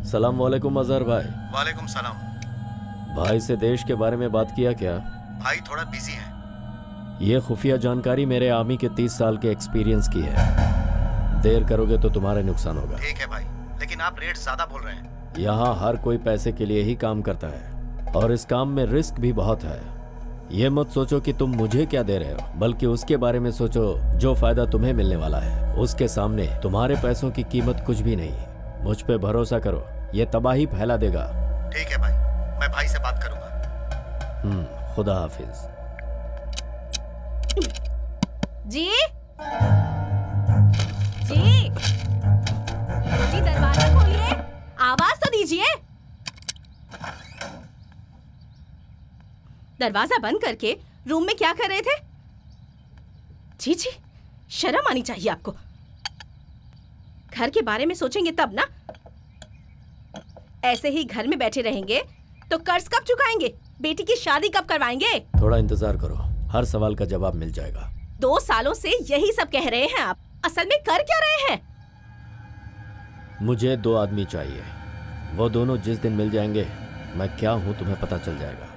सलाम वालेकुम अजहर भाई। वालेकुम सलाम। भाई से देश के बारे में बात किया क्या? भाई थोड़ा बिजी हैं। ये खुफिया जानकारी मेरे आर्मी के 30 साल के एक्सपीरियंस की है। देर करोगे तो तुम्हारा नुकसान होगा। ठीक है भाई, लेकिन आप रेट ज्यादा बोल रहे हैं। यहाँ हर कोई पैसे के लिए ही काम करता है और इस काम में रिस्क भी बहुत है। ये मत सोचो कि तुम मुझे क्या दे रहे हो, बल्कि उसके बारे में सोचो जो फायदा तुम्हें मिलने वाला है। उसके सामने तुम्हारे पैसों की कीमत कुछ भी नहीं। मुझ पे भरोसा करो, ये तबाही फैला देगा। ठीक है भाई, मैं भाई से बात करूंगा। खुदा हाफिज। जी जी जी, दरवाजा खोलिए, आवाज तो दीजिए। दरवाजा बंद करके रूम में क्या कर रहे थे? जी जी, शर्म आनी चाहिए आपको। घर के बारे में सोचेंगे तब ना। ऐसे ही घर में बैठे रहेंगे तो कर्ज कब चुकाएंगे? बेटी की शादी कब करवाएंगे? थोड़ा इंतजार करो, हर सवाल का जवाब मिल जाएगा। 2 सालों से यही सब कह रहे हैं आप, असल में कर क्या रहे हैं? मुझे 2 आदमी चाहिए। वो दोनों जिस दिन मिल जाएंगे, मैं क्या हूं तुम्हें पता चल जाएगा।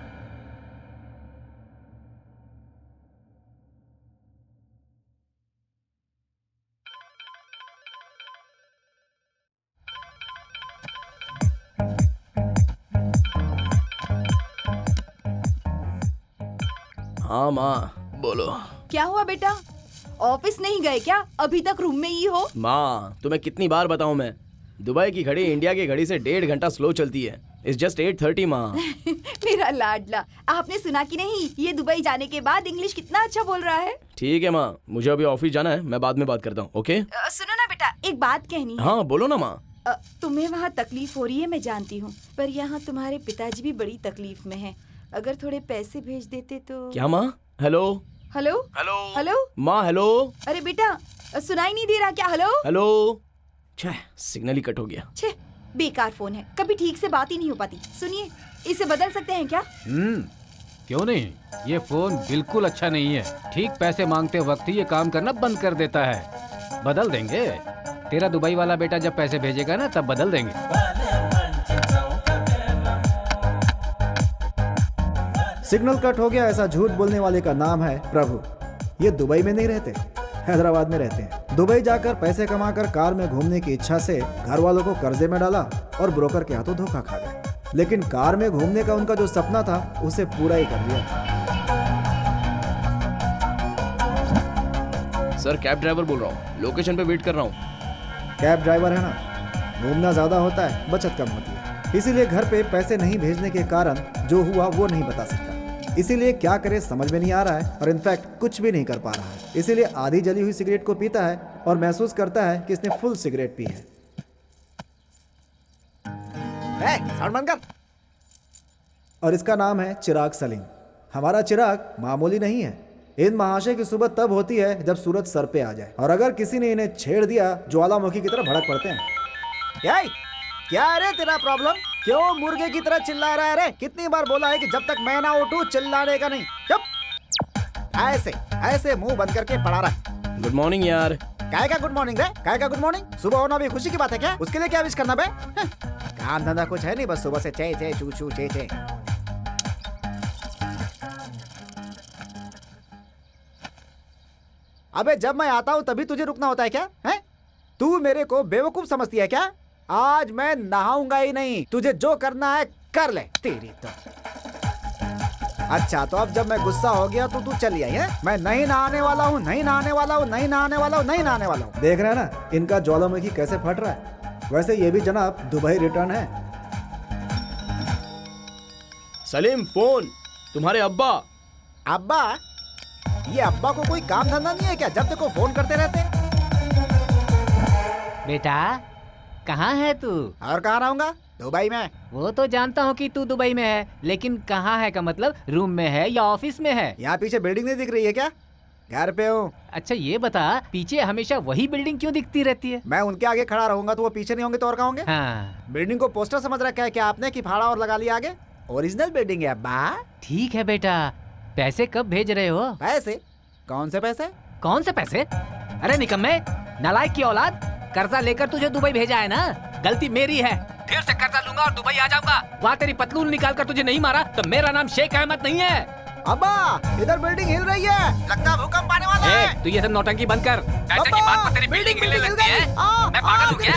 हाँ माँ, बोलो। क्या हुआ बेटा, ऑफिस नहीं गए क्या? अभी तक रूम में ही हो? माँ, तुम्हें कितनी बार बताऊं मैं, दुबई की घड़ी इंडिया की घड़ी से 1.5 घंटा स्लो चलती है। इट्स जस्ट 8:30 माँ। मेरा लाडला, आपने सुना कि नहीं, ये दुबई जाने के बाद इंग्लिश कितना अच्छा बोल रहा है। ठीक है माँ, मुझे अभी ऑफिस जाना है, मैं बाद में बात करता हूँ। ओके? सुनो ना बेटा, एक बात कहनी है। हाँ बोलो ना माँ। तुम्हें वहाँ तकलीफ हो रही है, मैं जानती हूँ, पर यहाँ तुम्हारे पिताजी भी बड़ी तकलीफ में हैं। अगर थोड़े पैसे भेज देते तो। क्या माँ? हेलो हेलो हेलो हेलो माँ, हेलो। अरे बेटा, सुनाई नहीं दे रहा क्या? Hello hello. छह, सिग्नल ही कट हो गया। छे, बेकार फोन है, कभी ठीक से बात ही नहीं हो पाती। सुनिए, इसे बदल सकते हैं क्या? क्यों नहीं, ये फोन बिल्कुल अच्छा नहीं है। ठीक पैसे मांगते वक्त ही ये काम करना बंद कर देता है। बदल देंगे, तेरा दुबई वाला बेटा जब पैसे भेजेगा ना तब बदल देंगे। सिग्नल कट हो गया, ऐसा झूठ बोलने वाले का नाम है प्रभु। ये दुबई में नहीं रहते, हैदराबाद में रहते हैं। दुबई जाकर पैसे कमाकर कार में घूमने की इच्छा से घर वालों को कर्जे में डाला और ब्रोकर के हाथों धोखा खा गए। लेकिन कार में घूमने का उनका जो सपना था उसे पूरा ही कर लिया। सर, कैब ड्राइवर बोल रहा हूँ, लोकेशन पे वेट कर रहा हूँ। कैब ड्राइवर है ना, घूमना ज्यादा होता है, बचत कम होती है, इसीलिए घर पे पैसे नहीं भेजने के कारण जो हुआ वो नहीं बता सकता। इसीलिए क्या करे समझ में नहीं आ रहा है और इनफैक्ट कुछ भी नहीं कर पा रहा है। इसीलिए आधी जली हुई सिगरेट को पीता है और महसूस करता है कि इसने फुल सिगरेट पी है। साउंड बंद कर। और इसका नाम है चिराग सलीम। हमारा चिराग मामूली नहीं है। इन महाशय की सुबह तब होती है जब सूरज सर पे आ जाए और अगर किसी ने इन्हें छेड़ दिया ज्वालामुखी की तरह भड़क पड़ते हैं। क्या है रे तेरा प्रॉब्लम? क्यों मुर्गे की तरह चिल्ला रहा है रे? कितनी बार बोला है कि जब तक मैं ना उठूं चिल्लाने का नहीं। चुप। ऐसे ऐसे मुंह बंद करके पड़ा रहा। गुड मॉर्निंग यार। काय का गुड मॉर्निंग रे? काय का गुड मॉर्निंग? सुबह होना भी खुशी की बात है क्या? उसके लिए क्या विश करना बे? काम धंधा कुछ है नहीं, बस सुबह से चे चे चू चू चे चे। अबे जब मैं आता हूँ तभी तुझे रुकना होता है क्या? है तू मेरे को बेवकूफ समझती है क्या? आज मैं नहाऊंगा ही नहीं, तुझे जो करना है कर ले। तेरी तो अच्छा, तो अब जब मैं गुस्सा हो गया तो तू चली आई है? मैं नहीं नहाने वाला हूँ, नहीं नहाने वाला हूँ, नहीं नहाने वाला हूँ, नहीं नहाने वाला हूँ। देख रहे हैं ना इनका ज्वालामुखी कैसे फट रहा है। वैसे ये भी जनाब दुबई रिटर्न है। सलीम, फोन। तुम्हारे अब्बा। अब्बा? ये अब्बा को कोई काम धंधा नहीं है क्या, जब देखो फोन करते रहते? बेटा कहाँ है तू? और कहाँ रहूंगा? दुबई में। वो तो जानता हूँ कि तू दुबई में है, लेकिन कहाँ है का मतलब रूम में है या ऑफिस में है? यहाँ पीछे बिल्डिंग नहीं दिख रही है क्या? घर पे हूँ। अच्छा ये बता, पीछे हमेशा वही बिल्डिंग क्यों दिखती रहती है? मैं उनके आगे खड़ा रहूंगा तो वो पीछे नहीं होंगे तो और कहाँ होंगे? हाँ। बिल्डिंग को पोस्टर समझ रखा है क्या आपने कि फाड़ा और लगा लिया आगे? ओरिजिनल बिल्डिंग है अब्बा। ठीक है बेटा, पैसे कब भेज रहे हो? पैसे? कौन से पैसे? कौन से पैसे? अरे निकम्मे, नालायक की औलाद, कर्जा लेकर तुझे दुबई भेजा है ना, गलती मेरी है। ढेर से कर्जा लूंगा और दुबई आ जाऊंगा। वहाँ तेरी पतलून निकाल कर तुझे नहीं मारा तो मेरा नाम शेख अहमद नहीं है। अब्बा इधर बिल्डिंग हिल रही है, लगता है भूकंप आने वाला है। तू ये सब नौटंकी बंद कर। पैसे की बात पर तेरी बिल्डिंग हिलने लगती है। मैं पागल हूँ क्या?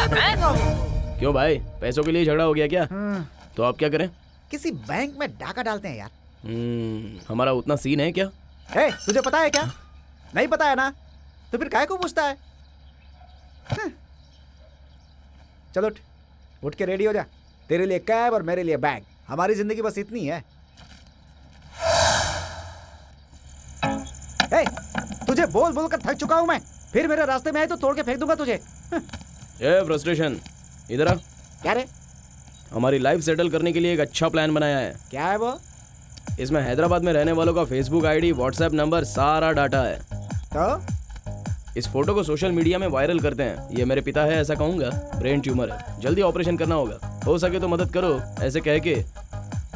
क्यों भाई, पैसों के लिए झगड़ा हो गया क्या? तो आप क्या करें? किसी बैंक में डाका डालते हैं यार। हमारा उतना सीन है क्या? तुझे पता है क्या? नहीं पता है ना, तो फिर काहे को पूछता है? चलो उठ के रेडी हो जा, तेरे लिए कैब और मेरे लिए बैग। हमारी जिंदगी बस इतनी है। तुझे बोल बोल कर थक चुका हूं मैं, फिर मेरे रास्ते में आए तो तोड़ के फेंक दूंगा तुझे। फ्रस्ट्रेशन, इधर आ। क्या रे? हमारी लाइफ सेटल करने के लिए एक अच्छा प्लान बनाया है। क्या है वो? इसमें हैदराबाद में रहने वालों का फेसबुक आईडी, व्हाट्सएप नंबर, सारा डाटा है। तो इस फोटो को सोशल मीडिया में वायरल करते हैं। ये मेरे पिता है ऐसा कहूंगा, ब्रेन ट्यूमर है, जल्दी ऑपरेशन करना होगा, हो सके तो मदद करो, ऐसे कह के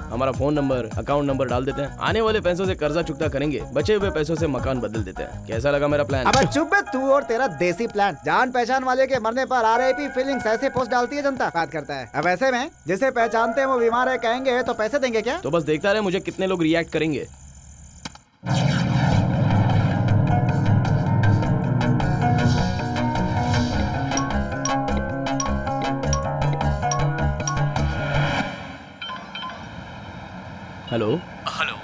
हमारा फोन नंबर, अकाउंट नंबर डाल देते हैं। आने वाले पैसों से कर्जा चुकता करेंगे, बचे हुए पैसों से मकान बदल देते हैं। कैसा लगा मेरा प्लान? अब चुप है तू और तेरा देसी प्लान। जान पहचान वाले के मरने पर RIP फीलिंग्स ऐसे पोस्ट डालती है जनता, बात करता है। अब ऐसे में जिसे पहचानते हैं वो बीमार है कहेंगे तो पैसे देंगे क्या? तो बस देखता रहे मुझे कितने लोग रिएक्ट करेंगे। Hello hello,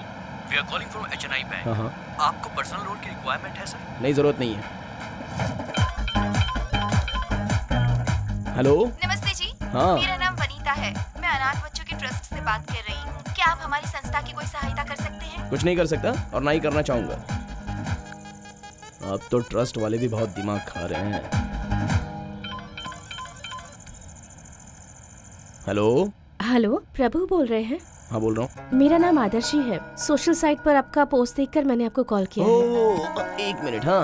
we are calling from HNI bank. हाँ। आपको पर्सनल लोन की रिक्वायरमेंट है सर? नहीं, जरूरत नहीं है। हेलो नमस्ते जी। हाँ। मेरा नाम वनीता है, मैं अनाथ बच्चों के ट्रस्ट से बात कर रही हूँ। क्या आप हमारी संस्था की कोई सहायता कर सकते हैं? कुछ नहीं कर सकता और ना ही करना चाहूंगा। अब तो ट्रस्ट वाले भी बहुत दिमाग खा रहे हैं। हेलो हेलो, प्रभु बोल रहे हैं? हाँ बोल रहा हूँ। मेरा नाम आदर्शी है। सोशल साइट पर आपका पोस्ट देखकर मैंने आपको कॉल किया है। ओह, एक मिनट। हाँ,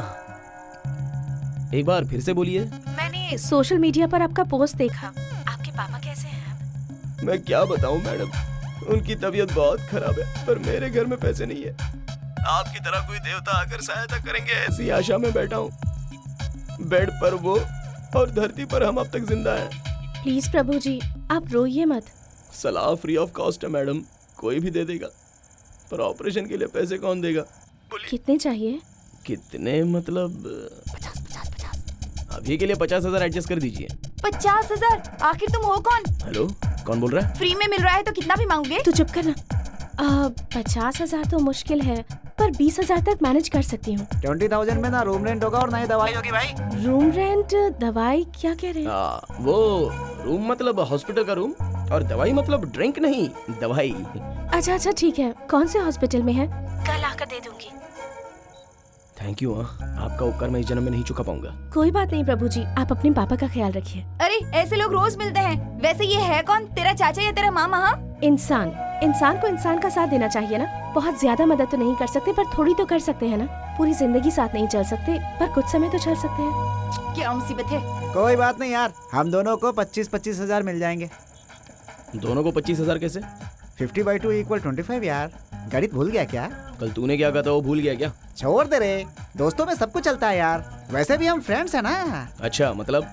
एक बार फिर से बोलिए। मैंने सोशल मीडिया पर आपका पोस्ट देखा। आपके पापा कैसे हैं? मैं क्या बताऊँ मैडम, उनकी तबीयत बहुत खराब है, पर मेरे घर में पैसे नहीं है। आपकी तरह कोई देवता आकर सहायता करेंगे ऐसी आशा में बैठा हूँ। बेड पर वो और धरती पर हम अब तक जिंदा हैं। प्लीज प्रभु जी, आप रोइए मत। सलाह फ्री ऑफ कॉस्ट है मैडम, कोई भी दे देगा, पर ऑपरेशन के लिए पैसे कौन देगा? कितने चाहिए? कितने मतलब? 50। अभी के लिए 50,000 एडजस्ट कर दीजिए। 50,000? आखिर तुम हो कौन? हेलो, कौन बोल रहा है? फ्री में मिल रहा है तो कितना भी मांगोगे? तू चुप करना। 50,000 तो मुश्किल है, पर 20,000 तक मैनेज कर सकती हूँ। 20,000 में ना रूम रेंट होगा और ना ही दवाई होगी भाई। रूम रेंट, दवाई क्या कह रहे हैं? वो रूम मतलब हॉस्पिटल का रूम, और दवाई मतलब ड्रिंक नहीं, दवाई। अच्छा ठीक है। कौन से हॉस्पिटल में है? कल आकर दे दूंगी। Thank you. आपका उपकार मैं इस जन्म में नहीं चुका पाऊंगा। कोई बात नहीं प्रभु जी, आप अपने पापा का ख्याल रखिए। अरे ऐसे लोग रोज मिलते हैं। वैसे ये है कौन, तेरा चाचा या तेरा मामा? हाँ, इंसान को इंसान का साथ देना चाहिए ना। बहुत ज्यादा मदद तो नहीं कर सकते, पर थोड़ी तो कर सकते हैं ना। पूरी जिंदगी साथ नहीं चल सकते, पर कुछ समय तो चल सकते हैं। क्या मुसीबत है? कोई बात नहीं यार, हम दोनों को 25,000 मिल जाएंगे। दोनों को 25,000 कैसे? 50/2 = 25 यार। गणित भूल गया क्या? कल तूने क्या कहा था वो भूल गया क्या? छोड़ दे रे, दोस्तों में सब कुछ चलता है यार। वैसे भी हम फ्रेंड्स हैं ना। अच्छा, मतलब?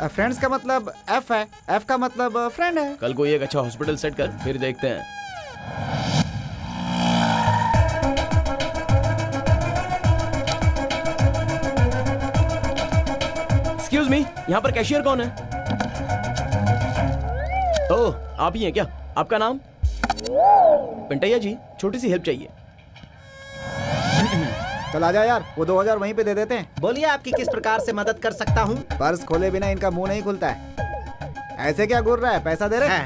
फ्रेंड्स का मतलब F है, F का मतलब फ्रेंड है। कल कोई एक अच्छा हॉस्पिटल सेट कर, फिर देखते हैं। एक्सक्यूज मी, यहाँ पर कैशियर कौन है? ओह, आप ही हैं क्या? आपका नाम? पिंटैया जी, छोटी सी हेल्प चाहिए। चल आ जा यार, वो 2,000 वहीं पे दे देते हैं। बोलिए, आपकी किस प्रकार से मदद कर सकता हूँ? पर्स खोले बिना इनका मुंह नहीं खुलता है। ऐसे क्या घूर रहा है, पैसा दे रहे?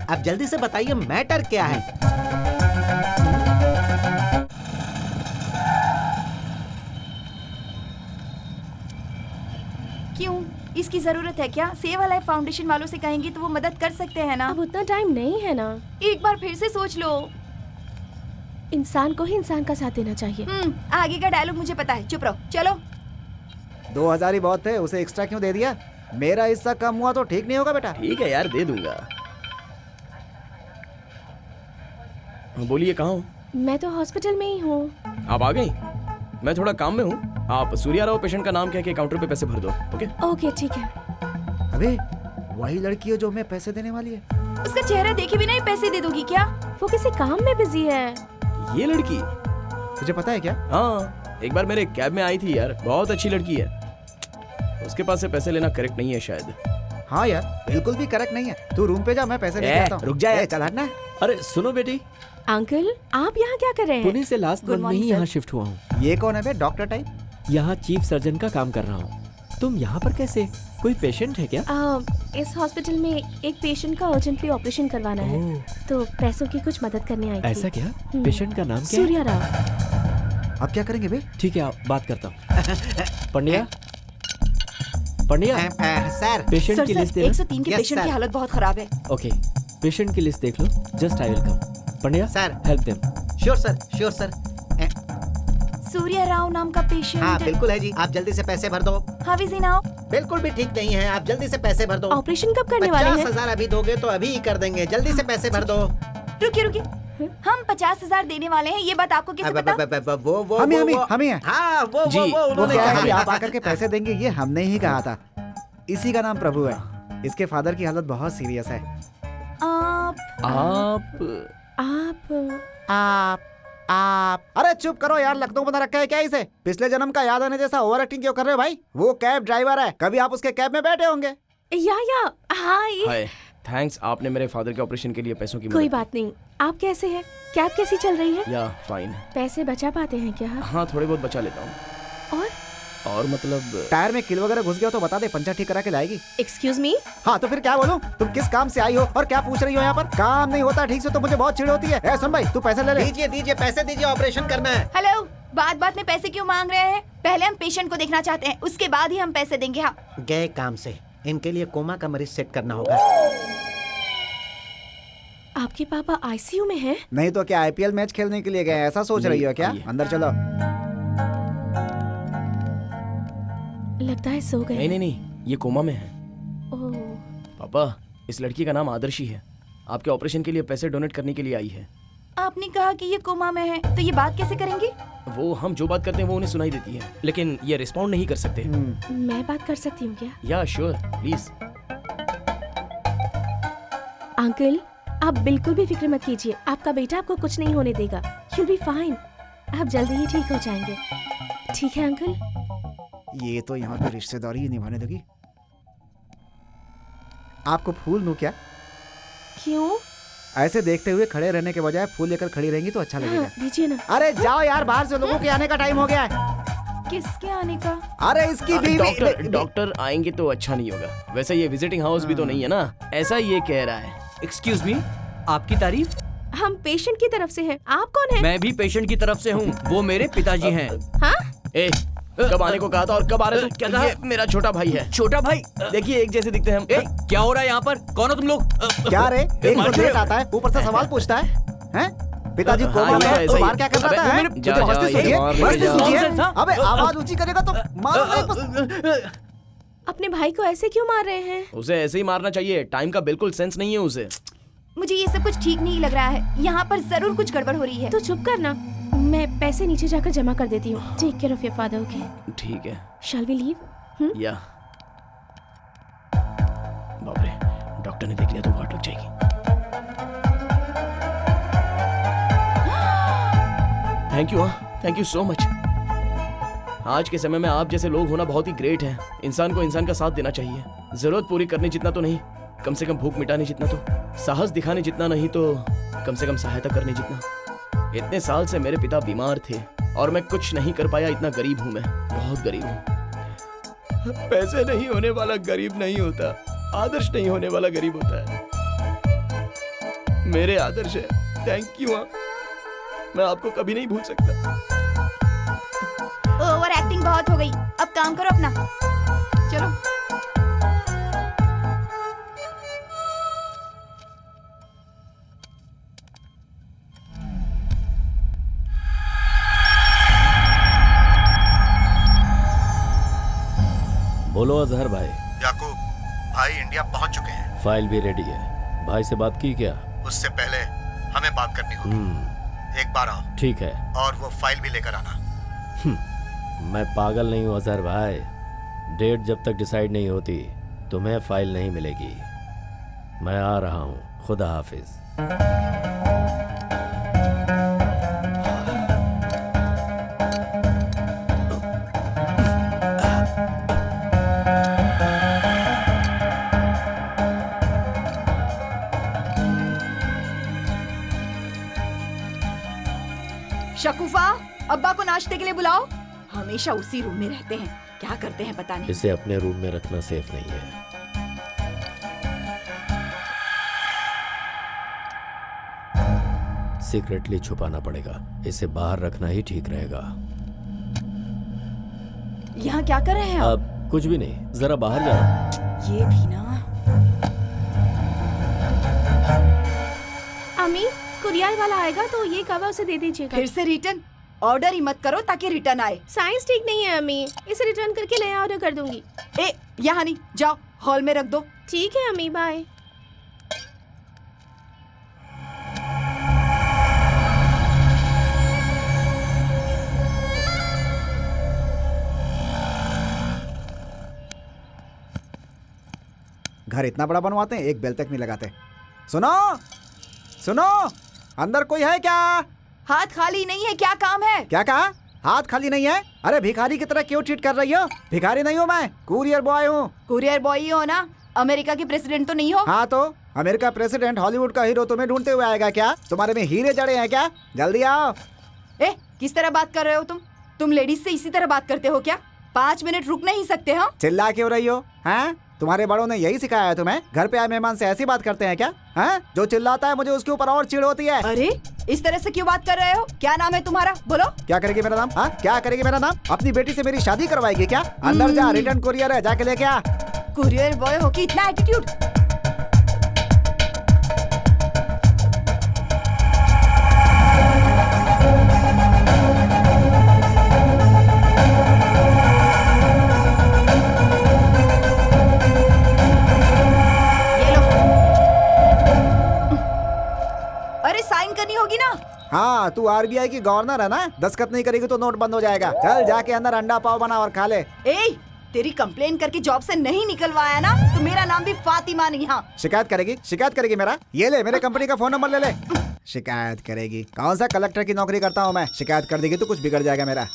अब जल्दी से बताइए मैटर क्या है? क्यों, इसकी जरूरत है क्या? सेवा लाइफ फाउंडेशन वालों से कहेंगे तो वो मदद कर सकते हैं ना। अब उतना टाइम नहीं है ना। एक बार फिर से सोच लो। इंसान को ही इंसान का साथ देना चाहिए। आगे का डायलॉग मुझे पता है, चुप रहो। चलो। 2,000 ही बहुत थे, उसे एक्स्ट्रा क्यों दे दिया? मेरा हिस्सा कम हुआ तो ठीक नहीं होगा बेटा। ठीक है यार, दे दूंगा। बोलिए, कहाँ हो? मैं तो हॉस्पिटल में ही हूँ। आप आ गई? मैं थोड़ा काम में हूँ। आप सूर्या राव पेशेंट का नाम कह के काउंटर पे पैसे भर दो। ओके अभी अबे वही लड़की है जो हमें पैसे देने वाली है। उसका चेहरा देखे बिना ही पैसे दे दोगी क्या? वो किसी काम में बिजी है। ये लड़की? तुझे पता है क्या? हाँ, एक बार मेरे कैब में आई थी यार, बहुत अच्छी लड़की है। उसके पास से पैसे लेना करेक्ट नहीं है शायद। हाँ यार, बिल्कुल भी करेक्ट नहीं है। तू रूम पे जा, मैं पैसे लेके आता हूँ। रुक जा यार। चल हटना। अरे सुनो बेटी, अंकल आप यहाँ क्या कर रहे हैं? पुणे से लास्ट मंथ में ही यहाँ शिफ्ट हुआ हूँ। ये कौन है बे? Doctor type? यहाँ चीफ सर्जन का काम कर रहा हूँ। तुम यहाँ पर कैसे? कोई पेशेंट है क्या? इस हॉस्पिटल में एक पेशेंट का अर्जेंटली ऑपरेशन करवाना है, तो पैसों की कुछ मदद करने आई थी। ऐसा क्या? पेशेंट का नाम क्या है? सूर्या राव। अब क्या करेंगे बे? ठीक है, आप बात करता हूँ। Pandya, Pandya, sir patient sir की लिस्ट सर देना। 103 के Yes, पेशेंट की sir. हालत बहुत खराब है। ओके, पेशेंट की लिस्ट देख लो। Just I will come. Pandya, Sir. Help them. Sure sir, sure sir. Surya Rao नाम का पेशेंट। हाँ बिल्कुल है जी, आप जल्दी से पैसे भर दो। How is he now? बिल्कुल भी ठीक नहीं है, आप जल्दी से पैसे भर दो। ऑपरेशन कब करने वाले हैं? 50,000 अभी दोगे तो अभी ही कर देंगे, जल्दी से पैसे भर दो। रुकिए रुकिए, हम 50,000 देने वाले हैं, ये बात आपको कैसे पता? वो हम ही हैं। हाँ वो जी, वो वो उन्होंने क्या है कि कहा। आप आकर के पैसे देंगे, ये हमने ही कहा था। इसी का नाम प्रभु है। इसके फादर की हालत बहुत सीरियस है। आप अरे चुप करो यार, लखनऊ बना रखा है क्या इसे? पिछले जन्म का याद आने जैसा ओवर एक्टिंग क्यों कर रहे हो भाई? वो कैब ड्राइवर है, कभी आप उसके कैब में बैठे होंगे। या हाय। हाय, थैंक्स, आपने मेरे फादर के ऑपरेशन के लिए पैसों की कोई मदद बात नहीं। आप कैसे हैं? कैब कैसी चल रही है? की। या फाइन। पैसे बचा पाते हैं क्या? हाँ, थोड़े बहुत बचा लेता हूँ। और मतलब टायर में कील वगैरह घुस गया तो बता दे, पंचर ठीक करा के लाएगी। Excuse me. हाँ तो फिर क्या बोलूं? तुम किस काम से आई हो और क्या पूछ रही हो यहाँ पर? काम नहीं होता ठीक से तो मुझे बहुत चिढ़ होती है। ए सुन भाई, तू पैसे ले ले। दीजिए दीजिए पैसे दीजिए, ऑपरेशन करना है। हेलो, बात बात में पैसे क्यों मांग रहे हैं? पहले हम पेशेंट को देखना चाहते हैं, उसके बाद ही हम पैसे देंगे। हाँ गए काम से, इनके लिए कोमा का मरीज सेट करना होगा। आपके पापा आईसीयू में हैं? नहीं तो क्या आईपीएल मैच खेलने के लिए गए, ऐसा सोच रही हो क्या? आइए। अंदर चलो। लगता है सो गए। नहीं, ये कोमा में है। ओह, पापा, इस लड़की का नाम आदर्शी है, आपके ऑपरेशन के लिए पैसे डोनेट करने के लिए आई है। आपने कहा कि ये कोमा में है, तो ये बात कैसे करेंगी? वो हम जो बात करते हैं वो उन्हें सुनाई देती है, लेकिन ये रिस्पॉन्ड नहीं कर सकते। मैं बात कर सकती हूँ क्या? या श्योर, प्लीज। अंकल आप बिल्कुल भी फिक्र मत कीजिए, आपका बेटा आपको कुछ नहीं होने देगा। You'll be fine। आप जल्दी ही ठीक हो जाएंगे। ठीक है अंकल? ये तो यहाँ पे रिश्तेदारी ही निभाने लगी। आपको फूल दूं क्या? क्यों? ऐसे देखते हुए खड़े रहने के बजाय फूल लेकर खड़ी रहेंगी तो अच्छा लगेगा। हाँ, दीजिए ना। अरे जाओ यार, बाहर से लोगों के आने का टाइम हो गया है। किसके आने का? अरे इसकी बीवी। डॉक्टर आएंगे तो अच्छा नहीं होगा। वैसे ये विजिटिंग हाउस भी तो नहीं है ना, ऐसा ये कह रहा है। एक्सक्यूज मी, आपकी तारीफ? हम पेशेंट की तरफ से हैं। आप कौन हैं? मैं भी पेशेंट की तरफ से हूँ, वो मेरे पिताजी हैं। हाँ? ए, कब आने को कहा था और कब आ रहे हो? क्या कहा? ये मेरा छोटा भाई है। छोटा भाई? देखिए एक जैसे दिखते हैं हम। ए, क्या हो रहा है यहाँ पर? कौन हो तुम लोग? क्या रे, एक तो लेट आता है, ऊपर से सवाल पूछता है। हैं? पिताजी हाँ, कोमा ये में तो है, ऐसा तो ही बाहर क्या कर अबे, रहा है? जा, तुझे मस्ती जा, सूझी है? ये मार मस्ती ले, सूझी है? जा। अबे आवाज ऊंची करेगा तो मार। अपने भाई को ऐसे क्यों मार रहे हैं? उसे ऐसे ही मारना चाहिए, टाइम का बिल्कुल सेंस नहीं है उसे। मुझे ये सब कुछ ठीक नहीं लग रहा है, यहाँ पर जरूर कुछ गड़बड़ हो रही है। तो चुप करना, मैं पैसे नीचे जाकर जमा कर देती हूँ। Take care of your father, okay? ठीक है। Shall we leave? या बाप रे, डॉक्टर ने देख लिया तो वाट लग जाएगी। Thank you, thank you so much. आज के समय में आप जैसे लोग होना बहुत ही ग्रेट है। इंसान को इंसान का साथ देना चाहिए, जरूरत पूरी करने जितना तो नहीं, कम से कम भूख मिटाने जितना तो, साहस दिखाने जितना नहीं तो कम से कम सहायता करने जितना। इतने साल से मेरे पिता बीमार थे और मैं कुछ नहीं कर पाया। इतना गरीब हूं मैं, बहुत गरीब हूं। पैसे नहीं होने वाला गरीब नहीं होता, आदर्श नहीं होने वाला गरीब होता है। मेरे आदर्श है। थैंक यू मां, मैं आपको कभी नहीं भूल सकता। ओवर एक्टिंग बहुत हो गई, अब काम करो अपना। चलो। बोलो अजहर भाई। याकूब भाई इंडिया पहुंच चुके हैं। फाइल भी रेडी है। भाई से बात की क्या? उससे पहले हमें बात करनी होगी। एक बार आओ। ठीक है। और वो फाइल भी लेकर आना। मैं पागल नहीं हूँ अजहर भाई। डेट जब तक डिसाइड नहीं होती तुम्हें फाइल नहीं मिलेगी। मैं आ रहा हूं। खुदा हाफिज। शकुफा, अब्बा को नाश्ते के लिए बुलाओ। हमेशा उसी रूम में रहते हैं, क्या करते हैं पता नहीं। इसे अपने रूम में रखना सेफ नहीं है। सीक्रेटली छुपाना पड़ेगा। इसे बाहर रखना ही ठीक रहेगा। यहाँ क्या कर रहे हैं आप? अब कुछ भी नहीं, जरा बाहर जाओ। ये भी ना। अम्मी, कुरियर वाला आएगा तो ये कवर उसे दे दीजिएगा। फिर से रिटर्न? ऑर्डर ही मत करो ताकि रिटर्न आए। साइंस ठीक नहीं है अम्मी, इसे रिटर्न करके नया ऑर्डर कर दूंगी। यहाँ नहीं, जाओ हॉल में रख दो। ठीक है अम्मी, बाय। घर इतना बड़ा बनवाते हैं, एक बेल तक नहीं लगाते। सुनो सुनो, अंदर कोई है क्या? हाथ खाली नहीं है, क्या काम है? क्या कहा? हाथ खाली नहीं है? अरे भिखारी की तरह क्यों ट्रीट कर रही हो? भिखारी नहीं हूँ मैं, कुरियर बॉय हूँ। कुरियर बॉय ही हो ना? अमेरिका के प्रेसिडेंट तो नहीं हो? हाँ तो अमेरिका प्रेसिडेंट हॉलीवुड का हीरो तुम्हें ढूंढते हुए आएगा क्या? तुम्हारे में हीरे जड़े हैं क्या? जल्दी आओ। किस तरह बात कर रहे हो तुम लेडीज से इसी तरह बात करते हो क्या? 5 मिनट रुक नहीं सकते? हाँ, चिल्ला क्यों रही हो? हैं? तुम्हारे बड़ों ने यही सिखाया है तुम्हें? घर पे आए मेहमान से ऐसी बात करते हैं क्या? हैं? जो चिल्लाता है मुझे उसके ऊपर और चिढ़ होती है। अरे इस तरह से क्यों बात कर रहे हो? क्या नाम है तुम्हारा? बोलो। क्या करेगी मेरा नाम? हाँ, क्या करेगी मेरा नाम? अपनी बेटी से मेरी शादी करवाएगी क्या? अंदर जा, रिटर्न कुरियर है, जाके लेके आ। कुरियर बॉय हो कि इतना एटीट्यूड? हाँ, तू आरबीआई की गवर्नर है ना? दस्तखत नहीं करेगी तो नोट बंद हो जाएगा। चल जाके अंदर अंडा पाव बना और खा ले। तेरी कंप्लेन करके जॉब से नहीं निकलवाया ना तो मेरा नाम भी फातिमा नहीं। हाँ, शिकायत करेगी मेरा? ये ले, मेरे कंपनी का फोन नंबर ले। शिकायत करेगी? कौन सा कलेक्टर की नौकरी करता हूँ मैं? शिकायत कर देगी तो कुछ बिगड़ जाएगा मेरा।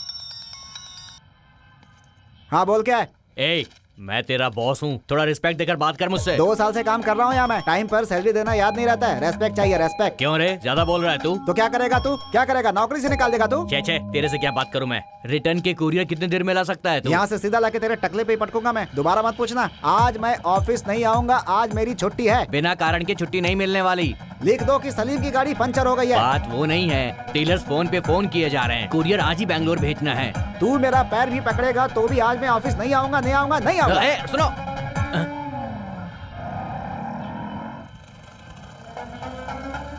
हाँ बोल, क्या है? मैं तेरा बॉस हूँ, थोड़ा रिस्पेक्ट देकर बात कर मुझसे। 2 साल से काम कर रहा हूँ यहाँ मैं। टाइम पर सैलरी देना याद नहीं रहता है। रेस्पेक्ट चाहिए, रेस्पेक्ट। क्यों रे, ज्यादा बोल रहा है तू? तो क्या करेगा तू? क्या करेगा? नौकरी से निकाल देगा तू? छे, तेरे से क्या बात करूँ मैं? रिटर्न के कुरियर कितने देर में ला सकता है तू? यहाँ से सीधा लाके तेरे टकले पे ही पटकूंगा मैं। दोबारा मत पूछना। आज मैं ऑफिस नहीं आऊंगा, आज मेरी छुट्टी है। बिना कारण की छुट्टी नहीं मिलने वाली। लिख दो कि सलीम की गाड़ी पंचर हो गई है। बात वो नहीं है, डीलर्स फोन पे फोन किए जा रहे हैं, कुरियर आज ही बैंगलोर भेजना है। तू मेरा पैर भी पकड़ेगा तो भी आज मैं ऑफिस नहीं आऊंगा, नहीं आऊंगा, नहीं आऊंगा। सुनो,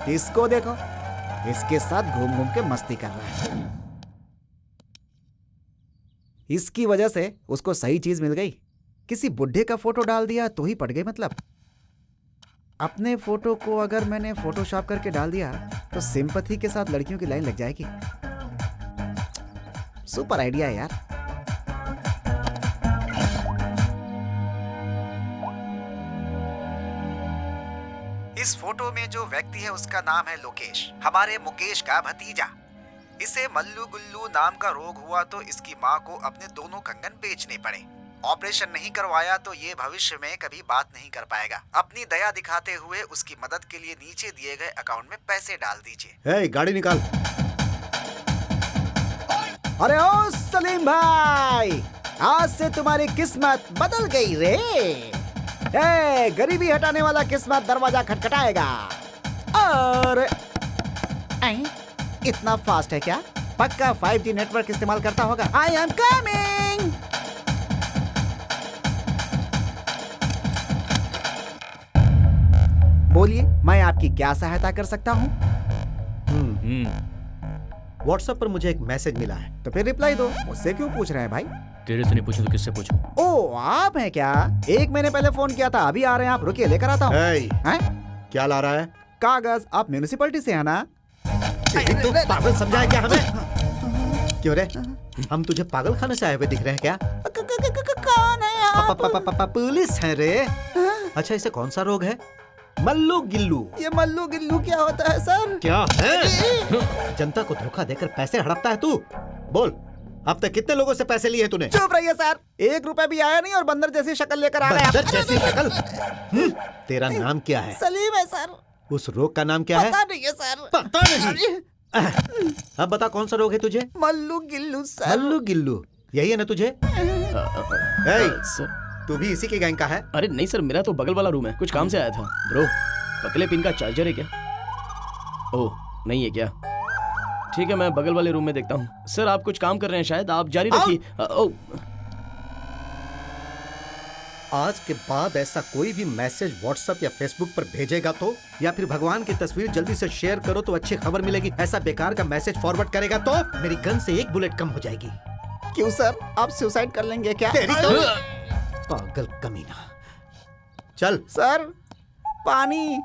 इसको देखो, इसके साथ घूम घूम के मस्ती कर रहा है। इसकी वजह से उसको सही चीज मिल गई। किसी बुढ़े का फोटो डाल दिया तो ही पड़ गई। मतलब अपने फोटो को अगर मैंने फोटोशॉप करके डाल दिया तो सिंपैथी के साथ लड़कियों की लाइन लग जाएगी। सुपर आइडिया है यार। इस फोटो में जो व्यक्ति है उसका नाम है लोकेश, हमारे मुकेश का भतीजा। इसे मल्लू गुल्लू नाम का रोग हुआ तो इसकी माँ को अपने दोनों कंगन बेचने पड़े। ऑपरेशन नहीं करवाया तो ये भविष्य में कभी बात नहीं कर पाएगा। अपनी दया दिखाते हुए उसकी मदद के लिए नीचे दिए गए अकाउंट में पैसे डाल दीजिए। गाड़ी निकाल। अरे ओ सलीम भाई, आज से तुम्हारी किस्मत बदल गई रे। गरीबी हटाने वाला किस्मत दरवाजा खटखटाएगा। और इतना फास्ट है क्या? पक्का 5G नेटवर्क इस्तेमाल करता होगा। I am coming. बोलिए, मैं आपकी क्या सहायता कर सकता हूँ? व्हाट्सएप पर मुझे एक मैसेज मिला है। तो फिर रिप्लाई दो। मुझसे क्यों पूछ रहे हैं भाई? तेरे से नहीं पूछूं तो किससे पूछूं? ओ, आप हैं क्या? 1 महीने पहले फोन किया था, अभी आ रहे हैं आप? रुकिए, लेकर आता हूँ। क्या ला रहा है? कागज। आप म्यूनिसिपैलिटी से है ना? तो पागल समझा है क्या हमें? क्यों रे, हम तुझे पागल खाने से आए हुए दिख रहे हैं क्या? कौन है पुलिस है रे। अच्छा, इसे कौन सा रोग है? मल्लू गिल्लू। ये मल्लू गिल्लू क्या होता है सर? क्या है? जनता को धोखा देकर पैसे हड़पता है तू। बोल, अब तक कितने लोगों से पैसे लिए तूने? चुप रहिए सर, 1 रुपया भी आया नहीं और बंदर जैसी शक्ल लेकर आ गया। बंदर जैसी शक्ल? तेरा नाम क्या है? सलीम है सर। उस रोग का नाम क्या है? पता नहीं है सर। पता नहीं? अब बता, कौन सा रोग है तुझे? मल्लू गिल्लू सर। मल्लू गिल्लू, यही है ना तुझे? सर तू भी इसी के गैंग का है? अरे नहीं सर, मेरा तो बगल वाला रूम है, कुछ काम से आया था। ब्रो, पतले पिन का चार्जर है क्या? ओह नहीं है क्या? ठीक है, मैं बगल वाले रूम में देखता हूँ। सर आप कुछ काम कर रहे हैं शायद, आप जारी रखिए। ओह, आज के बाद ऐसा कोई भी मैसेज व्हाट्सएप या फेसबुक पर भेजेगा तो, या फिर भगवान की तस्वीर जल्दी से शेयर करो तो अच्छी खबर मिलेगी, ऐसा बेकार का मैसेज फॉरवर्ड करेगा तो मेरी गन से 1 बुलेट कम हो जाएगी। क्यों सर, आप सुसाइड कर लेंगे क्या? तेरी तो पागल कमीना। चल सर, पानी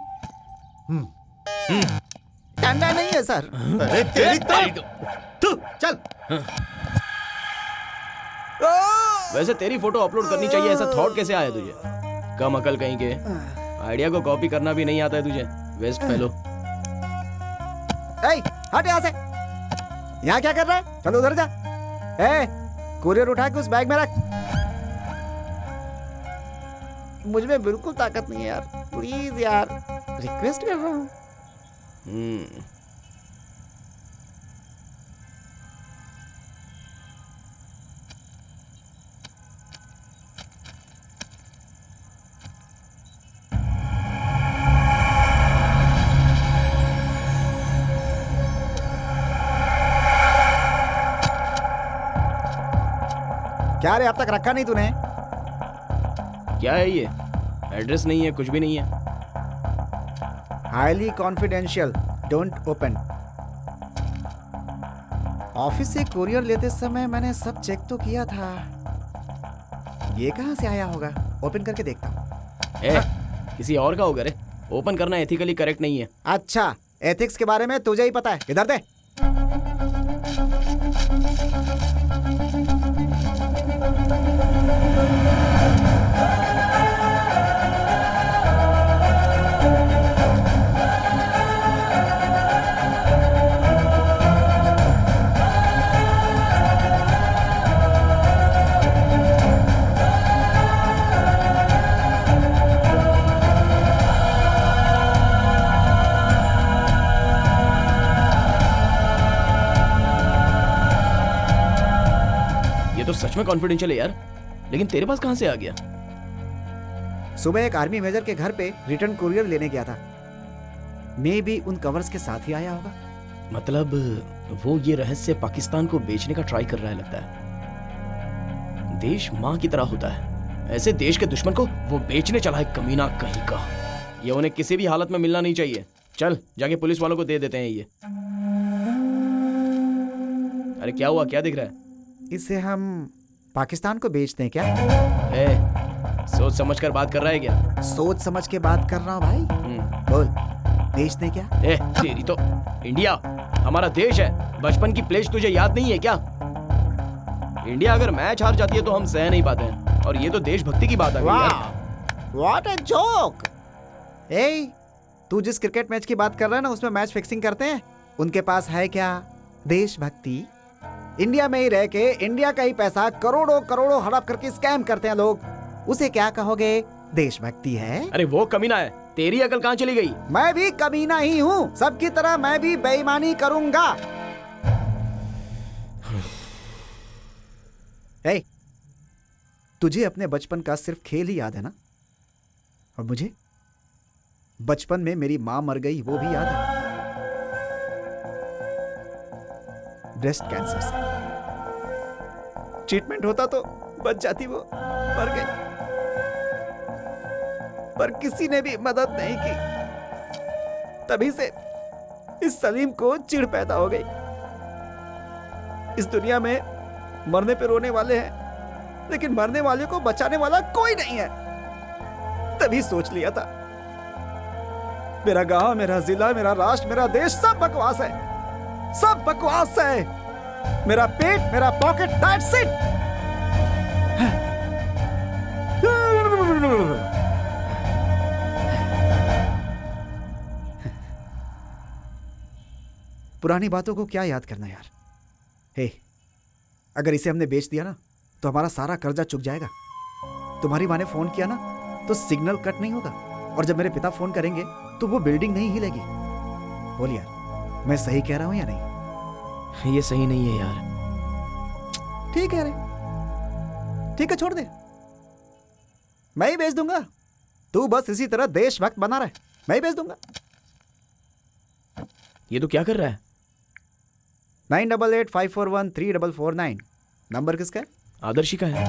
ठंडा नहीं है सर। अरे तेरी तो चल। वैसे तेरी फोटो अपलोड करनी चाहिए, ऐसा थॉट कैसे आया तुझे? कम अकल कहीं के, आइडिया को कॉपी करना भी नहीं आता है तुझे, वेस्ट फेलो। हट यहाँ से। यहाँ क्या कर रहा है? चलो उधर जा। कुरियर उठा के उस बैग में रख। मुझ में बिल्कुल ताकत नहीं है यार, प्लीज यार, रिक्वेस्ट कर रहा हूँ। क्या रे, अब तक रखा नहीं तूने? क्या है ये? एड्रेस नहीं है, कुछ भी नहीं है। Highly confidential, don't open. Office से कुरियर लेते समय मैंने सब चेक तो किया था, ये कहां से आया होगा? ओपन करके देखता हूं। किसी और का होगा रे, ओपन करना एथिकली करेक्ट नहीं है। अच्छा, एथिक्स के बारे में तुझे ही पता है, इधर दे। ये तो सच में कॉन्फिडेंशियल है यार, लेकिन तेरे पास कहां से आ गया? सुबह एक आर्मी मेजर के घर पे रिटर्न कुरियर लेने गया था, मे भी उन कवर्स के साथ ही आया होगा। मतलब वो ये रहस्य पाकिस्तान को बेचने का ट्राई कर रहा है लगता है। देश माँ की तरह होता है, ऐसे देश के दुश्मन को वो बेचने चला है कमीना कहीं का। ये उन्हें किसी भी हालत में मिलना नहीं चाहिए। चल जाके पुलिस वालों को दे देते हैं ये। अरे क्या हुआ, क्या दिख रहा है? इसे हम पाकिस्तान को बेचते हैं क्या? सोच समझ कर बात कर रहा है क्या? सोच समझ के बात कर रहा हूँ भाई। बोल, बेचते क्या? तेरी तो इंडिया हमारा देश है, बचपन की प्लेज तुझे याद नहीं है क्या? इंडिया अगर मैच हार जाती है तो हम सह नहीं पाते हैं, और ये तो देशभक्ति की बात है यार। What a joke. तू जिस क्रिकेट मैच की बात कर रहा है ना, उसमें मैच फिक्सिंग करते हैं, उनके पास है क्या देशभक्ति? इंडिया में ही रह के इंडिया का ही पैसा करोड़ों करोड़ों हड़प करके स्कैम करते हैं लोग, उसे क्या कहोगे? देशभक्ति है? अरे वो कमीना है, तेरी अकल कहाँ चली गई? मैं भी कमीना ही हूँ, सबकी तरह मैं भी बेईमानी करूंगा। तुझे अपने बचपन का सिर्फ खेल ही याद है ना? और मुझे बचपन में मेरी माँ मर गई, वो भी याद है, ब्रेस्ट कैंसर से। ट्रीटमेंट होता तो बच जाती, वो मर गई, पर किसी ने भी मदद नहीं की। तभी से इस सलीम को चिढ़ पैदा हो गई। इस दुनिया में मरने पे रोने वाले हैं, लेकिन मरने वाले को बचाने वाला कोई नहीं है। तभी सोच लिया था, मेरा गांव, मेरा जिला, मेरा राष्ट्र, मेरा देश सब बकवास है, सब बकवास है। मेरा पेट, मेरा पॉकेट, दैट्स इट। पुरानी बातों को क्या याद करना यार। हे, अगर इसे हमने बेच दिया ना तो हमारा सारा कर्जा चुक जाएगा। तुम्हारी माँ ने फोन किया ना तो सिग्नल कट नहीं होगा, और जब मेरे पिता फोन करेंगे तो वो बिल्डिंग नहीं हिलेगी। बोल यार, मैं सही कह रहा हूं या नहीं? ये सही नहीं है यार। ठीक है रे, ठीक है, छोड़ दे, मैं ही बेच दूंगा। तू बस इसी तरह देशभक्त बना रहे, मैं ही बेच दूंगा। ये तो क्या कर रहा है? 9885413449 नंबर किसका है? आदर्शी का है।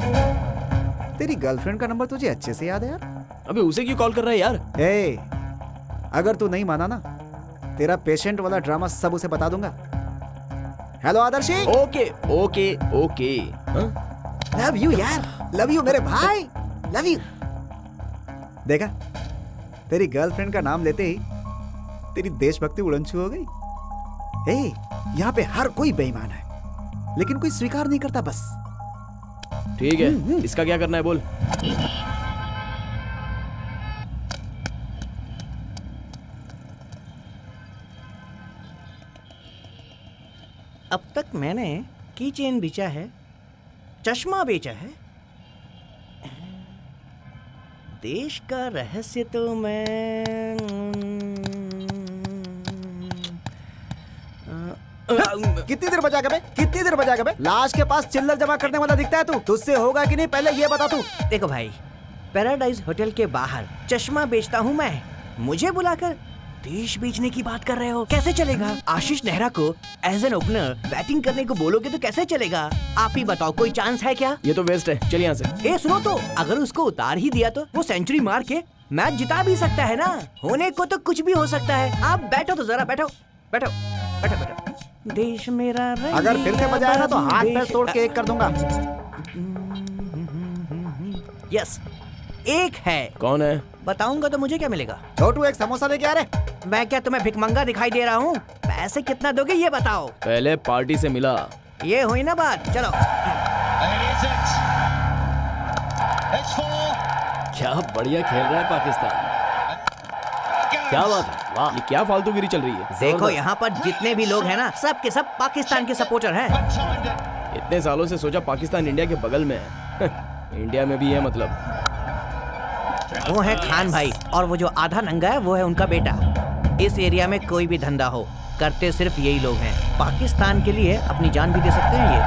तेरी गर्लफ्रेंड का नंबर तुझे अच्छे से याद है यार। अबे उसे क्यों कॉल कर रहा है यार? ए, अगर तू नहीं माना ना, तेरा पेशेंट वाला ड्रामा सब उसे बता दूंगा। Hello Adarshi. Okay okay okay. Love you यार, लव यू मेरे भाई, लव यू। देखा, तेरी गर्लफ्रेंड का नाम लेते ही तेरी देशभक्ति उड़नछू हो गई। ए, यहाँ पे हर कोई बेईमान है, लेकिन कोई स्वीकार नहीं करता बस। ठीक है, इसका क्या करना है बोल। अब तक मैंने की चेन बेचा है, चश्मा बेचा है, देश का रहस्य तो मैं कितनी देर बजाएगा बे? कितनी देर बजाएगा बे? लाश के पास चिल्लर जमा करने वाला दिखता है तू? तुझसे होगा कि नहीं पहले ये बता तू। देखो भाई, पैराडाइज होटल के बाहर चश्मा बेचता हूँ मैं, मुझे बुलाकर देश बेचने की बात कर रहे हो? कैसे चलेगा? आशीष नेहरा को एज एन ओपनर बैटिंग करने को बोलोगे तो कैसे चलेगा? आप ही बताओ, कोई चांस है क्या? ये तो वेस्ट है, चल यहाँ से। ए सुनो तो, अगर उसको उतार ही दिया तो वो सेंचुरी मार के मैच जिता भी सकता है ना। होने को तो कुछ भी हो सकता है। आप बैठो तो जरा, बैठो बैठो बैठो बैठो। देश मेरा अगर फिर से बजाया ना तो हाथ पैर तोड़ के एक कर दूंगा। यस, एक है। कौन है? बताऊंगा तो मुझे क्या मिलेगा? छोटू एक समोसा लेके आ रहे। मैं क्या तुम्हें भिखमंगा दिखाई दे रहा हूँ? पैसे कितना दोगे ये बताओ। पहले पार्टी से मिला। ये हुई ना बात, चलो। क्या बढ़िया खेल रहा है पाकिस्तान, क्या बात है, वाह। ये क्या फालतूगिरी चल रही है? देखो यहाँ पर जितने भी लोग हैं ना, सब के सब पाकिस्तान के सपोर्टर हैं। इतने सालों से सोचा पाकिस्तान इंडिया के बगल में है। इंडिया में भी है मतलब। वो है खान भाई, और वो जो आधा नंगा है वो है उनका बेटा। इस एरिया में कोई भी धंधा हो, करते सिर्फ यही लोग हैं। पाकिस्तान के लिए अपनी जान भी दे सकते हैं ये।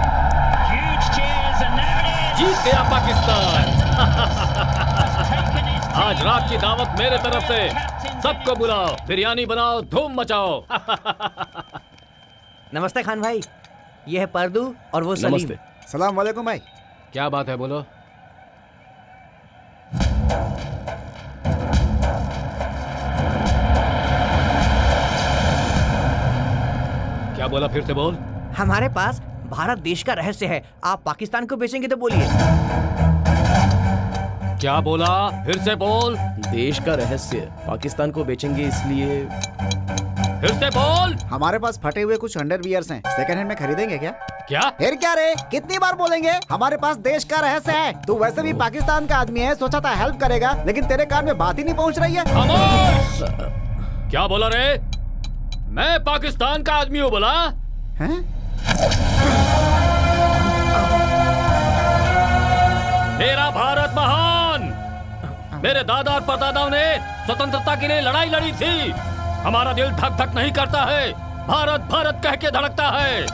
जीत गया पाकिस्तान। आज रात की दावत मेरे तरफ से, सबको बुलाओ, बिरयानी बनाओ, धूम मचाओ। नमस्ते खान भाई, ये है परदू और वो सलीम। नमस्ते। सलाम वालेकुम भाई। क्या बात है, बोलो। क्या बोला, फिर से बोल। हमारे पास भारत देश का रहस्य है, आप पाकिस्तान को बेचेंगे तो बोलिए। क्या बोला, फिर से बोल। देश का रहस्य, पाकिस्तान को बेचेंगे इसलिए। फिर से बोल। हमारे पास फटे हुए कुछ अंडरवियर्स हैं, सेकंड हैंड में खरीदेंगे क्या? क्या? फिर क्या रे, कितनी बार बोलेंगे? हमारे पास देश का रहस्य है। तू वैसे भी पाकिस्तान का आदमी है, सोचा था हेल्प करेगा, लेकिन तेरे कान में बात ही नहीं पहुंच रही है। खामोश! क्या बोला रे? मैं पाकिस्तान का आदमी हूँ बोला? हैं? मेरा भारत महान, मेरे दादा और परदादाओं ने स्वतंत्रता के लिए लड़ाई लड़ी थी। हमारा दिल धक धक नहीं करता है, भारत भारत कह के धड़कता है।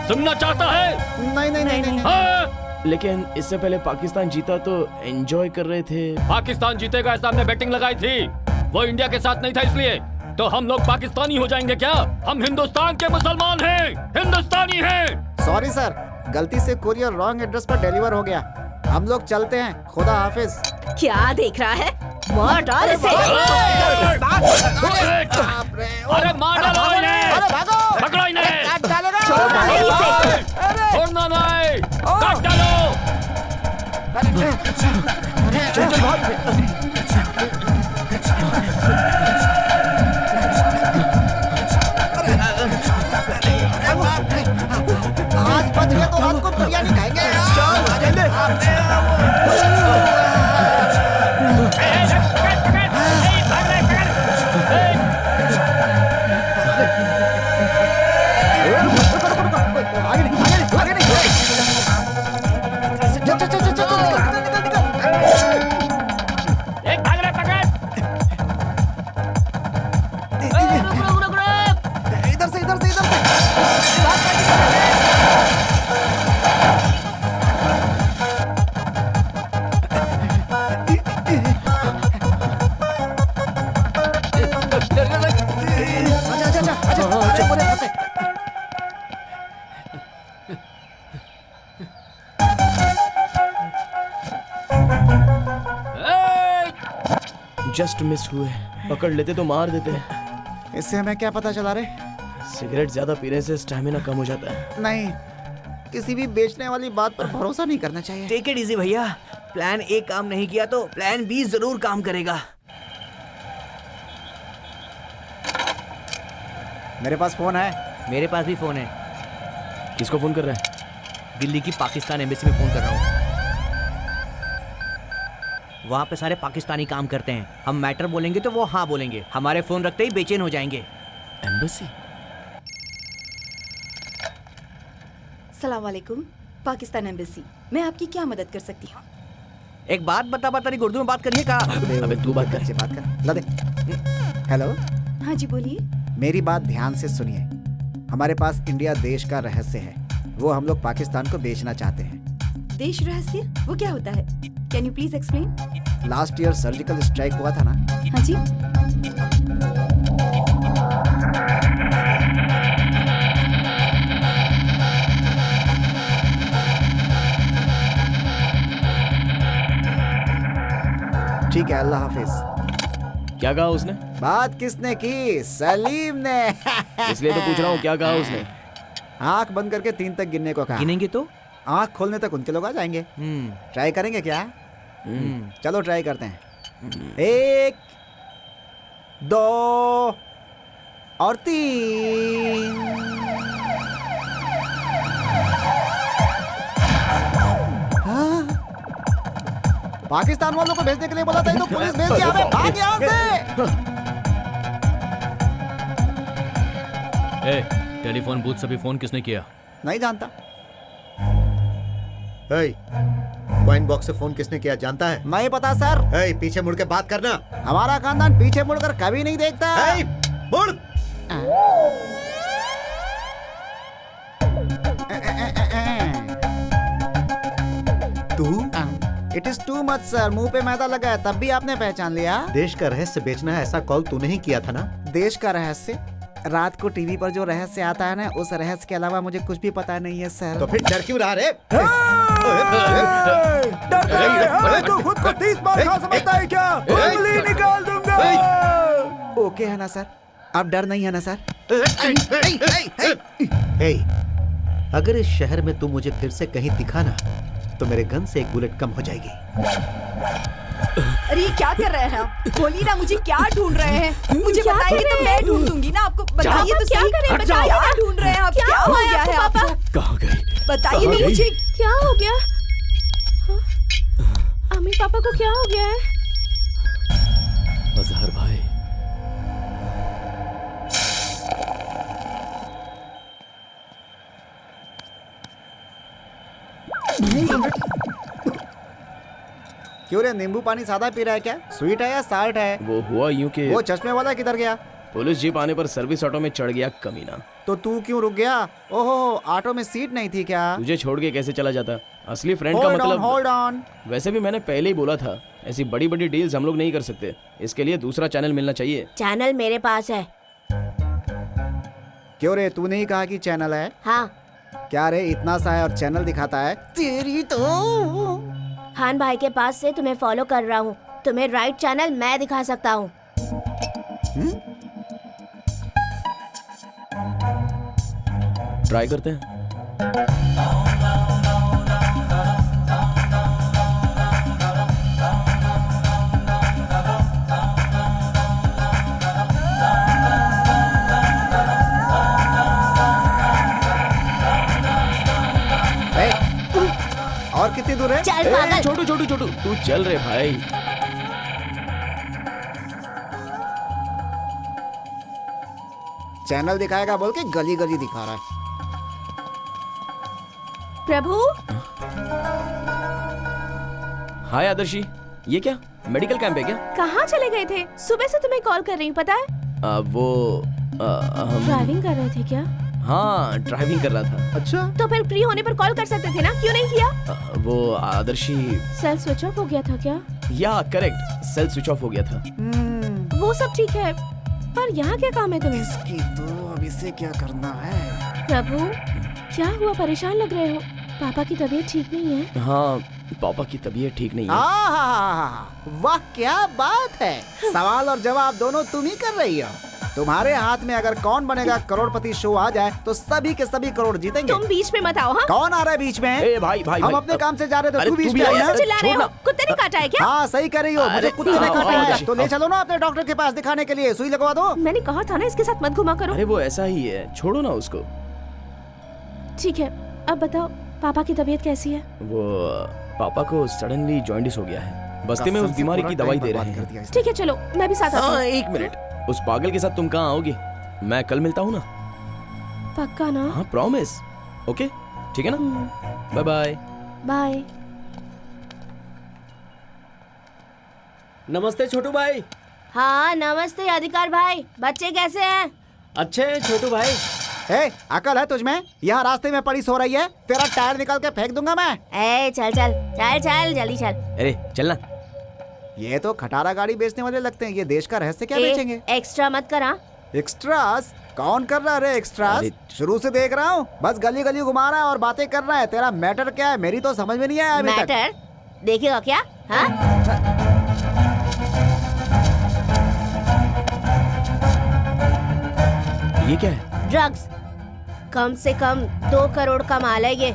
सुनना चाहता है? नहीं नहीं नहीं, नहीं। हाँ? लेकिन इससे पहले पाकिस्तान जीता तो एंजॉय कर रहे थे। पाकिस्तान जीतेगा ऐसा हमने बैटिंग लगाई थी, वो इंडिया के साथ नहीं था, इसलिए तो हम लोग पाकिस्तानी हो जाएंगे क्या? हम हिंदुस्तान के मुसलमान हैं, हिंदुस्तानी हैं। सॉरी सर, गलती से कुरियर रॉन्ग एड्रेस पर डिलीवर हो गया। हम लोग चलते हैं, खुदा हाफिज। क्या देख रहा है? मार डाल इसे। अरे मार डालो इन्हें, पकड़ो इन्हें, छोड़ना नहीं, काट डालो। आज बच गए तो रात को बिरयानी खाएंगे। जस्ट मिस हुए, पकड़ लेते तो मार देते। इससे हमें क्या पता चला रे? सिगरेट ज्यादा पीने से स्टैमिना कम हो जाता है। नहीं, किसी भी बेचने वाली बात पर भरोसा नहीं करना चाहिए। टेक इट इजी भैया, प्लान ए काम नहीं किया तो प्लान बी जरूर काम करेगा। मेरे पास फोन है। मेरे पास भी फोन है। किसको फोन कर रहा है? दिल्ली की पाकिस्तान एम्बेसी में फोन कर रहा हूँ। वहाँ पे सारे पाकिस्तानी काम करते हैं। हम मैटर बोलेंगे तो वो हाँ बोलेंगे। हमारे फोन रखते ही बेचैन हो जाएंगे। एम्बेसी? सलाम वालेकुम, पाकिस्तान एम्बेसी, मैं आपकी क्या मदद कर सकती हूँ? एक बात बता रही, उर्दू में बात करिए का। अबे तू बात कर। बात कर। ला दे। हेलो। हाँ जी बोलिए। मेरी बात ध्यान से सुनिए। हमारे पास इंडिया देश का रहस्य है, वो हम लोग पाकिस्तान को बेचना चाहते हैं। देश रहस्य? वो क्या होता है? Can you please explain? Last year surgical strike हुआ था ना? हाँ जी। ठीक है, अल्लाह हाफिज। क्या कहा उसने? बात किसने की? सलीम ने। इसलिए तो पूछ रहा हूँ, क्या कहा उसने? आंख बंद करके 3 तक गिनने को कहा। गिनेंगे तो? आंख खोलने तक उनके लोग आ जाएंगे। ट्राई करेंगे क्या? चलो ट्राई करते हैं। 1 2 और 3। हाँ? पाकिस्तान वालों को भेजने के लिए बोला था, तो पुलिस भेज दिया। हमें भाग यहाँ से। टेलीफोन बूथ से भी फोन किसने किया? नहीं जानता। कॉइन बॉक्स से फोन किसने किया जानता है? नहीं पता सर। पीछे मुड़ के बात करना। हमारा खानदान पीछे मुड़कर कभी नहीं देखता। मुड़। तू? It is too much sir. मुंह पे मैदा लगा है, तब भी आपने पहचान लिया। देश का रहस्य बेचना है, ऐसा कॉल तूने ही किया था ना? देश का रहस्य? रात को टीवी पर जो रहस्य आता है ना, उस रहस्य के अलावा मुझे कुछ भी पता नहीं है सर। तो फिर डर क्यों रहा रे? तू खुद को 30 बार खा समझता है क्या? उंगली निकाल दूंगा। ओके है ना सर? अब डर नहीं है ना सर? अगर इस शहर में तू मुझे फिर से कहीं दिखा ना, तो मेरे गन से 1 बुलेट कम हो जाएगी। अरे ये क्या कर रहे हैं आप? बोलिए ना, मुझे क्या ढूंढ रहे हैं? मुझे बताइए तो मैं ढूंढ दूंगी ना आपको। बताइए तो क्या सही। करें? बताइए, क्या ढूंढ रहे हैं आप? क्या हो गया है आपको? कहाँ गई? बताइए तो मुझे। क्या हो गया? अम्मी पापा को क्या हो गया है? अजहर भाई, क्यों रे, नींबू पानी सादा पी रहा है क्या? स्वीट है या साल्ट है? वो हुआ यूं कि वो चश्मे वाला किधर गया? पुलिस जीप आने पर सर्विस ऑटो में चढ़ गया कमीना। तो तू क्यों रुक गया? ओहो, ऑटो में सीट नहीं थी क्या? तुझे छोड़ के कैसे चला जाता? असली फ्रेंड का मतलब। Hold on. वैसे भी मैंने पहले ही बोला था, ऐसी बड़ी बड़ी डील्स हम लोग नहीं कर सकते। इसके लिए दूसरा चैनल मिलना चाहिए। चैनल मेरे पास है। क्यों रे, तूने ही कहा कि चैनल है? हाँ। क्या रे, इतना सा है और चैनल दिखाता है? तेरी तो। खान भाई के पास से तुम्हें फॉलो कर रहा हूँ। तुम्हें राइट चैनल मैं दिखा सकता हूँ। ट्राई करते हैं। और कितनी दूर है? चल पागल। छोटू छोटू छोटू, तू चल रे भाई। चैनल दिखाएगा बोल के गली गली दिखा रहा है। प्रभु। हाय आदर्शी, ये क्या मेडिकल कैंप है क्या? कहाँ चले गए थे? सुबह से तुम्हें कॉल कर रही हूँ, पता है? हम ड्राइविंग कर रहे थे क्या? हाँ, ड्राइविंग कर रहा था। अच्छा, तो फिर फ्री होने पर कॉल कर सकते थे ना, क्यों नहीं किया? वो आदर्शी सेल स्विच ऑफ हो गया था क्या? या करेक्ट, सेल स्विच ऑफ हो गया था। वो सब ठीक है, पर यहाँ क्या काम है तुम्हें? इसकी तो अब इसे क्या करना है? प्रभु, क्या हुआ? परेशान लग रहे हो। पापा की तबीयत ठीक नहीं है। हाँ, पापा की तबीयत ठीक नहीं है। वाह क्या बात है। सवाल और जवाब दोनों तुम ही कर रही हो। तुम्हारे हाथ में अगर कौन बनेगा करोड़पति शो आ जाए तो सभी के सभी करोड़ जीतेंगे। तुम बीच में मत आओ। हाँ? कौन आ रहा है बीच में? ए भाई भाई हम भाई, अपने काम से जा रहे थे, अरे तू बीच तू में भी आई आ ना? यार। चिल्ला रहे हो? छोड़ना। कुत्ते ने काटा है क्या? हाँ सही कर रही हो, मुझे अरे, कुत्ते ने काटा हाँ, है। तो ले चलो ना अपने डॉक्टर के पास दिखाने के लिए, सुई लगवा दो। मैंने कहा था ना इसके साथ मत घुमा करो। अरे वो ऐसा ही है, छोड़ो ना उसको। ठीक है, अब बताओ पापा की तबीयत कैसी है? वो पापा को सडनली जॉइंटिस हो गया है। बस्ती में उस बीमारी की दवाई दे रहे हैं। ठीक है चलो, मैं भी साथ आती हाँ हूँ। एक मिनट, उस पागल के साथ तुम कहाँ आओगी? मैं कल मिलता हूँ ना। पक्का ना? हाँ प्रॉमिस। ओके ठीक है ना। Bye bye. बाय। नमस्ते छोटू भाई। हाँ नमस्ते अधिकार भाई, बच्चे कैसे हैं? अच्छे हैं छोटू भाई। ए, अकल है तुझमें? यहाँ रास्ते में पड़ी सो रही है, तेरा टायर निकाल के फेंक दूंगा मैं। ए चल चल चल चल जल्दी चल। अरे चलना। ये तो खटारा गाड़ी बेचने वाले लगते हैं, ये देश का रहस्य क्या बेचेंगे? एक्स्ट्रा मत करा। एक्स्ट्रास? कौन कर रहा है एक्स्ट्रास? शुरू से देख रहा हूँ, बस गली गली घुमा रहा है और बातें कर रहा है। तेरा मैटर क्या है? मेरी तो समझ में नहीं आया अभी तक। मैटर देखेगा क्या? हाँ? ये क्या है? ड्रग्स। कम से कम 2 करोड़ का माल है ये।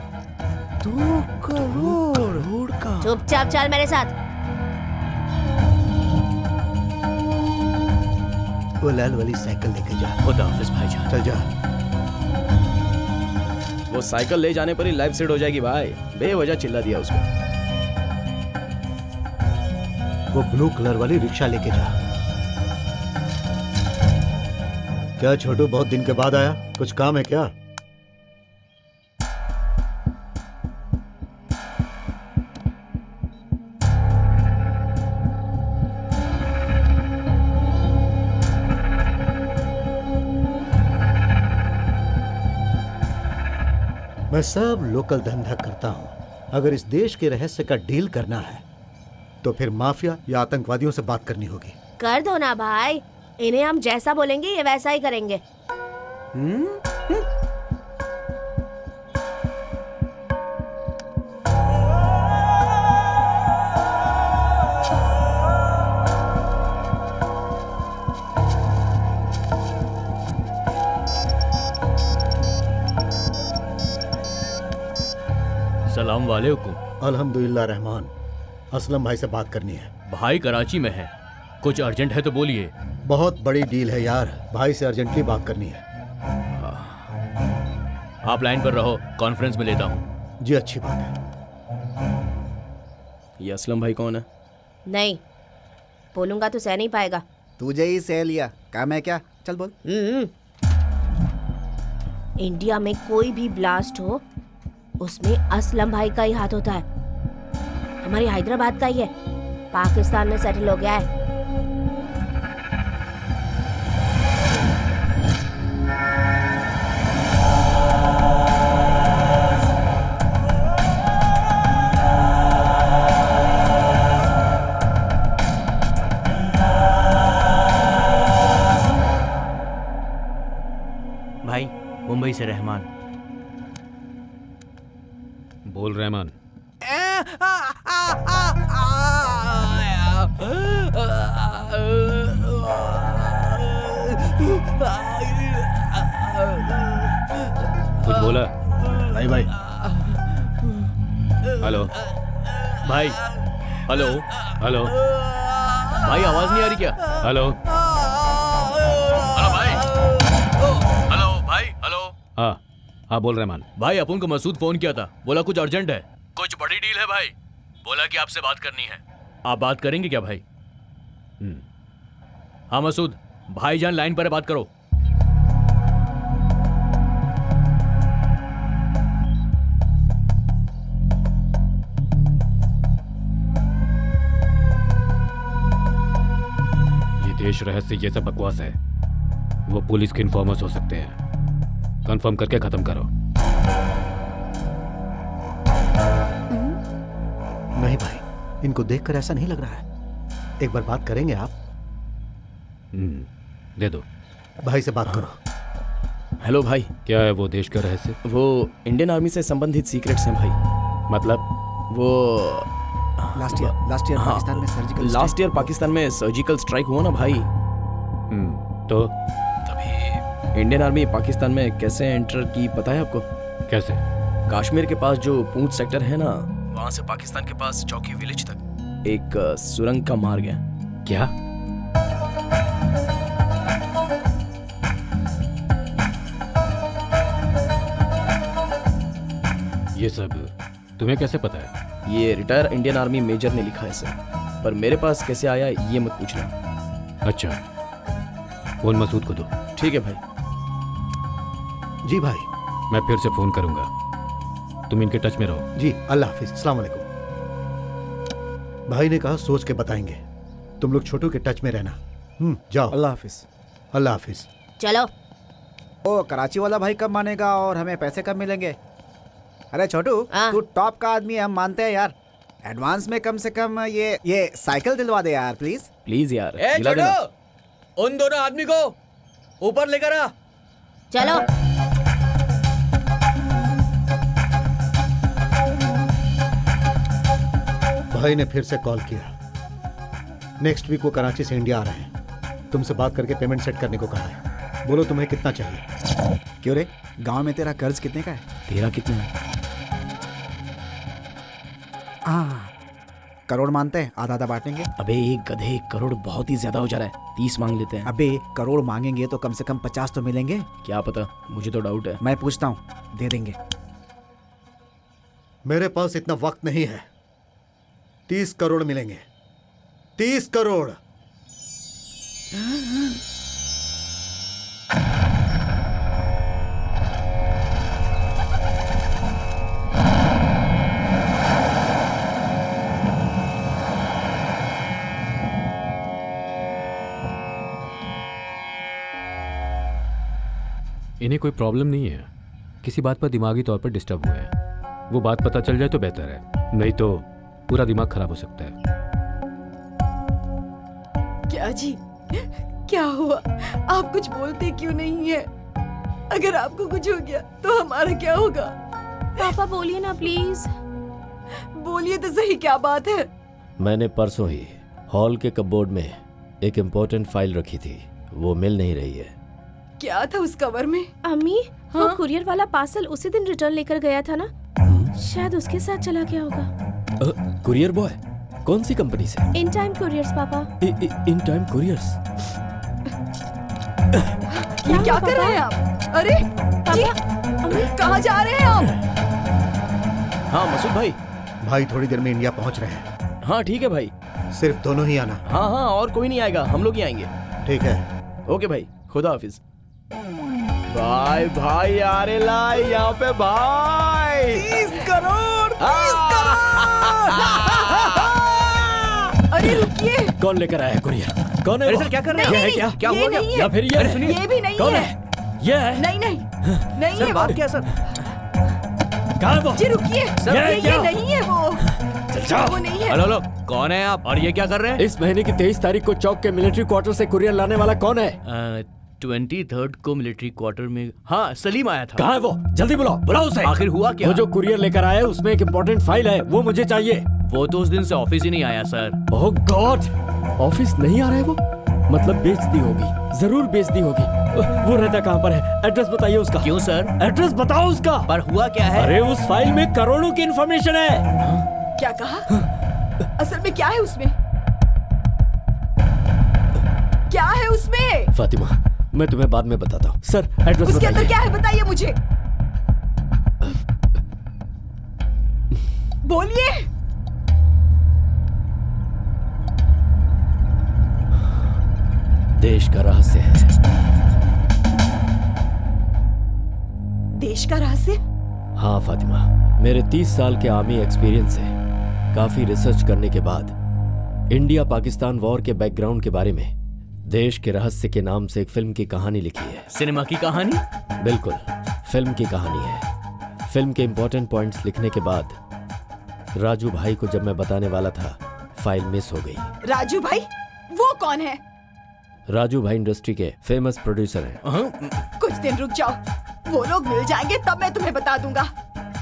2 करोड़ का? चुपचाप चल मेरे साथ। वो लाल वाली साइकिल लेके जा। खुदा हाफिज भाईजान। चल जा। वो साइकिल ले जाने पर ही लाइफ सेट हो जाएगी भाई। बेवजह चिल्ला दिया उसको। वो ब्लू कलर वाली रिक्शा लेके जा। क्या छोटू, बहुत दिन के बाद आया? कुछ काम है क्या? मैं सब लोकल धंधा करता हूं। अगर इस देश के रहस्य का डील करना है तो फिर माफिया या आतंकवादियों से बात करनी होगी। कर दो ना भाई, इन्हें हम जैसा बोलेंगे ये वैसा ही करेंगे। सलाम वालेकुम। अल्हम्दुलिल्लाह रहमान। असलम भाई से बात करनी है। भाई कराची में है, कुछ अर्जेंट है तो बोलिए। बहुत बड़ी डील है यार, भाई से अर्जेंटली बात करनी है। आप लाइन पर रहो, कॉन्फ्रेंस में लेता हूँ। जी अच्छी बात है। ये असलम भाई कौन है? नहीं बोलूंगा तो सह नहीं पाएगा। तुझे ही सह लिया, काम है क्या? चल बोल। इंडिया में कोई भी ब्लास्ट हो उसमें असलम भाई का ही हाथ होता है। हमारी हैदराबाद का ही है, पाकिस्तान में सेटल हो गया है। भाई मुंबई से रहमान। बोल रहमान। कुछ बोला? नहीं भाई। हेलो भाई हेलो हेलो भाई, आवाज नहीं आ रही क्या? हेलो हेलो भाई। हेलो भाई। हेलो हाँ हाँ बोल रहमान। भाई, अपन को मसूद फोन किया था, बोला कुछ अर्जेंट है, कुछ बड़ी डील है भाई। बोला कि आपसे बात करनी है। आप बात करेंगे क्या भाई? हाँ मसूद, भाईजान लाइन पर है, बात करो। ये देश रहस्य ये सब बकवास है। वो पुलिस के इन्फॉर्मर्स हो सकते हैं। कंफर्म करके खत्म करो। नहीं भाई, इनको देखकर ऐसा नहीं लग रहा है। एक बार बात करेंगे आप? दे दो। भाई से बात करो। हेलो भाई। क्या है वो देश का रहस्य? वो इंडियन आर्मी से संबंधित सीक्रेट्स हैं भाई। मतलब वो लास्ट ईयर पाकिस्तान में सर्जिकल लास्ट ईयर पाकिस्तान में सर्जिकल स्ट्राइक हुआ ना भाई। तो तभी इंडियन आर्मी पाकिस्तान में कैसे एंटर की पता है आपको? कैसे? कश्मीर के पास जो पूंछ सेक्टर है ना, वहां से पाकिस्तान के पास चौकी विलेज तक एक सुरंग का मार्ग है। क्या? ये सब तुम्हें कैसे पता है? ये रिटायर इंडियन आर्मी मेजर ने लिखा है सर, पर मेरे पास कैसे आया ये मत पूछना। अच्छा, फोन मसूद को दो। ठीक है भाई। जी भाई। मैं फिर से फोन करूंगा, तुम इनके टच में रहो। जी, अल्लाह हाफिज। अस्सलाम वालेकुम। भाई ने कहा सोच के बताएंगे, तुम लोग छोटू के टच में रहना। जाओ। अल्लाह हाफिज। अल्लाह हाफिज। चलो। ओ, कराची वाला भाई कब मानेगा और हमें पैसे कब मिलेंगे? अरे छोटू, तू टॉप का आदमी है, हम मानते हैं यार। एडवांस में कम से कम ये साइकिल दिलवा दे यार, प्लीज। प्लीज यार। उन दोनों आदमी को ऊपर लेकर आ। चलो। भाई ने फिर से कॉल किया। नेक्स्ट वीक वो कराची से इंडिया आ रहे हैं। तुमसे बात करके पेमेंट सेट करने को कहा है। बोलो तुम्हें कितना चाहिए? क्यों रे, गांव में तेरा कर्ज कितने का है? तेरा कितना है? करोड़ मानते हैं, आधा आधा बांटेंगे। अबे एक गधे, करोड़ बहुत ही ज्यादा हो जा रहा है, 30 मांग लेते हैं। अबे करोड़ मांगेंगे तो कम से कम 50 तो मिलेंगे। क्या पता, मुझे तो डाउट है। मैं पूछता हूँ, दे देंगे? मेरे पास इतना वक्त नहीं है। 30 करोड़ मिलेंगे। 30 करोड़। इन्हें कोई प्रॉब्लम नहीं है, किसी बात पर दिमागी तौर पर डिस्टर्ब हुए हैं। वो बात पता चल जाए तो बेहतर है, नहीं तो पूरा दिमाग खराब हो सकता है। क्या जी, क्या हुआ? आप कुछ बोलते क्यों नहीं है? अगर आपको कुछ हो गया तो हमारा क्या होगा? पापा बोलिए ना प्लीज। बोलिए तो सही, क्या बात है? मैंने परसों ही हॉल के कपबोर्ड में एक इम्पोर्टेंट फाइल रखी थी, वो मिल नहीं रही है। क्या था उस कवर में? अम्मी, वो कुरियर वाला पार्सल उसी दिन रिटर्न लेकर गया था ना, शायद उसके साथ चला गया होगा। Courier boy? कौन सी कंपनी से? इन टाइम कुरियर्स पापा। In time couriers? ये क्या कर रहे हैं आप? अरे जी, कहाँ जा रहे हैं आप? हाँ मसूद भाई। भाई थोड़ी देर में इंडिया पहुंच रहे हैं। हाँ ठीक है भाई। सिर्फ दोनों ही आना। हाँ हाँ, और कोई नहीं आएगा, हम लोग ही आएंगे। ठीक है। ओके भाई, खुदा हाफिज। भाई भाई आ रे ला यहाँ पे भाई। 30 करोड़। 30 करोड़। अरे रुकिए। कौन लेकर आया कुरियर? कौन है? अरे सर क्या कर रहे हैं? ये है क्या? क्या हुआ? या फिर ये? सुनिए, ये भी नहीं कौन है। ये है? नहीं नहीं नहीं सर, है बात वो। क्या सर? कहाँ है वो? जी रुकिए, ये नहीं है वो। वो नहीं है। हेलो, कौन है आप और ये क्या कर रहे हैं? इस महीने की 23 तारीख को चौक के मिलिट्री क्वार्टर से कुरियर लाने वाला कौन है? 23rd को मिलिट्री क्वार्टर में। हाँ, सलीम आया था। कहाँ है वो? जल्दी बुलाओ उसे। आखिर हुआ क्या? वो जो कुरियर लेकर आया है उसमें एक इम्पोर्टेंट फाइल है, वो मुझे चाहिए। वो तो उस दिन से ऑफिस ही नहीं आया सर। ओह गॉड, ऑफिस नहीं आ रहा है वो? मतलब बेच दी होगी, जरूर बेच दी होगी। वो रहता कहाँ पर है? एड्रेस बताइए उसका। क्यों सर? एड्रेस बताओ उसका। पर हुआ क्या है? अरे उस फाइल में करोड़ों की इंफॉर्मेशन है। क्या कहा? असल में क्या है उसमें? क्या है उसमें? फातिमा, मैं तुम्हें बाद में बताता हूँ। सर एड्रेस उसके अंदर क्या है बताइए मुझे। बोलिए। देश का रहस्य है। देश का रहस्य? हाँ फातिमा, मेरे 30 साल के आर्मी एक्सपीरियंस से काफी रिसर्च करने के बाद इंडिया पाकिस्तान वॉर के बैकग्राउंड के बारे में देश के रहस्य के नाम से एक फिल्म की कहानी लिखी है। सिनेमा की कहानी? बिल्कुल, फिल्म की कहानी है। फिल्म के इंपॉर्टेंट पॉइंट्स लिखने के बाद राजू भाई को जब मैं बताने वाला था, फाइल मिस हो गई। राजू भाई? वो कौन है? राजू भाई इंडस्ट्री के फेमस प्रोड्यूसर हैं। कुछ दिन रुक जाओ, वो लोग मिल जाएंगे तब मैं तुम्हें बता दूंगा।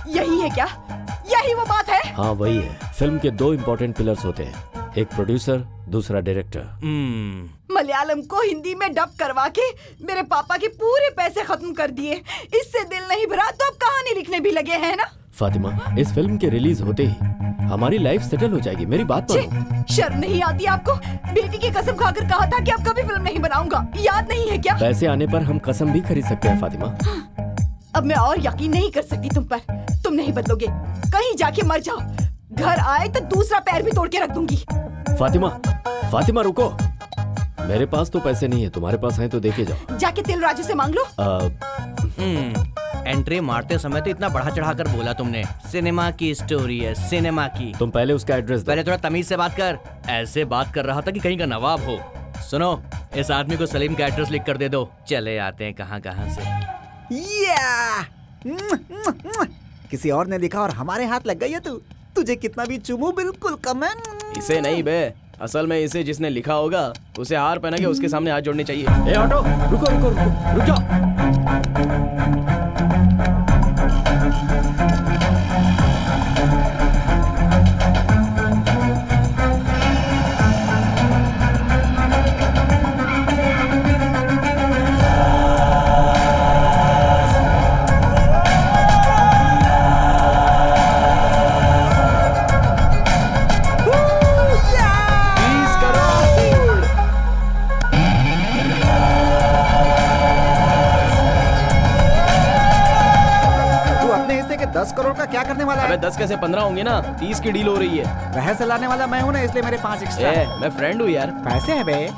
यही है क्या? यही वो बात है? हाँ वही है। फिल्म के 2 इम्पोर्टेंट पिलर्स होते हैं, एक प्रोड्यूसर, दूसरा डायरेक्टर। मलयालम को हिंदी में डब करवा के मेरे पापा के पूरे पैसे खत्म कर दिए। इससे दिल नहीं भरा तो अब कहानी लिखने भी लगे हैं ना। फातिमा, इस फिल्म के रिलीज होते ही हमारी लाइफ सेटल हो जाएगी, मेरी बात मानो। शर्म नहीं आती आपको? बेटी की कसम खाकर कहा था कि अब कभी फिल्म नहीं बनाऊंगा, याद नहीं है क्या? पैसे आने पर हम कसम भी खरीद सकते हैं फातिमा। अब मैं और यकीन नहीं कर सकती तुम पर। तुम नहीं बदलोगे, कहीं जाके मर जाओ। घर आए तो दूसरा पैर भी तोड़ के रख दूंगी। फातिमा, फातिमा रुको, मेरे पास तो पैसे नहीं है, तुम्हारे पास हैं तो देके जाओ। जाके तिल राजू से मांग लो। एंट्री मारते समय तो इतना बढ़ा चढ़ा कर बोला तुमने। सिनेमा की स्टोरी है, सिनेमा की। तुम पहले उसका एड्रेस दो। पहले थोड़ा तमीज से बात कर। ऐसे बात कर रहा था कि कहीं का नवाब हो। सुनो, इस आदमी को सलीम का एड्रेस लिख कर दे दो। चले आते हैं कहाँ कहाँ से। किसी और ने लिखा और हमारे हाथ लग गई है तू। तुझे कितना भी चुमू बिल्कुल कम है। इसे नहीं बे, असल में इसे जिसने लिखा होगा उसे हार पहना के उसके सामने हाथ जोड़ने चाहिए। ए ऑटो, रुको रुको रुको, रुक जाओ। तू अपने हिस्से के 10 करोड़ का क्या करने वाला है? अबे 10 कैसे 15 होंगे ना, 30 की डील हो रही है। वह से लाने वाला मैं हूँ ना, इसलिए मेरे 5 एक्स्ट्रा। मैं फ्रेंड हूँ यार। पैसे है बे।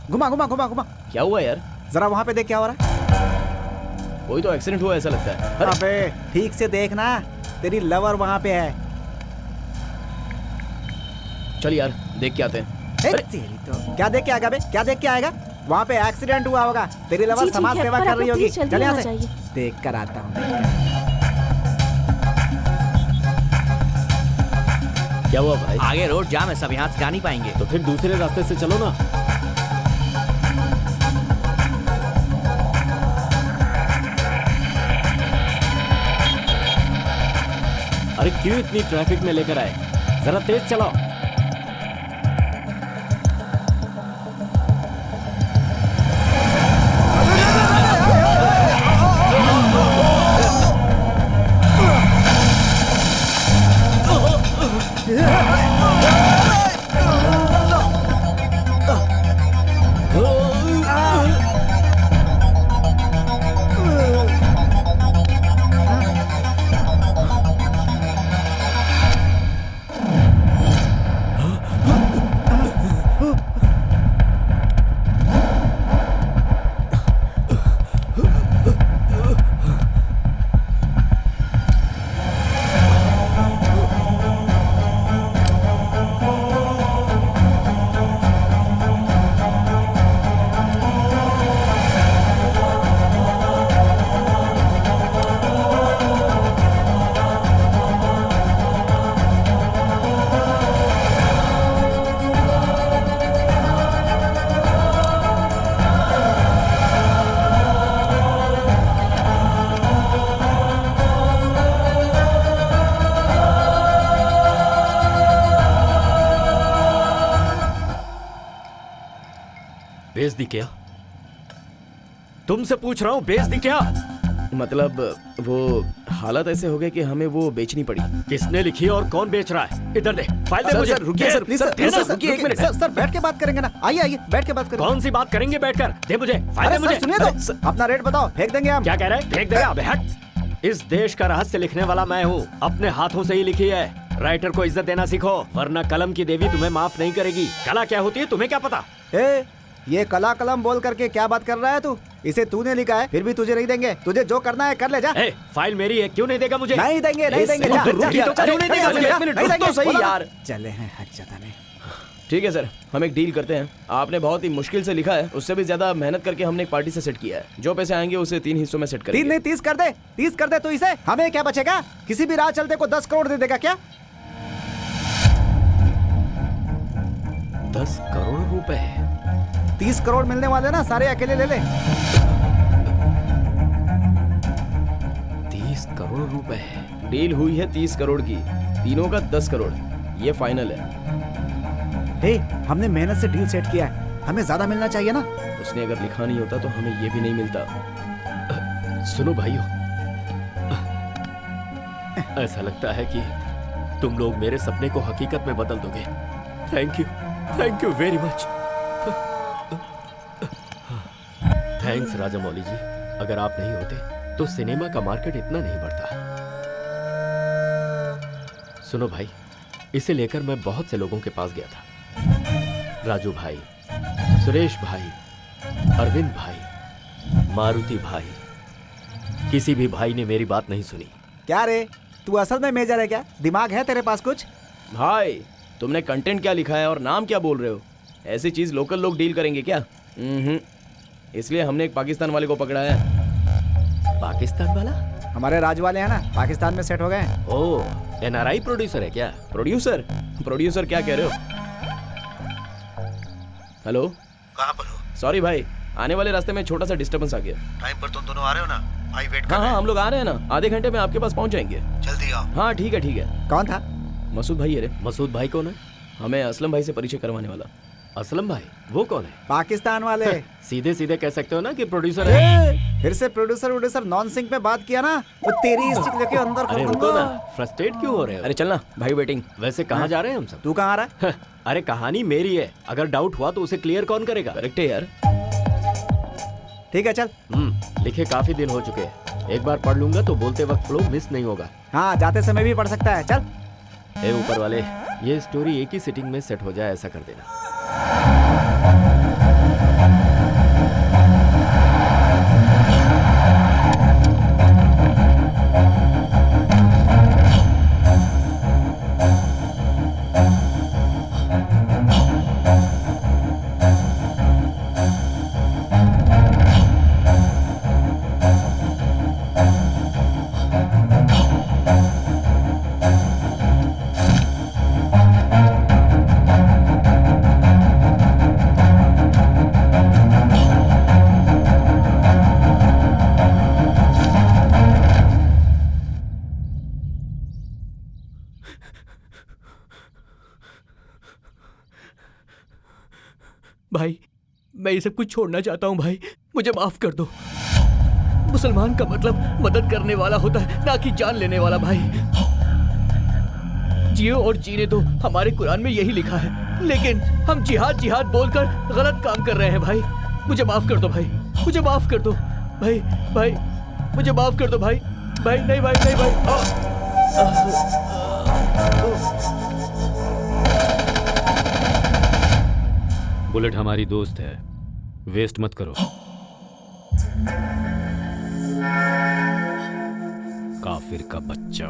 घुमा घुमा घुमा घुमा। क्या हुआ यार? जरा वहाँ पे देख क्या हो रहा है। कोई तो एक्सीडेंट हुआ ऐसा लगता है। अबे ठीक से देखना, तेरी लवर वहाँ पे है। चल यार देख के आते हैं। तेरी तो क्या देख के आएगा बे? क्या देख के आएगा? वहाँ पे एक्सीडेंट हुआ होगा, तेरी लवर समाज सेवा कर रही होगी। चल यहाँ से देख कर आता हूँ। क्या हुआ भाई? आगे रोड जाम है, सब यहाँ से जा नहीं पाएंगे। तो फिर दूसरे रास्ते से चलो ना। अरे क्यों इतनी ट्रैफिक में लेकर आए? जरा तेज चलाओ। बेइज्जती क्या? तुमसे पूछ रहा हूं, बेइज्जती क्या? मतलब वो हालत ऐसे हो गए कि हमें वो बेचनी पड़ी। किसने लिखी और कौन बेच रहा है? इधर दे, फाइल दे सर, मुझे। सर, रुकिए sir, please sir, please sir, sir, रुकिए, एक मिनट। सर बैठ के बात करेंगे ना। आइए आइए बैठ के बात करें। कौन सी बात करेंगे बैठकर? दे मुझे, फाइल दे अरे मुझे। सर सुनिए तो, अपना रेट बताओ, फेंक देंगे हम। क्या कह रहे हैं? फेंक देगा? अबे हट। इस देश का रहस्य लिखने वाला मैं हूँ, अपने हाथों से ही लिखी है। राइटर को इज्जत देना सीखो, वरना कलम की देवी तुम्हें माफ नहीं करेगी। कला क्या होती है तुम्हें क्या पता? ये कला कलम बोल करके क्या बात कर रहा है तू? इसे तूने लिखा है, फिर भी तुझे नहीं देंगे। तुझे जो करना है कर ले जा। फाइल मेरी है, क्यों नहीं देगा मुझे? नहीं देंगे, नहीं देंगे। जा, रुक जा, जा, जा, अरे नहीं देगा मुझे, एक मिनट, नहीं रुक देंगे, तो सही बोलो ना। यार। चले हैं हक जताने। ठीक है सर, हम एक डील करते हैं। आपने बहुत ही मुश्किल से लिखा है, उससे भी ज्यादा मेहनत करके हमने एक पार्टी से सेट किया है। जो पैसे आएंगे उसे 3 हिस्सों में सेट करेंगे। 3 नहीं 30 कर दे, 30 कर दे तो इसे। हमें क्या बचेगा? किसी भी राह चलते को 10 करोड़ दे देगा क्या? 10 करोड़ रुपए? 30 करोड़ मिलने वाले ना, सारे अकेले ले ले। 30 करोड़ रुपए? डील हुई है 30 करोड़ की, तीनों का 10 करोड़, ये फाइनल है। हे, हमने मेहनत से डील सेट किया है, हमें ज्यादा मिलना चाहिए ना। उसने अगर लिखा नहीं होता तो हमें ये भी नहीं मिलता। सुनो भाइयों, ऐसा लगता है कि तुम लोग मेरे सपने को हकीकत में बदल दोगे। Thank you very much. Thanks Rajamouli ji, अगर आप नहीं होते तो सिनेमा का मार्केट इतना नहीं बढ़ता। सुनो भाई, इसे लेकर मैं बहुत से लोगों के पास गया था। राजू भाई, सुरेश भाई, अरविंद भाई, मारुति भाई, किसी भी भाई ने मेरी बात नहीं सुनी। क्या रे, तू असल में मेजर है क्या? दिमाग है तेरे पास कुछ? भाई तुमने कंटेंट क्या लिखा है और नाम क्या बोल रहे हो? ऐसी चीज लोकल लोग डील करेंगे क्या? इसलिए हमने एक पाकिस्तान वाले को पकड़ा है। पाकिस्तान वाला? हमारे राज वाले हैं ना, पाकिस्तान में सेट हो गए हैं। ओह, NRI प्रोड्यूसर है क्या? प्रोड्यूसर क्या कह रहे हो? हेलो, कहाँ पर हो? सॉरी भाई, आने वाले रास्ते में छोटा सा डिस्टर्बेंस आ गया। टाइम पर तुम दोनों आ रहे हो ना? भाई वेट कर रहे हाँ, हैं। हम लोग आ रहे हैं ना, आधे घंटे में आपके पास पहुंच जाएंगे। जल्दी आओ। हाँ ठीक है। कौन था? मसूद भाई है रे। मसूद भाई कौन है? हमें असलम भाई से परिचय करवाने वाला। असलम भाई? वो कौन है? पाकिस्तान वाले। सीधे सीधे कह सकते हो ना कि प्रोड्यूसर है। फिर से प्रोड्यूसर नॉन सिंक में बात किया ना, वो तेरी स्टिक लेके अंदर अरे रुको ना, फ्रस्ट्रेट क्यों हो रहे हो? अरे चलना भाई, वेटिंग। वैसे कहाँ जा रहे हैं हम सब? तू कहाँ आ रहा है? अरे कहानी मेरी है, अगर डाउट हुआ तो उसे क्लियर कौन करेगा? करेक्ट है यार। ठीक है चल। लिखे काफी दिन हो चुके हैं, एक बार पढ़ लूंगा तो बोलते वक्त फ्लो मिस नहीं होगा। हाँ, जाते समय भी पढ़ सकता है। चल। ए ऊपर वाले, ये स्टोरी एक ही सिटिंग में सेट हो जाए ऐसा कर देना। भाई मैं ये सब कुछ छोड़ना चाहता हूँ भाई, मुझे माफ कर दो। मुसलमान का मतलब मदद करने वाला होता है, ना कि जान लेने वाला। भाई जियो और जीने दो, हमारे कुरान में यही लिखा है, लेकिन हम जिहाद जिहाद बोलकर गलत काम कर रहे हैं। भाई मुझे माफ कर दो भाई, मुझे माफ कर दो भाई, भाई मुझे माफ कर दो भाई, भाई नहीं भाई, नहीं भाई। बुलेट हमारी दोस्त है, वेस्ट मत करो। काफिर का बच्चा।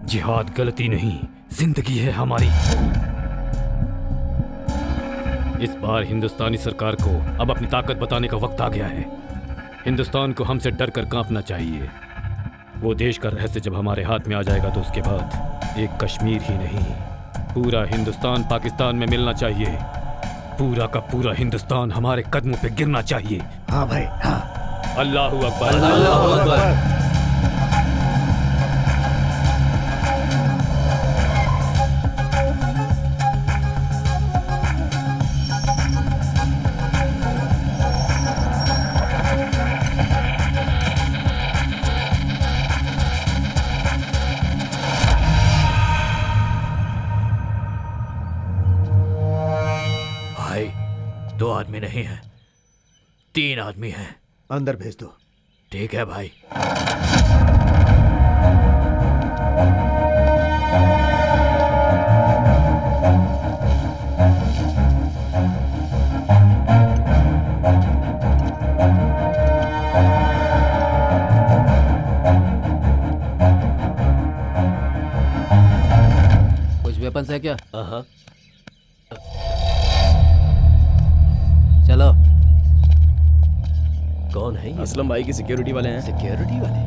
जिहाद गलती नहीं, जिंदगी है हमारी। इस बार हिंदुस्तानी सरकार को अब अपनी ताकत बताने का वक्त आ गया है। हिंदुस्तान को हमसे डर कर कांपना चाहिए। वो देश का रहस्य जब हमारे हाथ में आ जाएगा तो उसके बाद एक कश्मीर ही नहीं, पूरा हिंदुस्तान पाकिस्तान में मिलना चाहिए। पूरा का पूरा हिंदुस्तान हमारे कदमों पे गिरना चाहिए। हाँ भाई, हाँ। अल्लाहू अकबर, अल्लाहू अकबर। 2 आदमी नहीं है, 3 आदमी हैं। अंदर भेज दो। ठीक है भाई। कुछ वेपन्स है क्या? हाँ। चलो। कौन है ये? असलम भाई की सिक्योरिटी वाले हैं। सिक्योरिटी वाले?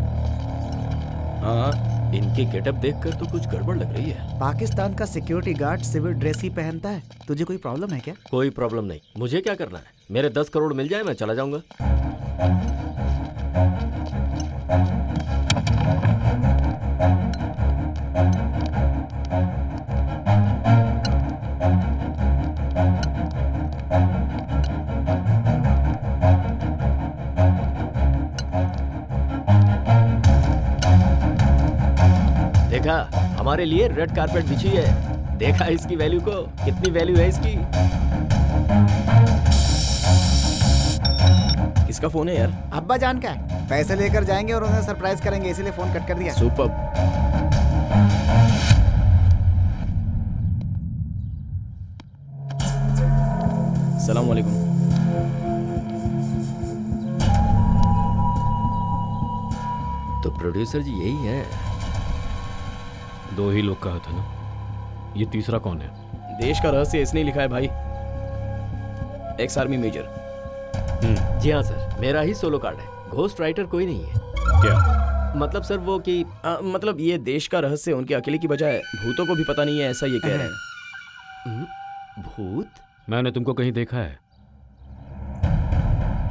हाँ, इनकी गेटअप देखकर तो कुछ गड़बड़ लग रही है। पाकिस्तान का सिक्योरिटी गार्ड सिविल ड्रेस ही पहनता है। तुझे कोई प्रॉब्लम है क्या? कोई प्रॉब्लम नहीं। मुझे क्या करना है? मेरे 10 करोड़ मिल जाए मैं चला जाऊंगा। देखा, हमारे लिए रेड कारपेट बिछी है। देखा इसकी वैल्यू को, कितनी वैल्यू है इसकी। किसका फोन है यार? अब्बा जान का है। पैसे लेकर जाएंगे और उन्हें सरप्राइज करेंगे, इसीलिए फोन कट कर दिया। सुपर। सलाम वालेकुम। तो प्रोड्यूसर जी यही है। 2 ही लोग कहा था ना, ये तीसरा कौन है? देश का रहस्य इसने लिखा है भाई। Ex army major. जी हाँ सर, मेरा ही सोलो कार्ड है। घोस्ट राइटर कोई नहीं है। क्या मतलब सर वो कि मतलब ये देश का रहस्य उनके अकेले की बजाय भूतों को भी पता नहीं है, ऐसा ये कह रहे हैं। भूत? मैंने तुमको कहीं देखा है?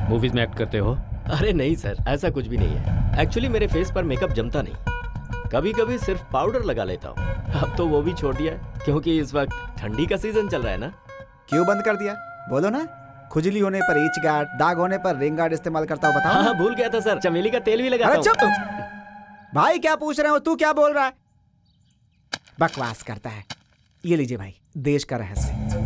मूवीज में एक्ट करते हो? अरे नहीं सर, ऐसा कुछ भी नहीं है। एक्चुअली मेरे फेस पर मेकअप जमता नहीं। कभी कभी सिर्फ पाउडर लगा लेता हूँ। अब तो वो भी छोड़ दिया है, क्योंकि इस वक्त ठंडी का सीजन चल रहा है ना। क्यों बंद कर दिया? बोलो ना। खुजली होने पर ईच गार्ड, दाग होने पर रिंग गार्ड इस्तेमाल करता हूँ, बताओ। हाँ, भूल गया था सर, चमेली का तेल भी लगाता अरे हूँ। चुप भाई, क्या पूछ रहे हो? तू क्या बोल रहा है? बकवास करता है। ये लीजिए भाई, देश का रहस्य।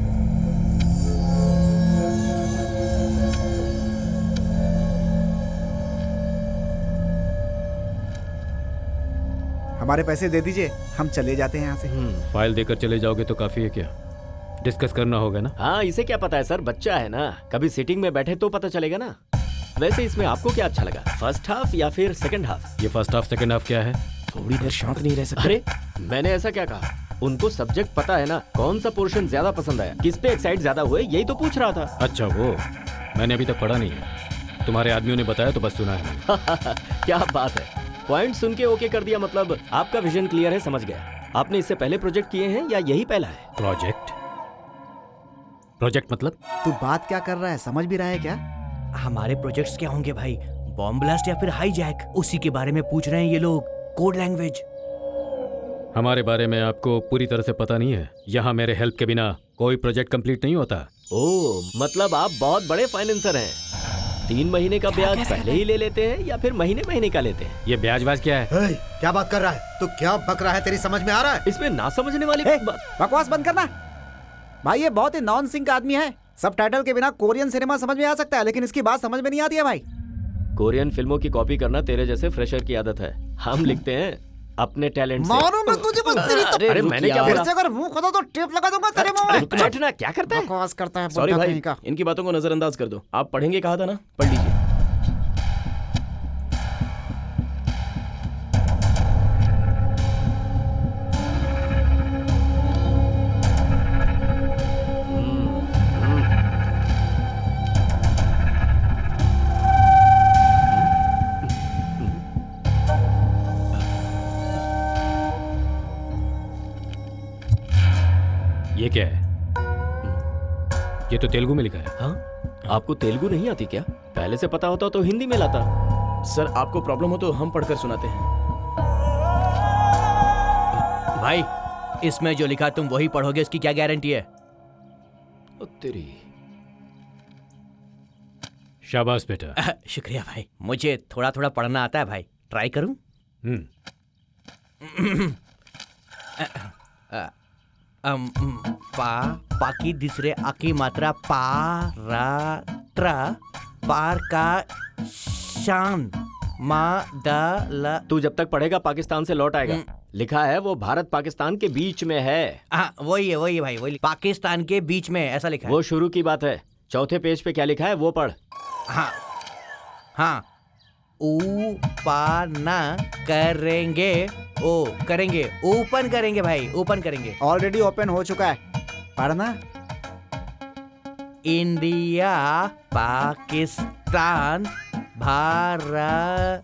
हमारे पैसे दे दीजिए, हम चले जाते हैं यहाँ से। फाइल देकर चले जाओगे तो काफी है क्या? डिस्कस करना होगा ना। हाँ, इसे क्या पता है सर, बच्चा है ना। कभी सीटिंग में बैठे तो पता चलेगा ना। वैसे इसमें आपको क्या अच्छा लगा, फर्स्ट हाफ या फिर सेकंड हाफ? ये फर्स्ट हाफ सेकंड हाफ क्या है? थोड़ी देर शांत नहीं रह सकते? अरे मैंने ऐसा क्या कहा? उनको सब्जेक्ट पता है ना, कौन सा पोर्शन ज्यादा पसंद आया, किस पे एक्साइट ज्यादा हुए, यही तो पूछ रहा था। अच्छा वो मैंने अभी तक पढ़ा नहीं है, तुम्हारे आदमियों ने बताया तो बस सुना है मैंने। क्या बात है, पॉइंट सुन के ओके कर दिया। मतलब आपका विजन क्लियर है, समझ गया। आपने इससे पहले प्रोजेक्ट किए हैं या यही पहला है? प्रोजेक्ट मतलब? तू बात क्या कर रहा है, समझ भी रहा है क्या? हमारे प्रोजेक्ट्स क्या होंगे भाई? बॉम्ब ब्लास्ट या फिर हाईजैक? उसी के बारे में पूछ रहे हैं ये लोग। Code language. हमारे बारे में आपको पूरी तरह से पता नहीं है। यहाँ मेरे हेल्प के बिना कोई प्रोजेक्ट कंप्लीट नहीं होता। ओह, मतलब आप बहुत बड़े फाइनेंसर हैं। 3 महीने का ब्याज पहले ही ले लेते हैं या फिर महीने महीने का लेते हैं? ये ब्याज क्या है? क्या बात कर रहा है तू? क्या बक रहा है? तेरी समझ में आ रहा है? इसमें ना समझने वाली बकवास बंद करना भाई। ये बहुत ही नॉन सिंक आदमी है। सब टाइटल के बिना कोरियन सिनेमा समझ में आ सकता है, लेकिन इसकी बात समझ में नहीं आती है भाई। कोरियन फिल्मों की कॉपी करना तेरे जैसे फ्रेशर की आदत है। हम लिखते हैं अपने टैलेंट से। मारो मैं तुझे बस तेरी तो। अरे मैंने क्या बोला? अगर मुंह खोदा तो टेप लगा दूंगा तेरे मुंह में। बैठना, क्या करता है? बकवास करता है। सॉरी भाई, इनकी बातों को नजरअंदाज कर दो। आप पढ़ेंगे कहा था ना, पढ़ लीजिए। ये क्या है? ये तो तेलुगु में लिखा है। हाँ, आपको तेलुगु नहीं आती क्या? पहले से पता होता तो हिंदी में लाता। सर आपको प्रॉब्लम हो तो हम पढ़कर सुनाते हैं। भाई इसमें जो लिखा तुम वही पढ़ोगे, इसकी क्या गारंटी है? तेरी शाबाश बेटा। शुक्रिया भाई, मुझे थोड़ा थोड़ा पढ़ना आता है भाई। ट्राई करूं? पा पाकी दूसरे आकी मात्रा पा रा ट्रा पार का शान मा दा ला। तू जब तक पढ़ेगा पाकिस्तान से लौट आएगा। लिखा है वो भारत पाकिस्तान के बीच में है। हाँ वही है भाई, वही पाकिस्तान के बीच में ऐसा लिखा है। वो शुरू की बात है। चौथे पेज पे क्या लिखा है वो पढ़। हाँ ऊपाना करेंगे, ओ करेंगे, ओपन करेंगे भाई, ओपन करेंगे। ऑलरेडी ओपन हो चुका है, पढ़ना। इंडिया पाकिस्तान भारत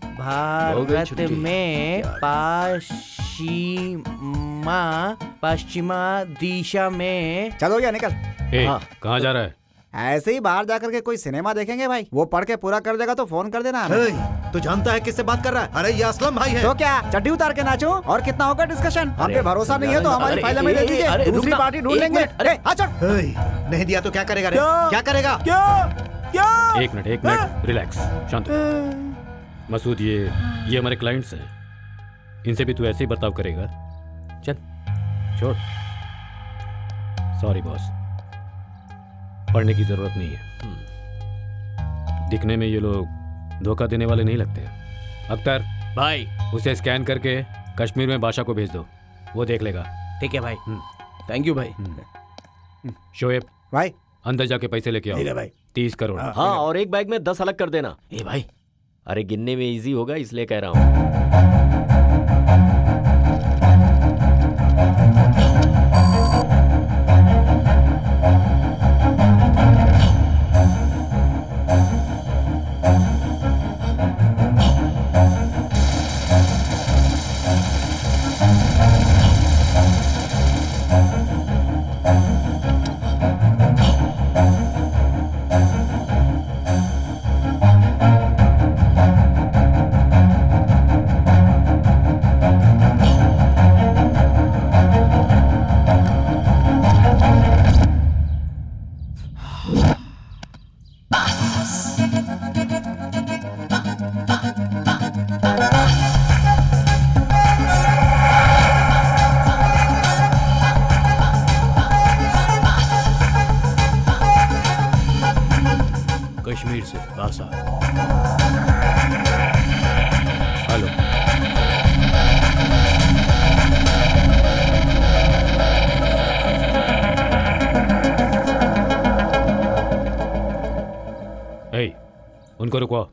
में पश्चिमा दिशा में। चलो गया निकल। कहाँ जा रहा है? ऐसे ही बाहर जाकर के कोई सिनेमा देखेंगे भाई। वो पढ़ के पूरा कर देगा तो फोन कर देना हमें। तू जानता है किससे बात कर रहा है? अरे ये असलम भाई है। तो क्या चड्डी उतार के नाचो? और कितना होगा डिस्कशन? हम पे भरोसा नहीं है तो हमारी फाइल हमें दे दीजिए, दूसरी पार्टी ढूंढ लेंगे। नहीं दिया तो क्या करेगा रे? क्या करेगा? क्या? एक मिनट रिलैक्स, शांत हो। मसूद ये हमारे क्लाइंट्स हैं, इनसे भी तू ऐसे ही बर्ताव करेगा? चल छोड़। सॉरी बॉस, पढ़ने की जरूरत नहीं है। दिखने में ये लोग धोखा देने वाले नहीं लगते। अख्तर भाई उसे स्कैन करके कश्मीर में बादशाह को भेज दो, वो देख लेगा। ठीक है भाई। थैंक यू भाई। शोएब भाई अंदर जाके पैसे लेके आओ। ठीक है भाई। 30 करोड़। हाँ और एक बैग में 10 अलग कर देना। ए भाई, अरे गिनने में इजी होगा इसलिए कह रहा हूँ। कश्मीर से बासा। हेलो। उनको रुकवाओ।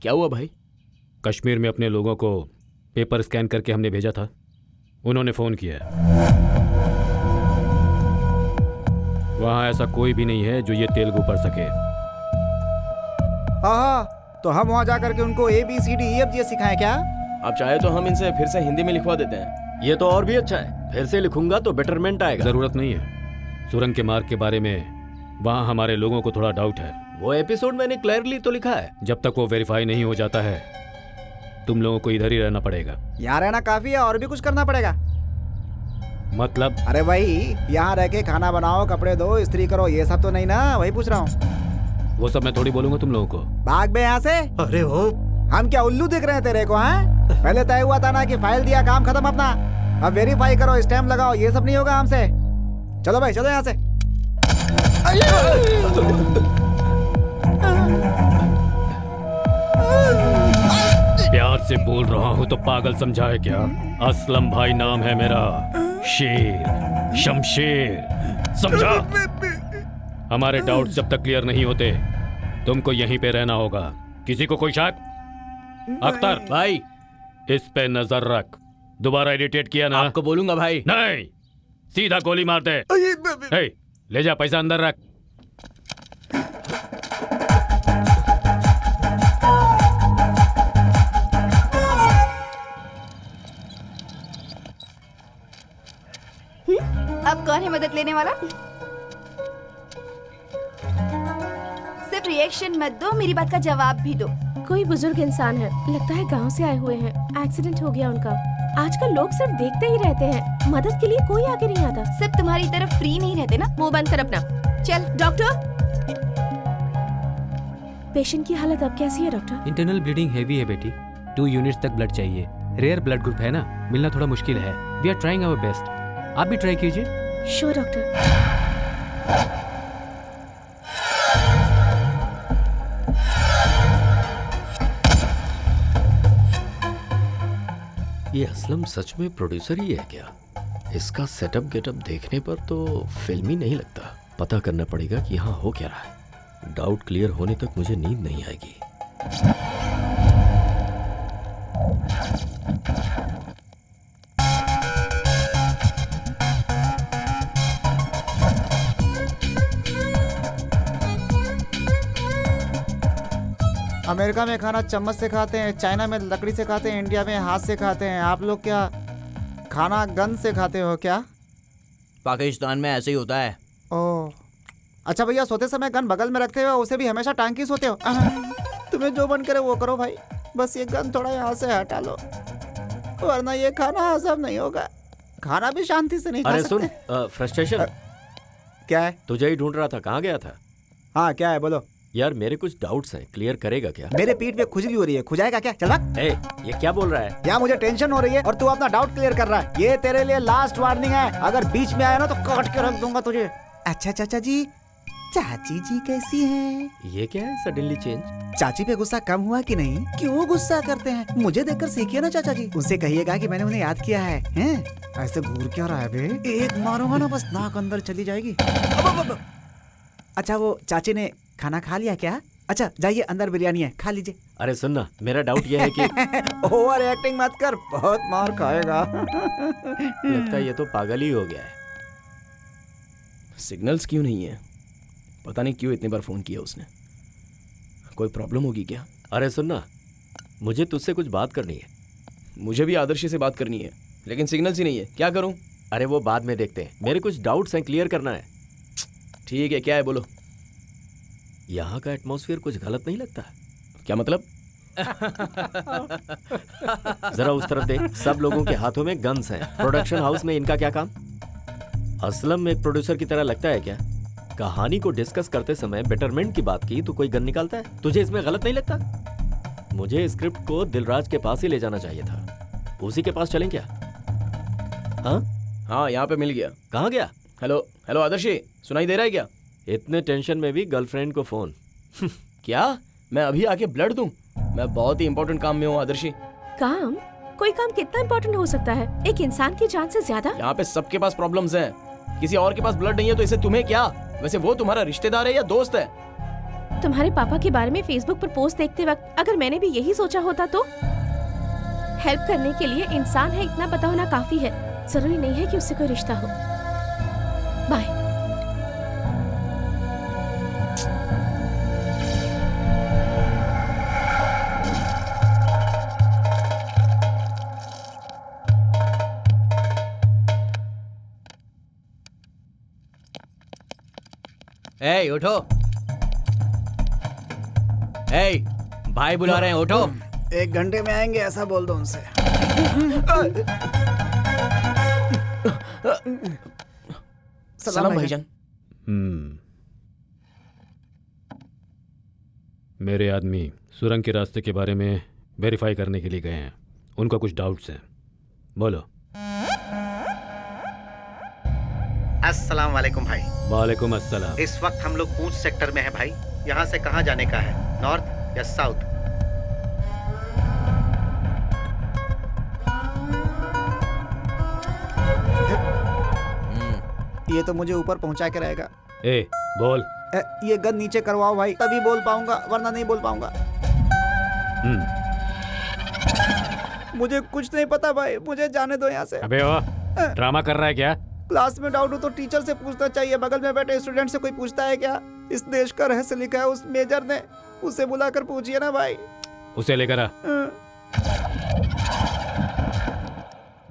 क्या हुआ भाई? कश्मीर में अपने लोगों को पेपर स्कैन करके हमने भेजा था, उन्होंने फोन किया है। वहां ऐसा कोई भी नहीं है जो ये तेलुगु पढ़ सके। हाँ, तो हम वहाँ जाकर के उनको ABCDEFG सिखाएं क्या? आप चाहे तो हम इनसे फिर से हिंदी में लिखवा देते हैं। ये तो और भी अच्छा है, फिर से लिखूंगा तो बेटरमेंट आएगा। जरूरत नहीं है। सुरंग के मार्ग के बारे में वहाँ हमारे लोगों को थोड़ा डाउट है। वो एपिसोड मैंने क्लियरली तो लिखा है। जब तक वो वेरीफाई नहीं हो जाता है तुम लोगों को इधर ही रहना पड़ेगा। यहाँ रहना काफी है और भी कुछ करना पड़ेगा? मतलब? अरे भाई यहाँ रह के खाना बनाओ, कपड़े धो, इस्त्री करो, ये सब तो नहीं ना? वही पूछ रहा हूँ। वो सब मैं थोड़ी बोलूंगा तुम लोगों को। भाग बे यहाँ से। अरे हो, हम क्या उल्लू दिख रहे हैं तेरे को? हैं? पहले तय हुआ था ना कि फाइल दिया, काम खत्म अपना। अब वेरीफाई करो, स्टैम्प लगाओ, ये सब नहीं होगा हमसे। चलो भाई चलो यहाँ से। प्यार से बोल रहा हूँ तो पागल समझा है क्या? असलम भाई नाम है मेरा, शेर, शमशेर, समझा? हमारे डाउट्स जब तक क्लियर नहीं होते तुमको यहीं पे रहना होगा। किसी को कोई शक? अख्तर भाई इस पे नजर रख। दोबारा इरिटेट किया ना आपको बोलूंगा भाई। नहीं, सीधा गोली मार दे। ए, ले जा, पैसा अंदर रख। अब कौन है मदद लेने वाला? सिर्फ रिएक्शन मत दो, मेरी बात का जवाब भी दो। कोई बुजुर्ग इंसान है, लगता है गांव से आए हुए हैं। एक्सीडेंट हो गया उनका। आजकल लोग सिर्फ देखते ही रहते हैं, मदद के लिए कोई आगे नहीं आता। सिर्फ तुम्हारी तरफ फ्री नहीं रहते ना। मुंह बंद कर अपना। चल डॉक्टर, पेशेंट की हालत अब कैसी है डॉक्टर? इंटरनल ब्लीडिंग हेवी है बेटी, 2 यूनिट्स तक ब्लड चाहिए। रेयर ब्लड ग्रुप है ना, मिलना थोड़ा मुश्किल है। We are trying our best, आप भी ट्राई कीजिए। Sure doctor. ये असलम सच में प्रोड्यूसर ही है क्या? इसका सेटअप गेटअप देखने पर तो फिल्मी नहीं लगता। पता करना पड़ेगा कि यहाँ हो क्या रहा है। डाउट क्लियर होने तक मुझे नींद नहीं आएगी। अमेरिका में खाना चम्मच से खाते हैं, चाइना में लकड़ी से खाते हैं, इंडिया में हाथ से खाते हैं। आप लोग क्या खाना गन से खाते हो क्या? पाकिस्तान में ऐसे ही होता है। ओह अच्छा भैया, सोते समय गन बगल में रखते हो, उसे भी हमेशा टांग के सोते हो? तुम्हें जो मन करे वो करो भाई, बस ये गन थोड़ा यहाँ से हटा लो, वरना ये खाना हजम नहीं होगा। खाना भी शांति से नहीं खा सकते। अरे सुन, फ्रस्ट्रेशन क्या है? तुझे ही ढूंढ रहा था, कहाँ गया था? हाँ क्या है, बोलो। यार मेरे कुछ डाउट्स हैं, क्लियर करेगा क्या? मेरे पीठ पे खुजली हो रही है, खुजाएगा क्या? चल भाग। ये क्या बोल रहा है? क्या मुझे टेंशन हो रही है और तू अपना डाउट क्लियर कर रहा है। ये तेरे लिए लास्ट वार्निंग है, अगर बीच में आया ना तो काट के रख दूंगा तुझे। अच्छा चाचा जी, चाची जी कैसी हैं? ये क्या है सडनली चेंज? चाची पे गुस्सा कम हुआ कि नहीं? क्यों गुस्सा करते हैं? मुझे देखकर सीखिए ना चाचा जी। उनसे कहिएगा कि मैंने उन्हें याद किया है। हैं? ऐसे घूर क्या रहा है बे? एक मारूंगा ना बस नाक अंदर चली जाएगी। अच्छा वो चाची ने खाना खा लिया क्या? अच्छा जाइए, अंदर बिरयानी है, खा लीजिए। अरे सुनना, मेरा डाउट ये है कि ओवर एक्टिंग मत कर, बहुत मार खाएगा। लगता है ये तो पागल ही हो गया है। सिग्नल्स क्यों नहीं है? पता नहीं क्यों इतनी बार फोन किया उसने। कोई प्रॉब्लम होगी क्या? अरे सुनना, मुझे तुझसे कुछ बात करनी है। मुझे भी आदर्शी से बात करनी है, लेकिन सिग्नल्स ही नहीं है। क्या करूं? अरे वो बाद में देखते हैं, मेरे कुछ डाउट्स हैं, क्लियर करना है। ठीक है, क्या है बोलो। यहाँ का एटमॉस्फेयर कुछ गलत नहीं लगता? क्या मतलब? जरा उस तरफ देख, सब लोगों के हाथों में गन्स हैं। प्रोडक्शन हाउस में इनका क्या काम? असलम में एक प्रोड्यूसर की तरह लगता है क्या? कहानी को डिस्कस करते समय बेटरमेंट की बात की तो कोई गन निकालता है? तुझे इसमें गलत नहीं लगता? मुझे स्क्रिप्ट को दिलराज के पास ही ले जाना चाहिए था। उसी के पास चलें क्या? हाँ यहाँ पे मिल गया। कहाँ गया? हेलो हेलो आदर्शी, सुनाई दे रहा है क्या? इतने टेंशन में भी गर्लफ्रेंड को फोन? क्या मैं अभी आके ब्लड दूं? मैं बहुत ही इंपॉर्टेंट काम में हूँ आदर्शी। काम? कोई काम कितना इम्पोर्टेंट हो सकता है एक इंसान की जान से ज्यादा? यहाँ पे सबके पास प्रॉब्लम्स हैं। किसी और के पास ब्लड नहीं है तो इसे तुम्हें क्या? वैसे वो तुम्हारा रिश्तेदार है या दोस्त है? तुम्हारे पापा के बारे में फेसबुक पर पोस्ट देखते वक्त अगर मैंने भी यही सोचा होता तो? हेल्प करने के लिए इंसान है इतना पता होना काफी है, जरूरी नहीं है कि उससे कोई रिश्ता हो। बाय। ए उठो। ए भाई बुला रहे हैं, उठो। 1 घंटे में आएंगे ऐसा बोल दो उनसे। सलाम भाईजान। मेरे आदमी सुरंग के रास्ते के बारे में वेरीफाई करने के लिए गए हैं। उनका कुछ डाउट्स हैं, बोलो। अस्सलाम वालेकुम भाई। वालेकुम अस्सलाम। इस वक्त हम लोग पूंछ सेक्टर में हैं भाई। यहाँ से कहाँ जाने का है, नॉर्थ या साउथ? ये तो मुझे ऊपर पहुंचा के रहेगा। ए बोल। ये गन नीचे करवाओ भाई, तभी बोल पाऊंगा, वरना नहीं बोल पाऊंगा। मुझे कुछ नहीं पता भाई, मुझे जाने दो यहाँ से। अबे ओ, ड्रामा कर रहा है क्या? क्लास में डाउट हो तो टीचर से पूछना चाहिए, बगल में बैठे स्टूडेंट से कोई पूछता है क्या? इस देश का रहस्य लिखा है उस मेजर ने, उसे बुलाकर पूछिए ना भाई। उसे लेकर आ।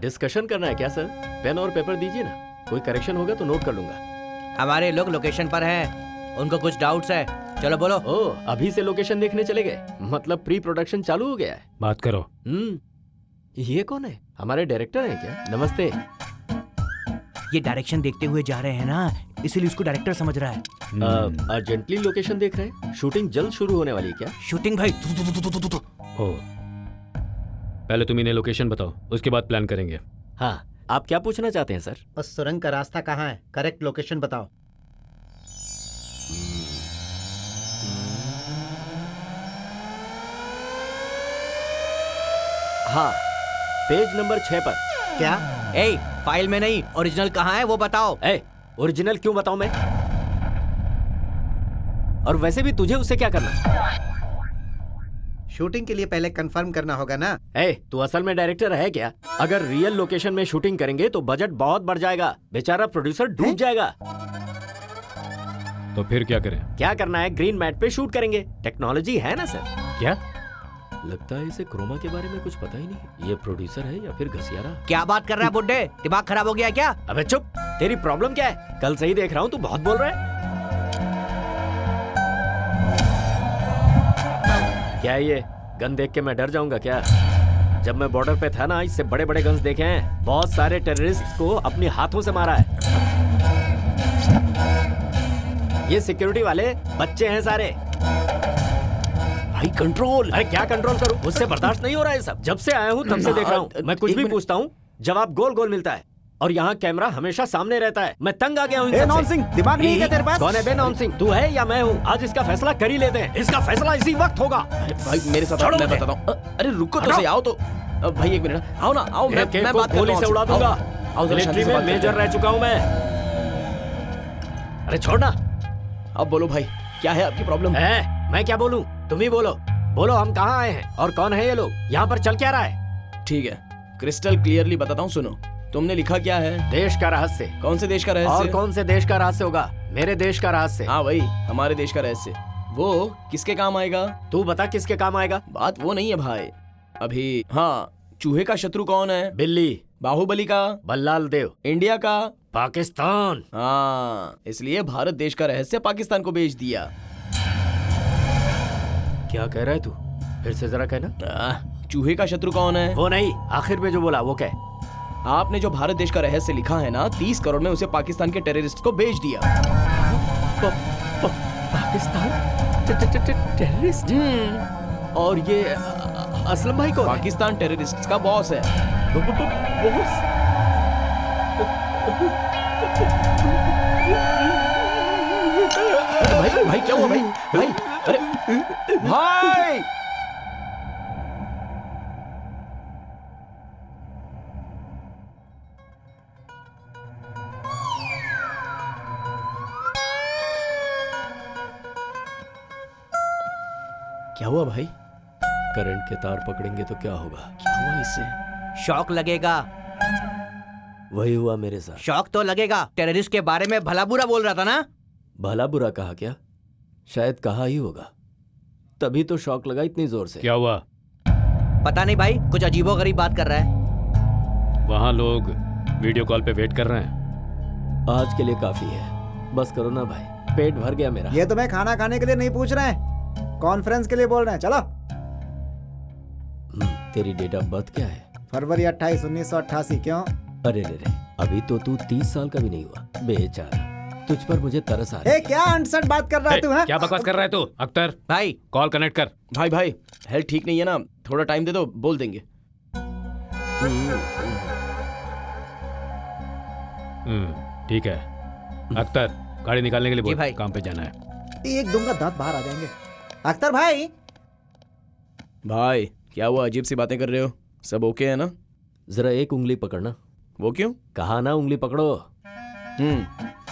डिस्कशन करना है क्या सर? पेन और पेपर दीजिए ना, कोई करेक्शन होगा तो नोट कर लूंगा। हमारे लोग लोकेशन पर हैं, उनको कुछ डाउट्स है। चलो बोलो। ओह, अभी से लोकेशन देखने चले गए? मतलब प्री प्रोडक्शन चालू हो गया है। बात करो। ये कौन है? हमारे डायरेक्टर हैं क्या? नमस्ते। ये डायरेक्शन देखते हुए जा रहे हैं ना, इसीलिए उसको डायरेक्टर समझ रहा है। अर्जेंटली लोकेशन देख रहे हैं? शूटिंग जल्द शुरू होने वाली है क्या? शूटिंग भाई हो, पहले तुम इन्हें लोकेशन बताओ, उसके बाद प्लान करेंगे। हाँ, आप क्या पूछना चाहते हैं सर? उस सुरंग का रास्ता कहाँ है? करेक्ट लोकेशन बताओ। हाँ, पेज नंबर 6 पर। क्या? ए, फाइल में नहीं, ओरिजिनल कहाँ है वो बताओ। ए, ओरिजिनल क्यों बताऊं मैं? और वैसे भी तुझे उससे क्या करना? शूटिंग के लिए पहले कंफर्म करना होगा ना। ए, तू असल में डायरेक्टर है क्या? अगर रियल लोकेशन में शूटिंग करेंगे तो बजट बहुत बढ़ जाएगा, बेचारा प्रोड्यूसर डूब जाएगा। तो फिर क्या करें? क्या करना है, ग्रीन मैट पे शूट करेंगे, टेक्नोलॉजी है ना सर। क्या लगता है इसे क्रोमा के बारे में कुछ पता ही नहीं। ये प्रोड्यूसर है या फिर घसियारा? क्या बात कर रहा है बुड्ढे, दिमाग खराब हो गया क्या? अबे चुप, तेरी प्रॉब्लम क्या है? कल से ही देख रहा हूँ तू बहुत बोल रहा है। क्या है ये? गन देख के मैं डर जाऊंगा क्या? जब मैं बॉर्डर पे था ना, इससे बड़े बड़े गन्स देखे हैं। बहुत सारे टेररिस्ट को अपने हाथों से मारा है। ये सिक्योरिटी वाले बच्चे हैं सारे। भाई कंट्रोल। अरे क्या कंट्रोल करूं? मुझसे बर्दाश्त नहीं हो रहा है सब। जब से आया हूं तब से देख रहा हूं। मैं कुछ भी पूछता हूं, जवाब गोल गोल मिलता है, और यहाँ कैमरा हमेशा सामने रहता है। मैं तंग आ गया हूँ। नॉन सिंह, दिमाग नहीं है तेरे पास? कौन है बे नॉन सिंह? तू है या मैं हूँ? आज इसका फैसला कर ही लेते हैं। इसका फैसला इसी वक्त होगा। भाई मेरे साथ मैं बताता हूँ। अरे रुको तो सही, आओ तो। भाई एक मिनट, आओ ना, आओ। मैं बात गोली से उड़ा दूंगा। मिलिट्री में मेजर रह चुका हूँ मैं। अरे छोड़ना। अब बोलो भाई, क्या है आपकी प्रॉब्लम? है मैं क्या बोलूं? तुम ही बोलो। बोलो, हम कहाँ आए हैं और कौन है ये लोग? यहाँ पर चल क्या रहा है? ठीक है, क्रिस्टल क्लियरली बताता हूँ, सुनो। तुमने लिखा क्या है? देश का रहस्य। कौन से देश का रहस्य? और कौन से देश का रहस्य होगा? मेरे देश का रहस्य। हाँ भाई, हमारे देश का रहस्य। वो किसके काम आएगा? तू बता किसके काम आएगा? बात वो नहीं है भाई अभी। हाँ, चूहे का शत्रु कौन है? बिल्ली। बाहुबली का? बल्लाल देव। इंडिया का? पाकिस्तान। हाँ, इसलिए भारत देश का रहस्य पाकिस्तान को बेच दिया। क्या कह रहा है तू? फिर से जरा कहना। चूहे का शत्रु कौन है? वो नहीं, आखिर में जो बोला वो क्या? आपने जो भारत देश का रहस्य लिखा है ना, 30 करोड़ में उसे पाकिस्तान के टेररिस्ट को बेच दिया। पाकिस्तान टेररिस्ट? और ये असलम भाई को? पाकिस्तान टेररिस्ट का बॉस है। भाई भाई क्या हुआ भाई? भाई अरे भाई, क्या हुआ भाई? करंट के तार पकड़ेंगे तो क्या होगा? क्या हुआ इससे? शॉक लगेगा। वही हुआ मेरे साथ। शॉक तो लगेगा। टेररिस्ट के बारे में भला बुरा बोल रहा था ना? भला बुरा कहा क्या? शायद कहा ही होगा, तभी तो शॉक लगा इतनी जोर से। क्या हुआ? पता नहीं भाई, कुछ अजीबोगरीब बात कर रहा है। वहाँ लोग वीडियो कॉल पे वेट कर रहे हैं। आज के लिए काफी है, बस करो ना भाई, पेट भर गया मेरा। ये तुम्हें खाना खाने के लिए नहीं पूछ रहे हैं, कॉन्फ्रेंस के लिए बोल रहे हैं। चलो। तेरी डेट ऑफ बर्थ क्या है? फरवरी 28, 1988। क्यों? अरे रे, अभी तो तू 30 साल का भी नहीं हुआ। बेचारा, तुझ पर मुझे तरस आ रहा है। क्या अनसठ बात कर रहा है तू? क्या बकवास कर रहा है तू? अख्तर भाई कॉल कनेक्ट कर। भाई भाई हेल्थ ठीक नहीं है ना, थोड़ा टाइम दे दो, बोल देंगे। ठीक है अख्तर, गाड़ी निकालने के लिए बोल, भाई। काम पे जाना है। एक दूंगा दांत बाहर आ जाएंगे। अख्तर भाई। भाई क्या हुआ, अजीब सी बातें कर रहे हो? सब ओके है ना? जरा एक उंगली पकड़ना। वो क्यों? कहा ना उंगली पकड़ो।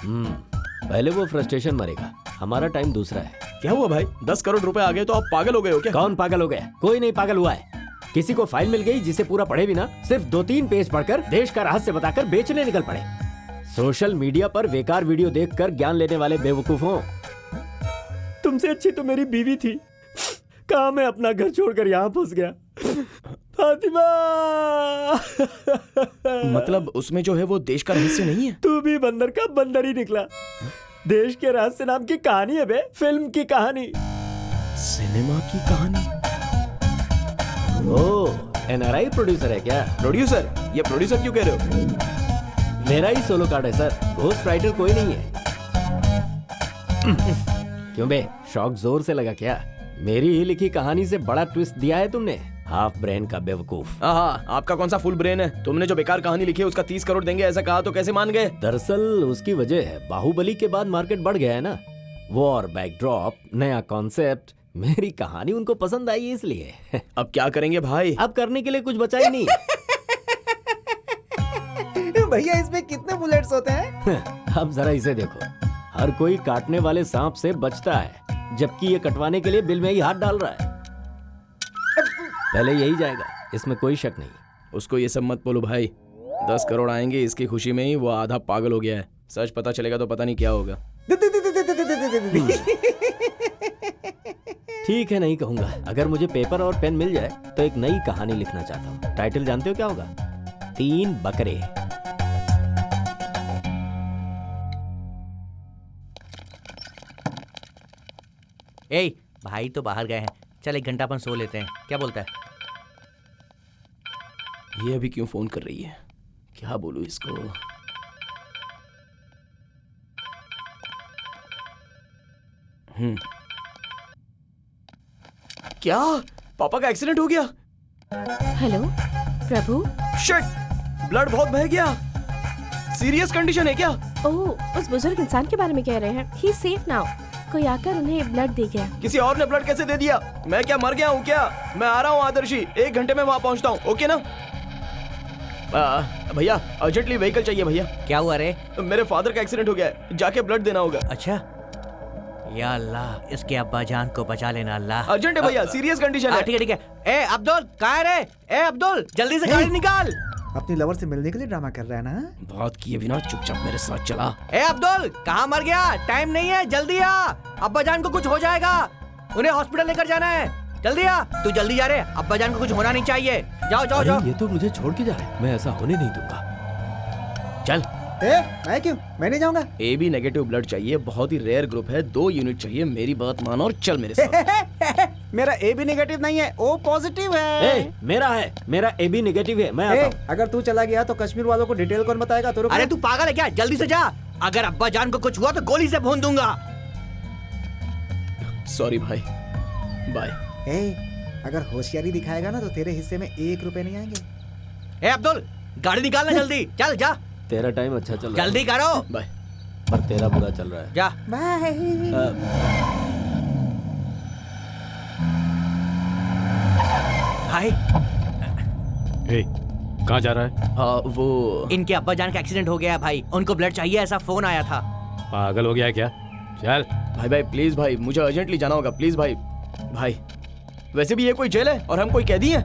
पहले वो फ्रस्ट्रेशन मरेगा, हमारा टाइम दूसरा है। क्या हुआ भाई? 10 करोड़ रुपए आ गए तो आप पागल हो गए हो क्या? कौन पागल हो गया? कोई नहीं पागल हुआ है। किसी को फाइल मिल गई जिसे पूरा पढ़े बिना सिर्फ 2-3 पेज पढ़कर देश का रहस्य बताकर बेचने निकल पड़े। सोशल मीडिया पर बेकार वीडियो देखकर ज्ञान लेने वाले बेवकूफों। तुमसे अच्छी तो मेरी बीवी थी, कहाँ मैं अपना घर छोड़कर यहाँ फंस गया। फातिमा मतलब उसमें जो है वो देश का रहस्य नहीं है। तू भी बंदर का बंदर ही निकला। देश के रहस्य नाम की कहानी है बे, फिल्म की कहानी, सिनेमा की कहानी। ओ एनआरआई प्रोड्यूसर है क्या? प्रोड्यूसर? ये प्रोड्यूसर क्यों कह रहे हो? मेरा ही सोलो कार्ड है सर, घोस्ट राइटर कोई नहीं है। क्यों बे, शौक जोर से लगा क्या? मेरी ही लिखी कहानी से बड़ा ट्विस्ट दिया है तुमने, हाफ ब्रेन का बेवकूफ। आपका कौन सा फुल ब्रेन है? तुमने जो बेकार कहानी लिखी है उसका 30 करोड़ देंगे ऐसा कहा तो कैसे मान गए? दरअसल उसकी वजह है बाहुबली के बाद मार्केट बढ़ गया है ना, वॉर बैकड्रॉप, नया कॉन्सेप्ट, मेरी कहानी उनको पसंद आई इसलिए। अब क्या करेंगे भाई? अब करने के लिए कुछ बचा ही नहीं। भैया इसमें कितने बुलेट्स होते हैं? अब जरा इसे देखो, हर कोई काटने वाले सांप से बचता है, जबकि ये कटवाने के लिए बिल में ही हाथ डाल रहा है। पहले यही जाएगा, इसमें कोई शक नहीं। उसको ये सब मत बोलो भाई, 10 करोड़ आएंगे इसकी खुशी में ही वो आधा पागल हो गया है। सच पता चलेगा तो पता नहीं क्या होगा। ठीक है, नहीं कहूंगा। अगर मुझे पेपर और पेन मिल जाए तो एक नई कहानी लिखना चाहता हूँ। टाइटल जानते हो क्या होगा? 3 बकरे। ए भाई तो बाहर गए हैं, चल 1 घंटा अपन सो लेते हैं, क्या बोलता है? ये अभी क्यों फोन कर रही है? क्या बोलूं इसको? क्या पापा का एक्सीडेंट हो गया? हेलो प्रभु। शिट, ब्लड बहुत बह गया। सीरियस कंडीशन है क्या? ओह, उस बुजुर्ग इंसान के बारे में कह रहे हैं। He is safe now. कोई आकर उन्हें ब्लड दे गया। किसी और ने ब्लड कैसे दे दिया? मैं क्या मर गया हूँ क्या? मैं आ रहा हूँ आदर्शी, 1 घंटे में वहाँ पहुँचता हूँ, ओके ना? भैया अर्जेंटली व्हीकल चाहिए भैया। क्या हुआ रे? मेरे फादर का एक्सीडेंट हो गया है, जाके ब्लड देना होगा। अच्छा, या अल्लाह, इसके अब्बा जान को बचा लेना अल्लाह। अर्जेंट है भैया, सीरियस कंडीशन है। ठीक है ठीक है। ए अब्दुल, कहाँ है रे? ए अब्दुल, जल्दी से गाड़ी निकाल। अपनी लवर से मिलने के लिए ड्रामा कर रहा है ना? बात किए बिना चुपचाप मेरे साथ चला। ए अब्दुल, कहाँ मर गया? टाइम नहीं है, जल्दी आ। अब्बा जान को कुछ हो जाएगा, उन्हें हॉस्पिटल लेकर जाना है। जल्दी आ, तू जल्दी जा रे, अब्बा जान को कुछ होना नहीं चाहिए। जाओ जाओ जाओ। ये तो मुझे छोड़ के जा रहे हैं, मैं ऐसा होने नहीं दूंगा। चल। मैं क्यों? मैं नहीं जाऊंगा। AB नेगेटिव ब्लड चाहिए, बहुत ही रेयर ग्रुप है, 2 यूनिट चाहिए। मेरी बात मान और चल मेरे साथ। मेरा AB नेगेटिव नहीं है, O पॉजिटिव है। मेरा है, मेरा AB नेगेटिव है, मैं आता हूं। अगर तू चला गया तो कश्मीर वालों को डिटेल कौन बताएगा? तो अरे तू पागल है क्या? जल्दी से जा, अगर अब्बा जान को कुछ हुआ तो गोली से भून दूंगा। सॉरी भाई, बाय। अगर होशियारी दिखाएगा ना तो तेरे हिस्से में 1 रुपए नहीं आएंगे। ए अब्दुल, गाड़ी निकालना जल्दी, चल जा। तेरा टाइम अच्छा चल रहा है, जल्दी करो। बाय। पर तेरा बुरा चल रहा है। जा। बाय। हाय। कहाँ जा रहा है? वो इनके अब्बा जान का एक्सीडेंट हो गया है भाई, उनको ब्लड चाहिए, ऐसा फोन आया था। पागल हो गया है क्या? चल भाई भाई प्लीज भाई, मुझे अर्जेंटली जाना होगा, प्लीज भाई। भाई वैसे भी ये कोई जेल है और हम कोई कैदी हैं?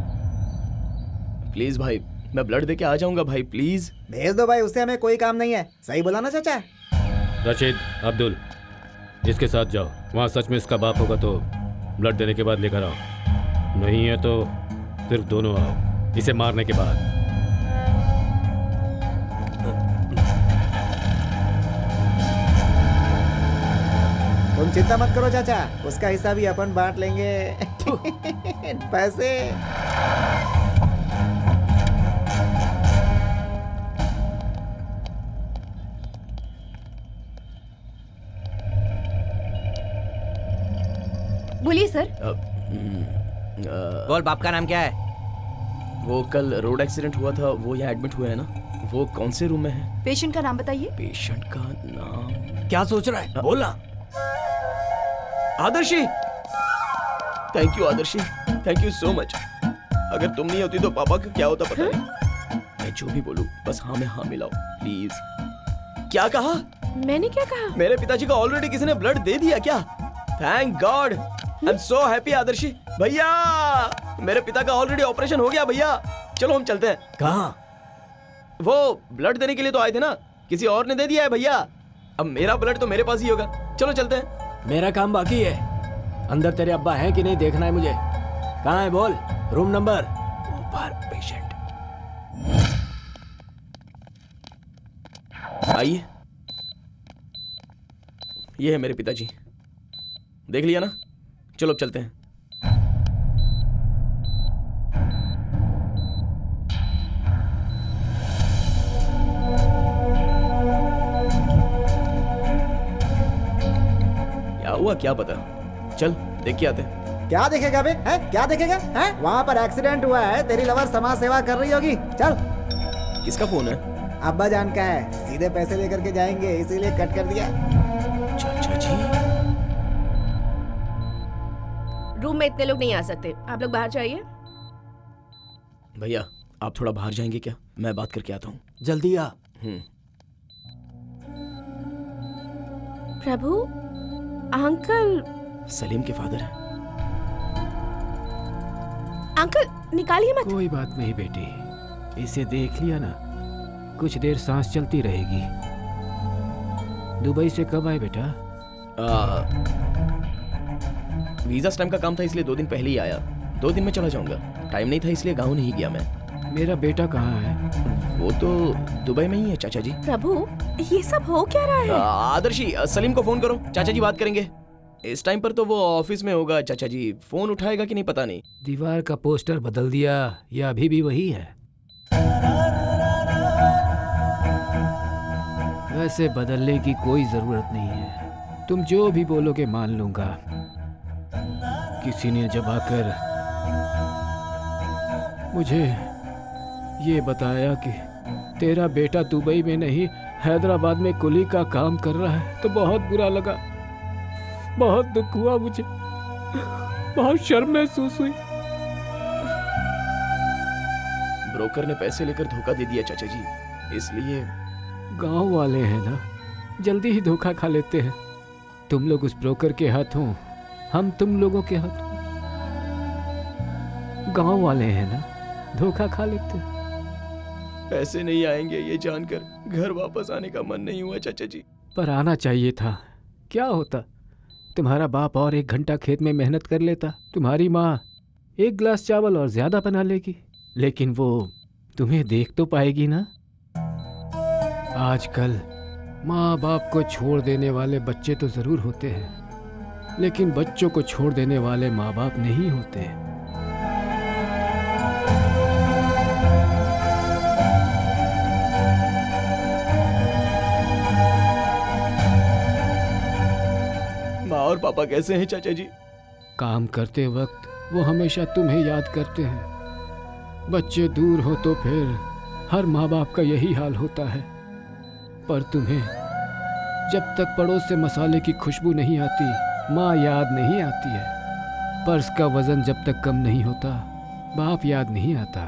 प्लीज भाई, मैं ब्लड देके आ जाऊंगा भाई, प्लीज भेज दो भाई, उससे हमें कोई काम नहीं है। सही बोला ना चाचा? रशीद, अब्दुल, इसके साथ जाओ, वहाँ सच में इसका बाप होगा तो ब्लड देने के बाद लेकर आओ, नहीं है तो सिर्फ दोनों आओ, इसे मारने के बाद। तुम चिंता मत करो चाचा, उसका हिस्सा भी अपन बांट लेंगे। पैसे। बोलिए सर। बोल, बाप का नाम क्या है? वो कल रोड एक्सीडेंट हुआ था, वो यहाँ एडमिट हुए हैं ना, वो कौन से रूम में है? पेशेंट का नाम बताइए। पेशेंट का नाम क्या सोच रहा है? बोला। Adarshi. Thank you Adarshi, thank you so much. अगर तुम नहीं होती तो पापा का क्या होता पता नहीं। मैं जो भी बोलूं बस हाँ में हाँ मिलाओ प्लीज। क्या कहा? मैंने क्या कहा? मेरे पिताजी को ऑलरेडी किसी ने ब्लड दे दिया क्या? Thank God, I am so happy Adarshi. भैया मेरे पिता का ऑलरेडी ऑपरेशन हो गया भैया। चलो हम चलते हैं। कहाँ? वो ब्लड देने के लिए तो आए थे ना, किसी और ने दे दिया है भैया। अब मेरा ब्लड तो मेरे पास ही होगा। चलो चलते हैं। मेरा काम बाकी है। अंदर तेरे अब्बा हैं कि नहीं देखना है मुझे। कहाँ है बोल? Room number? ऊपर पेशेंट। आइए, ये है मेरे पिताजी। देख लिया ना? चलो अब चलते हैं। क्या हुआ क्या पता, चल देख के आते हैं। क्या देखेगा बे? हैं? क्या देखेगा? हैं? वहाँ पर एक्सीडेंट हुआ है, तेरी लवर समाज सेवा कर रही होगी। चल। किसका फोन है? अब्बा जान का है, सीधे पैसे लेकर के जाएंगे, इसीलिए कट कर दिया। चाचा जी। रूम में इतने लोग नहीं आ सकते, आप लोग बाहर जाइए। भैया आप थोड़ा बाहर जाएंगे क्या? मैं बात करके आता हूँ। जल्दी आ। प्रभु, अंकल। सलीम के फादर हैं। अंकल निकालिए मत। कोई बात नहीं बेटी, इसे देख लिया ना, कुछ देर सांस चलती रहेगी। दुबई से कब आए बेटा? वीजा स्टैम्प का काम था इसलिए 2 दिन पहले ही आया। 2 दिन में चला जाऊंगा। टाइम नहीं था इसलिए गाँव नहीं गया मैं। मेरा बेटा कहाँ है? वो तो दुबई में ही है चाचा जी। प्रभु, ये सब हो क्या रहा है? आदर्शी, सलीम को फोन करो, चाचा जी बात करेंगे। इस टाइम पर तो वो ऑफिस में होगा चाचा जी, फोन उठाएगा कि नहीं पता नहीं। दीवार का पोस्टर बदल दिया या अभी भी वही है? वैसे बदलने की कोई जरूरत नहीं है, तुम जो भी बोलोगे मान लूंगा। किसी ने जब आकर मुझे ये बताया कि तेरा बेटा दुबई में नहीं हैदराबाद में कुली का काम कर रहा है तो बहुत बुरा लगा, बहुत दुख हुआ मुझे, बहुत शर्म महसूस हुई। ब्रोकर ने पैसे लेकर धोखा दे दिया चाचा जी, इसलिए। गांव वाले हैं ना, जल्दी ही धोखा खा लेते हैं। तुम लोग उस ब्रोकर के हाथों, हम तुम लोगों के हाथों। गांव वाले हैं ना, धोखा खा लेते हैं। पैसे नहीं आएंगे ये जानकर घर वापस आने का मन नहीं हुआ चाचा जी। पर आना चाहिए था। क्या होता, तुम्हारा बाप और 1 घंटा खेत में मेहनत कर लेता, तुम्हारी माँ 1 गिलास चावल और ज्यादा बना लेगी, लेकिन वो तुम्हें देख तो पाएगी ना। आजकल माँ बाप को छोड़ देने वाले बच्चे तो जरूर होते हैं, लेकिन बच्चों को छोड़ देने वाले माँ बाप नहीं होते। माँ और पापा कैसे हैं चाचा जी? काम करते वक्त वो हमेशा तुम्हें याद करते हैं। बच्चे दूर हो तो फिर हर माँ बाप का यही हाल होता है। पर तुम्हें जब तक पड़ोस से मसाले की खुशबू नहीं आती, माँ याद नहीं आती है। पर्स का वजन जब तक कम नहीं होता, बाप याद नहीं आता।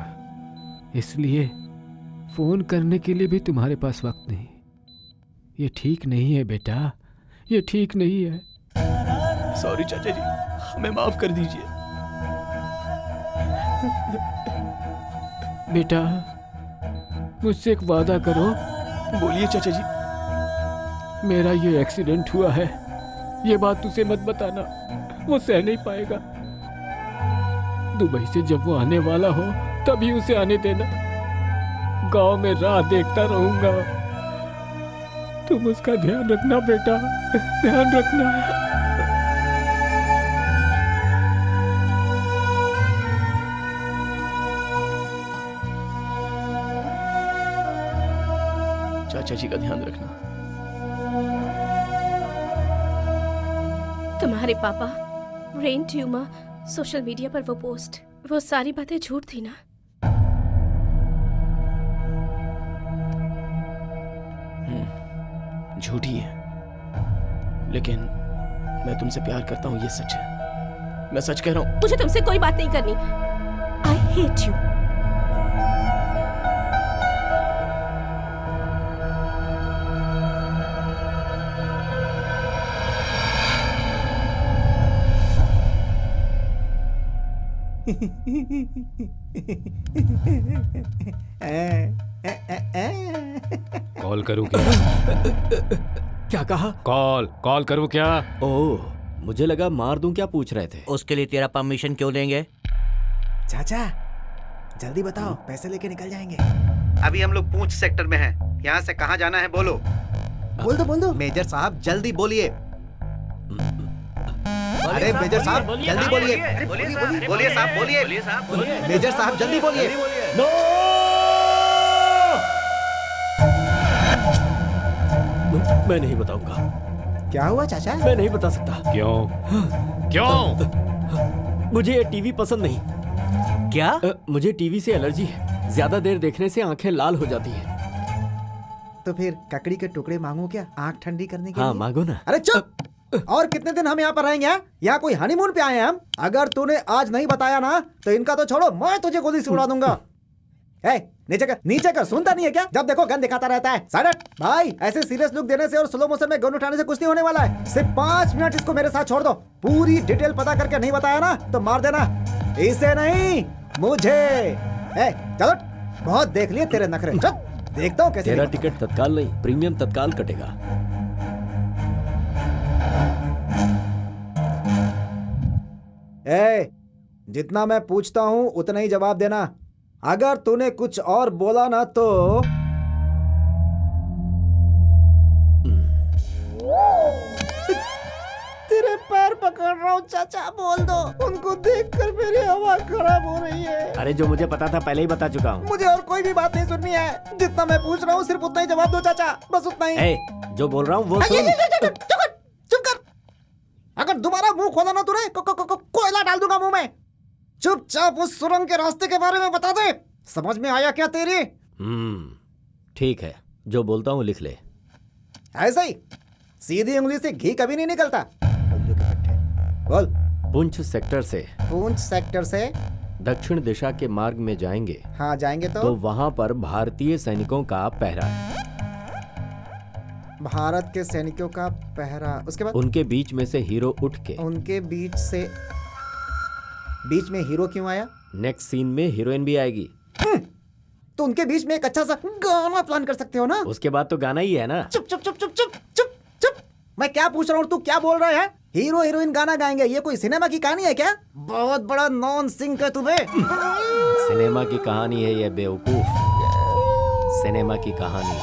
इसलिए फोन करने के लिए भी तुम्हारे पास वक्त नहीं। ये ठीक नहीं है बेटा, ये ठीक नहीं है। सॉरी चाचा जी, हमें माफ कर दीजिए। बेटा, मुझसे एक वादा करो। बोलिए चाचा जी। मेरा ये एक्सीडेंट हुआ है, ये बात उसे मत बताना, वो सह नहीं पाएगा। दुबई से जब वो आने वाला हो तभी उसे आने देना। गांव में राह देखता रहूंगा। तुम उसका ध्यान रखना बेटा, ध्यान रखना। चाचा जी का ध्यान रखना। तुम्हारे पापा, ब्रेन ट्यूमर, सोशल मीडिया पर वो पोस्ट, वो सारी बातें झूठ थी ना? झूठी है, लेकिन मैं तुमसे प्यार करता हूँ, ये सच है। मैं सच कह रहा हूँ। मुझे तुमसे कोई बात नहीं करनी। I hate you. कॉल करूं क्या? क्या कहा? कॉल करूं क्या? ओह, मुझे लगा मार दूं क्या पूछ रहे थे। उसके लिए तेरा परमिशन क्यों लेंगे? चाचा जल्दी बताओ, पैसे लेके निकल जाएंगे। अभी हम लोग पूंछ सेक्टर में हैं। यहाँ से कहाँ जाना है बोलो। बोल दो। मेजर साहब जल्दी बोलिए। अरे मेजर साहब जल्दी बोलिए। बोलिए साहब, बोलिए। मेजर साहब जल्दी बोलिए। मैं नहीं बताऊंगा। क्या हुआ चाचा? मैं नहीं बता सकता। क्यों? मुझे ये टीवी पसंद नहीं। क्या? मुझे टीवी से एलर्जी है। ज्यादा देर देखने से आंखें लाल हो जाती हैं। तो फिर ककड़ी के टुकड़े मांगू क्या, आंख ठंडी करने के हाँ लिए? मांगो ना। अरे चुप। और कितने दिन हम यहाँ पर रहेंगे? यहाँ कोई हनीमून पे आए हैं हम? अगर तूने आज नहीं बताया ना तो इनका तो छोड़ो, मैं तुझे गोली से उड़ा दूंगा। नीचे कर, सुनता नहीं है क्या? जब देखो गन दिखाता रहता है। साइलेंट भाई, ऐसे सीरियस लुक देने से और स्लो मोशन में गन उठाने से कुछ नहीं होने वाला है। सिर्फ 5 मिनट इसको मेरे साथ छोड़ दो। पूरी डिटेल पता करके नहीं बताया ना तो मार देना। इसे नहीं, मुझे। चलो, बहुत देख लिए तेरे नखरे। चल देखता हूँ कैसे। तेरा टिकट तत्काल नहीं, प्रीमियम तत्काल कटेगा। जितना मैं पूछता हूँ उतना ही जवाब देना। अगर तूने कुछ और बोला ना तो तेरे पैर पकड़ रहा हूँ चाचा, बोल दो। उनको देखकर मेरी हवा खराब हो रही है। अरे जो मुझे पता था पहले ही बता चुका हूँ। मुझे और कोई भी बात नहीं सुननी है। जितना मैं पूछ रहा हूँ सिर्फ उतना ही जवाब दो चाचा, बस उतना ही। जो बोल रहा हूँ वो सुन। चुप कर। अगर दोबारा मुंह खोला ना तूने कोयला डाल दूंगा मुंह में। चुपचाप उस सुरंग के रास्ते के बारे में बता दे। समझ में आया क्या तेरी? ठीक है, जो बोलता हूँ लिख ले। ऐसा ही, सीधी उंगली से घी कभी नहीं निकलता। बोल। पुंछ सेक्टर से। पुंछ सेक्टर से दक्षिण दिशा के मार्ग में जाएंगे। हाँ जाएंगे तो वहाँ पर भारतीय सैनिकों का पहरा है। भारत के सैनिकों का पहरा। उसके बाद उनके बीच में से हीरो उठ के। उनके बीच में हीरो क्यों आया? नेक्स्ट सीन में हीरोइन भी आएगी। तो उनके बीच में एक अच्छा सा गाना प्लान कर सकते हो ना? उसके बाद तो गाना ही है ना। चुप चुप चुप चुप चुप चुप चुप। मैं क्या पूछ रहा हूँ, तू क्या बोल रहा है? हीरो हीरोइन गाना गाएंगे, ये कोई सिनेमा की कहानी है क्या? बहुत बड़ा नॉन सिंक है तुम्हें। सिनेमा की कहानी है ये बेवकूफ। सिनेमा की कहानी।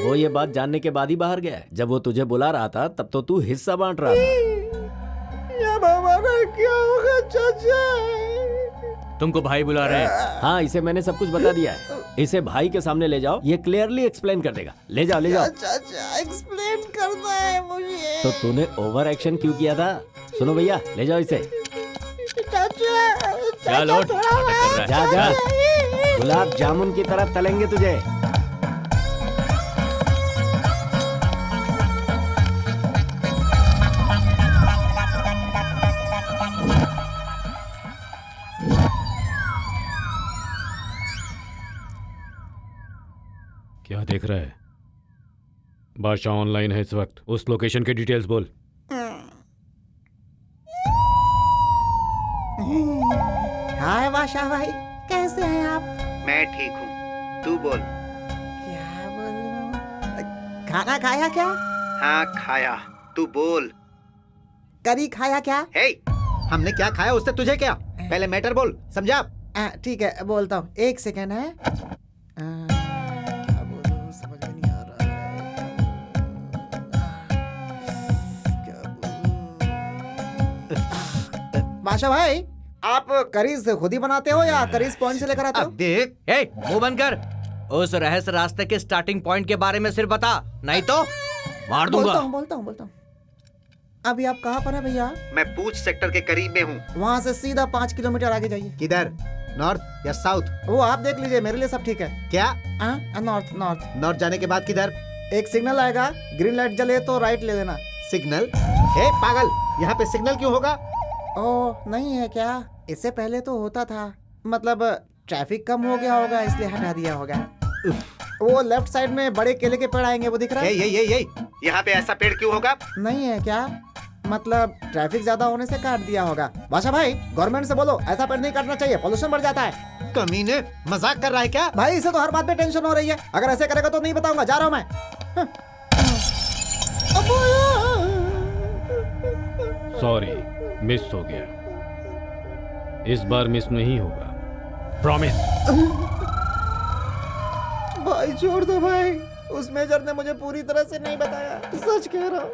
वो ये बात जानने के बाद ही बाहर गया। जब वो तुझे बुला रहा था तब तो तू हिस्सा बांट रहा था। अब हमारा क्या होगा चाचा? तुमको भाई बुला रहे हैं। हाँ, इसे मैंने सब कुछ बता दिया है। इसे भाई के सामने ले जाओ, ये क्लियरली एक्सप्लेन कर देगा। ले जाओ ले जाओ। चाचा एक्सप्लेन करना है मुझे। तो तूने ओवर एक्शन क्यों किया था? सुनो भैया, ले जाओ इसे। चलो जा जा, गुलाब जामुन की तरह तलेंगे तुझे। क्या देख रहा है? बादशाह ऑनलाइन है इस वक्त। उस लोकेशन की डिटेल्स बोल। हाय बादशाह भाई, कैसे हैं आप? मैं ठीक हूँ, तू बोल। क्या बोलूं? खाना खाया क्या? हाँ खाया, तू बोल। करी खाया क्या? हे, हमने क्या खाया उससे तुझे क्या? पहले मैटर बोल, समझा? ठीक है बोलता हूँ, 1 सेकेंड है। क्या बोलूं, समझ में नहीं आ रहा है। क्या बोलूं? बादशाह भाई, आप करीज खुद ही बनाते हो या करीज पॉइंट से लेकर आते हो? देख, मुंह बंद कर। उस रहस्य रास्ते के स्टार्टिंग पॉइंट के बारे में सिर्फ बता, नहीं तो मार दूंगा। बोलता हूँ। अभी आप कहाँ पर है भैया? मैं पूंछ सेक्टर के करीब में हूँ। वहाँ से सीधा 5 किलोमीटर आगे जाइए। किधर? नॉर्थ या साउथ? वो आप देख लीजिए, मेरे लिए सब ठीक है। क्या? नॉर्थ जाने के बाद किधर? एक सिग्नल आएगा, ग्रीन लाइट जले तो राइट ले लेना। सिग्नल? हे पागल, यहाँ पे सिग्नल क्यों होगा? ओह नहीं है क्या? इससे पहले तो होता था, मतलब ट्रैफिक कम हो गया होगा इसलिए हटा दिया होगा। वो लेफ्ट साइड में बड़े केले के पेड़ आएंगे, वो दिख रहा है? ये यहाँ पे ऐसा पेड़ क्यों होगा? नहीं है क्या? मतलब ट्रैफिक ज्यादा होने से काट दिया होगा। बादशाह भाई, गवर्नमेंट से बोलो ऐसा पेड़ नहीं काटना चाहिए, पोल्यूशन बढ़ जाता है। कमीने, मजाक कर रहा है क्या? भाई इसे तो हर बात पे टेंशन हो रही है, अगर ऐसे करेगा तो नहीं बताऊंगा, जा रहा हूँ मैं। सॉरी, मिस हो गया। इस बार मिस नहीं होगा, प्रॉमिस। भाई छोड़ दो भाई, उस मेजर ने मुझे पूरी तरह से नहीं बताया, सच कह रहा हूँ।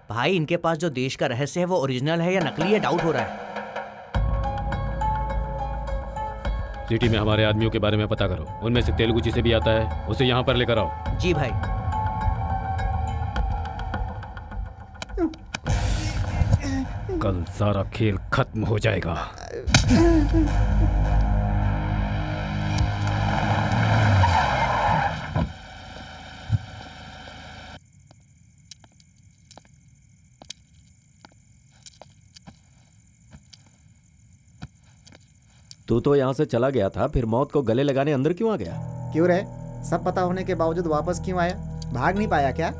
भाई इनके पास जो देश का रहस्य है वो ओरिजिनल है या नकली है, डाउट हो रहा है। सिटी में हमारे आदमियों के बारे में पता करो, उनमें से तेलुगु जिसे भी आता है उसे यहाँ पर लेकर आओ। जी भाई। कल सारा खेल खत्म हो जाएगा। तू तो यहाँ से चला गया था, फिर मौत को गले लगाने अंदर क्यों आ गया? क्यों रे, सब पता होने के बावजूद वापस क्यों आया? भाग नहीं पाया क्या?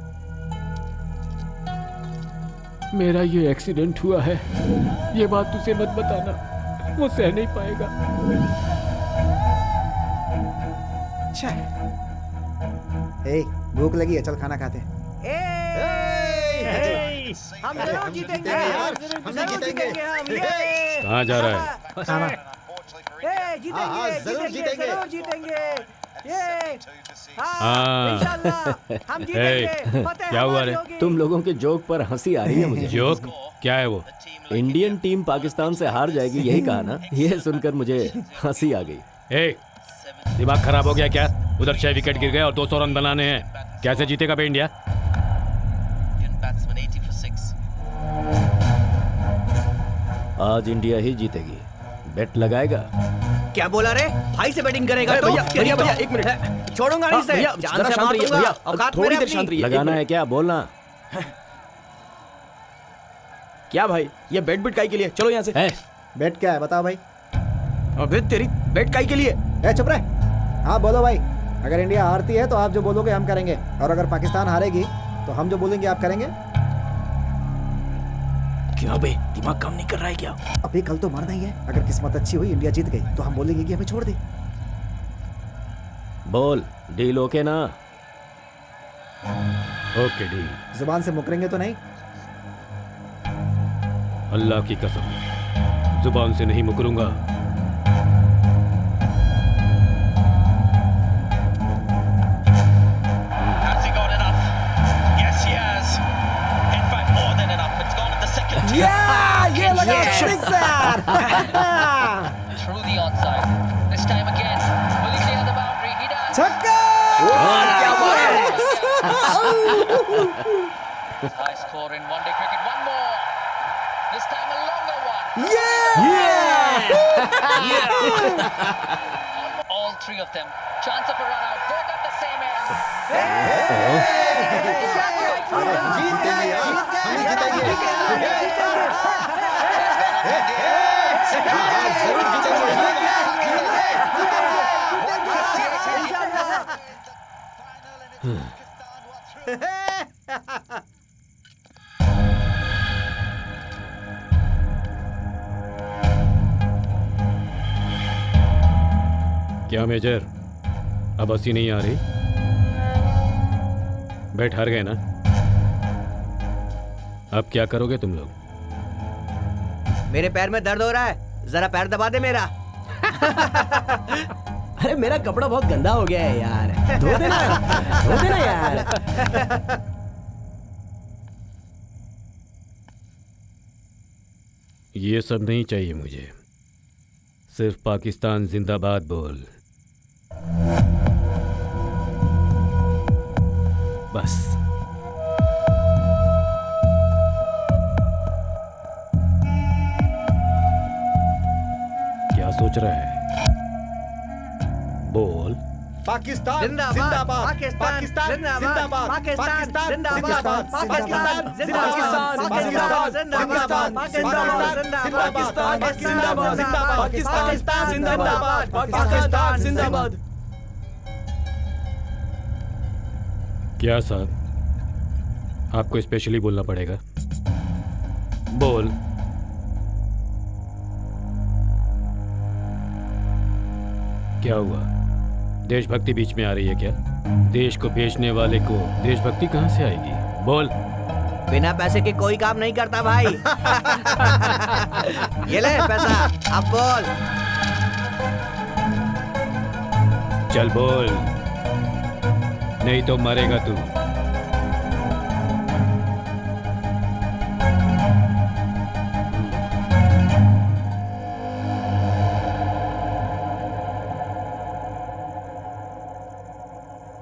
मेरा ये एक्सीडेंट हुआ है, ये बात तुझे मत बताना, वो सह नहीं पाएगा। ए, भूख लगी है, चल खाना खाते। हम जरूर जीतेंगे यार, हम जरूर जीतेंगे हम। ये कहाँ जा रहा है? खाना। जरूर जीतेंगे। ये हाँ। इंशाल्लाह हम जीतेंगे। फतेह क्या हुआ हमारी रे? होगी। तुम लोगों के जोक पर हंसी आ रही है मुझे। जोक क्या है वो? इंडियन टीम पाकिस्तान से हार जाएगी, यही कहा ना? ये सुनकर मुझे हंसी आ गई। ए, दिमाग खराब हो गया क्या? उधर 6 विकेट गिर गए और 200 रन बनाने हैं, कैसे जीतेगा बे इंडिया? आज इंडिया ही जीतेगी, बेट लगाएगा? क्या बोला रे? भाई से बैटिंग करेगा तो? भैया एक मिनट, छोड़ूंगा नहीं से। भैया जान जरा से शांत मार रहिए दूंगा। भैया, औकात थोड़ी मेरे देर अपनी। शांत रहिए। लगाना है क्या? बोलना। क्या भाई, ये बेट बिट काई के लिए? चलो यहाँ से। बेट क्या है बताओ भाई? अबे तेरी बेट काई के लिए? ए चुप रहे। हाँ बोलो भाई, अगर इंडिया हारती है तो आप जो बोलोगे हम करेंगे, और अगर पाकिस्तान हारेगी तो हम जो बोलेंगे आप करेंगे। क्या बे, दिमाग काम नहीं कर रहा है क्या? अभी कल तो मरना ही है, अगर किस्मत अच्छी हुई इंडिया जीत गई तो हम बोलेंगे कि हमें छोड़ दे। बोल, डील ओके ना? Okay deal. जुबान से मुकरेंगे तो नहीं? अल्लाह की कसम, जुबान से नहीं मुकरूंगा। ये लगा sixer. Through the onside. This time again. Will he clear the boundary? He does. छक्का! क्या बात है? High score in one-day cricket. One more. This time a longer one. All three of them. Chance of a run out. Both at the same end. क्या major, अब हंसी नहीं आ रही? बैठ हार गए ना? अब क्या करोगे तुम लोग? मेरे पैर में दर्द हो रहा है, जरा पैर दबा दे मेरा। अरे मेरा कपड़ा बहुत गंदा हो गया है यार, धो देना यार। ये सब नहीं चाहिए मुझे, सिर्फ पाकिस्तान जिंदाबाद बोल, बस। क्या सोच रहा है? बोल। पाकिस्तान जिंदाबाद, पाकिस्तान जिंदाबाद, पाकिस्तान जिंदाबाद, पाकिस्तान जिंदाबाद, पाकिस्तान जिंदाबाद, पाकिस्तान जिंदाबाद। क्या साहब, आपको स्पेशली बोलना पड़ेगा। बोल। क्या हुआ? देशभक्ति बीच में आ रही है क्या? देश को बेचने वाले को देशभक्ति कहां से आएगी? बोल। बिना पैसे के कोई काम नहीं करता भाई। ये ले पैसा, अब बोल। चल बोल, नहीं तो मरेगा तू।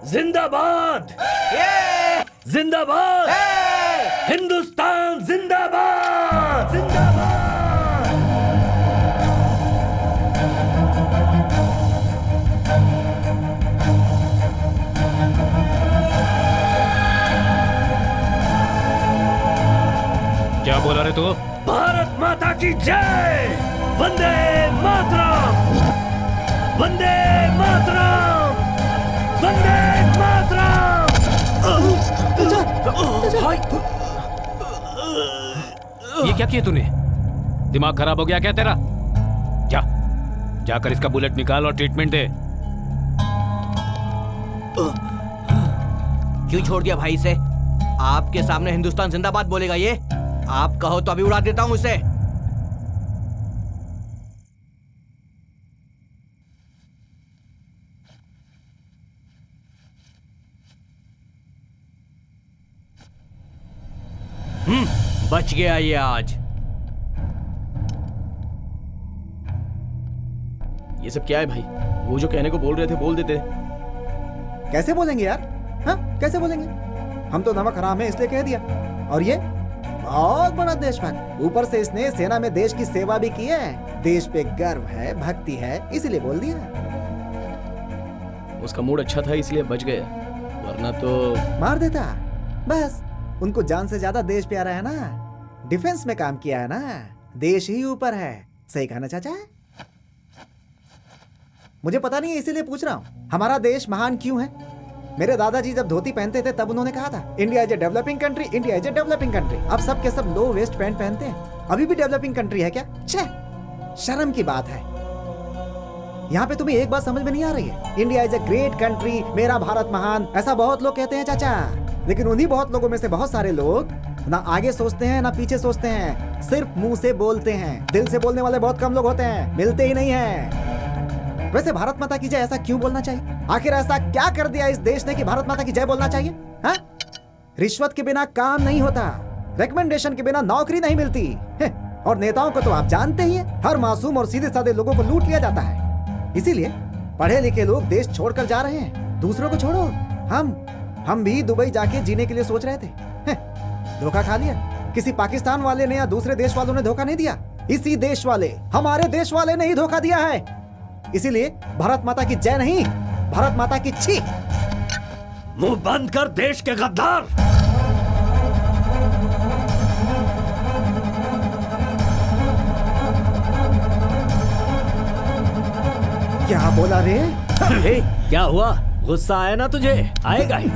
जिंदाबाद, जिंदाबाद, हिंदुस्तान जिंदाबाद, जिंदाबाद। क्या बोला रे तू? भारत माता की जय, वंदे मातरम, वंदे मातरम, वंदे मातरम। ये क्या किया तूने? दिमाग खराब हो गया क्या तेरा? जा, जाकर इसका बुलेट निकाल और ट्रीटमेंट दे। क्यों छोड़ दिया भाई इसे? आपके सामने हिंदुस्तान जिंदाबाद बोलेगा ये? आप कहो तो अभी उड़ा देता हूं उसे। बच गया ये आज। ये सब क्या है भाई? वो जो कहने को बोल रहे थे बोल देते। कैसे बोलेंगे यार? हाँ, कैसे बोलेंगे? हम तो नमक हराम है इसलिए कह दिया। और ये बहुत बड़ा देशभक्त, ऊपर से इसने सेना में देश की सेवा भी की है। देश पे गर्व है, भक्ति है, इसीलिए बोल दिया। उसका मूड अच्छा था इसलिए बच गया, वरना तो मार देता। बस उनको जान से ज्यादा देश प्यारा है ना। डिफेंस में काम किया है ना, देश ही ऊपर है। सही कहा ना चाचा? मुझे पता नहीं है इसीलिए पूछ रहा हूँ, हमारा देश महान क्यों है? मेरे दादाजी जब धोती पहनते थे तब उन्होंने कहा था India is a developing country, India is a developing country. अब सब के सब लो वेस्ट पैंट पहनते हैं। अभी भी डेवलपिंग कंट्री है क्या? छे, शर्म की बात है। यहाँ पे तुम्हें एक बात समझ में नहीं आ रही है? India is a great country, मेरा भारत महान, ऐसा बहुत लोग कहते हैं चाचा। लेकिन उन्हीं बहुत लोगों में से बहुत सारे लोग ना आगे सोचते हैं ना पीछे सोचते हैं, सिर्फ मुंह से बोलते हैं। दिल से बोलने वाले बहुत कम लोग होते हैं, मिलते ही नहीं हैं। वैसे भारत माता की जय ऐसा क्यों बोलना चाहिए? आखिर ऐसा क्या कर दिया इस देश ने कि भारत माता की जय बोलना चाहिए? हाँ? रिश्वत के बिना काम नहीं होता, रिकमेंडेशन के बिना नौकरी नहीं मिलती, और नेताओं को तो आप जानते ही हैं, हर मासूम और सीधे साधे लोगों को लूट लिया जाता है। इसीलिए पढ़े लिखे लोग देश छोड़कर जा रहे हैं। दूसरों को छोड़ो, हम भी दुबई जाके जीने के लिए सोच रहे थे, धोखा खा लिया। किसी पाकिस्तान वाले ने या दूसरे देश वालों ने धोखा नहीं दिया, इसी देश वाले, हमारे देश वाले ने ही धोखा दिया है। इसीलिए भारत माता की जय नहीं, भारत माता की छी। मुंह बंद कर देश के गद्दार। क्या बोला रे? क्या हुआ? गुस्सा आया ना तुझे? आएगा ही।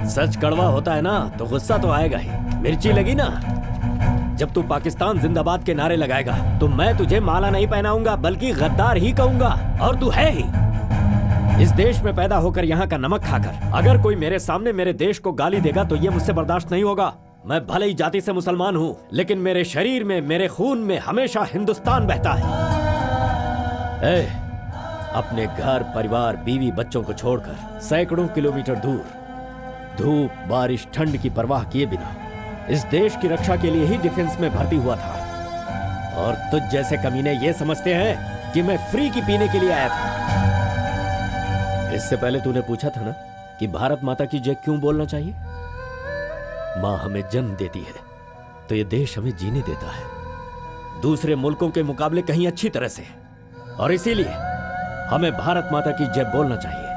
सच कड़वा होता है ना तो गुस्सा तो आएगा ही। मिर्ची लगी ना? जब तू पाकिस्तान जिंदाबाद के नारे लगाएगा तो मैं तुझे माला नहीं पहनाऊंगा बल्कि गद्दार ही कहूंगा, और तू है ही। इस देश में पैदा होकर यहाँ का नमक खाकर अगर कोई मेरे सामने मेरे देश को गाली देगा तो ये मुझसे बर्दाश्त नहीं होगा। मैं भले ही जाति से मुसलमान हूँ, लेकिन मेरे शरीर में, मेरे खून में हमेशा हिंदुस्तान बहता है। अपने घर, परिवार, बीवी, बच्चों को छोड़कर सैकड़ों किलोमीटर दूर, धूप, बारिश, ठंड की परवाह किए बिना इस देश की रक्षा के लिए ही डिफेंस में भर्ती हुआ था। और तुझ जैसे कमीने ये समझते हैं कि मैं फ्री की पीने के लिए आया था। इससे पहले तूने पूछा था ना कि भारत माता की जय क्यों बोलना चाहिए? माँ हमें जन्म देती है तो ये देश हमें जीने देता है, दूसरे मुल्कों के मुकाबले कहीं अच्छी तरह से, और इसीलिए हमें भारत माता की जय बोलना चाहिए।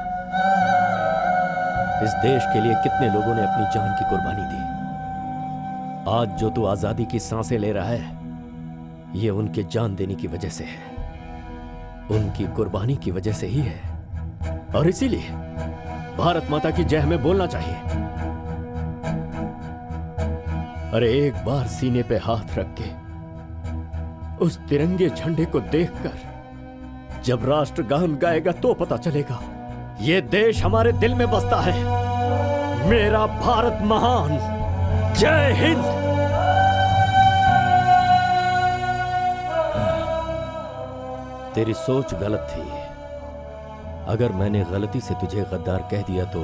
इस देश के लिए कितने लोगों ने अपनी जान की कुर्बानी दी। आज जो तू आजादी की सांसें ले रहा है, ये उनके जान देने की वजह से है, उनकी कुर्बानी की वजह से ही है। और इसीलिए भारत माता की जय हमें बोलना चाहिए। अरे एक बार सीने पे हाथ रख के उस तिरंगे झंडे को देखकर जब राष्ट्रगान गाएगा तो पता चलेगा ये देश हमारे दिल में बसता है। मेरा भारत महान। जय हिंद। तेरी सोच गलत थी। अगर मैंने गलती से तुझे गद्दार कह दिया तो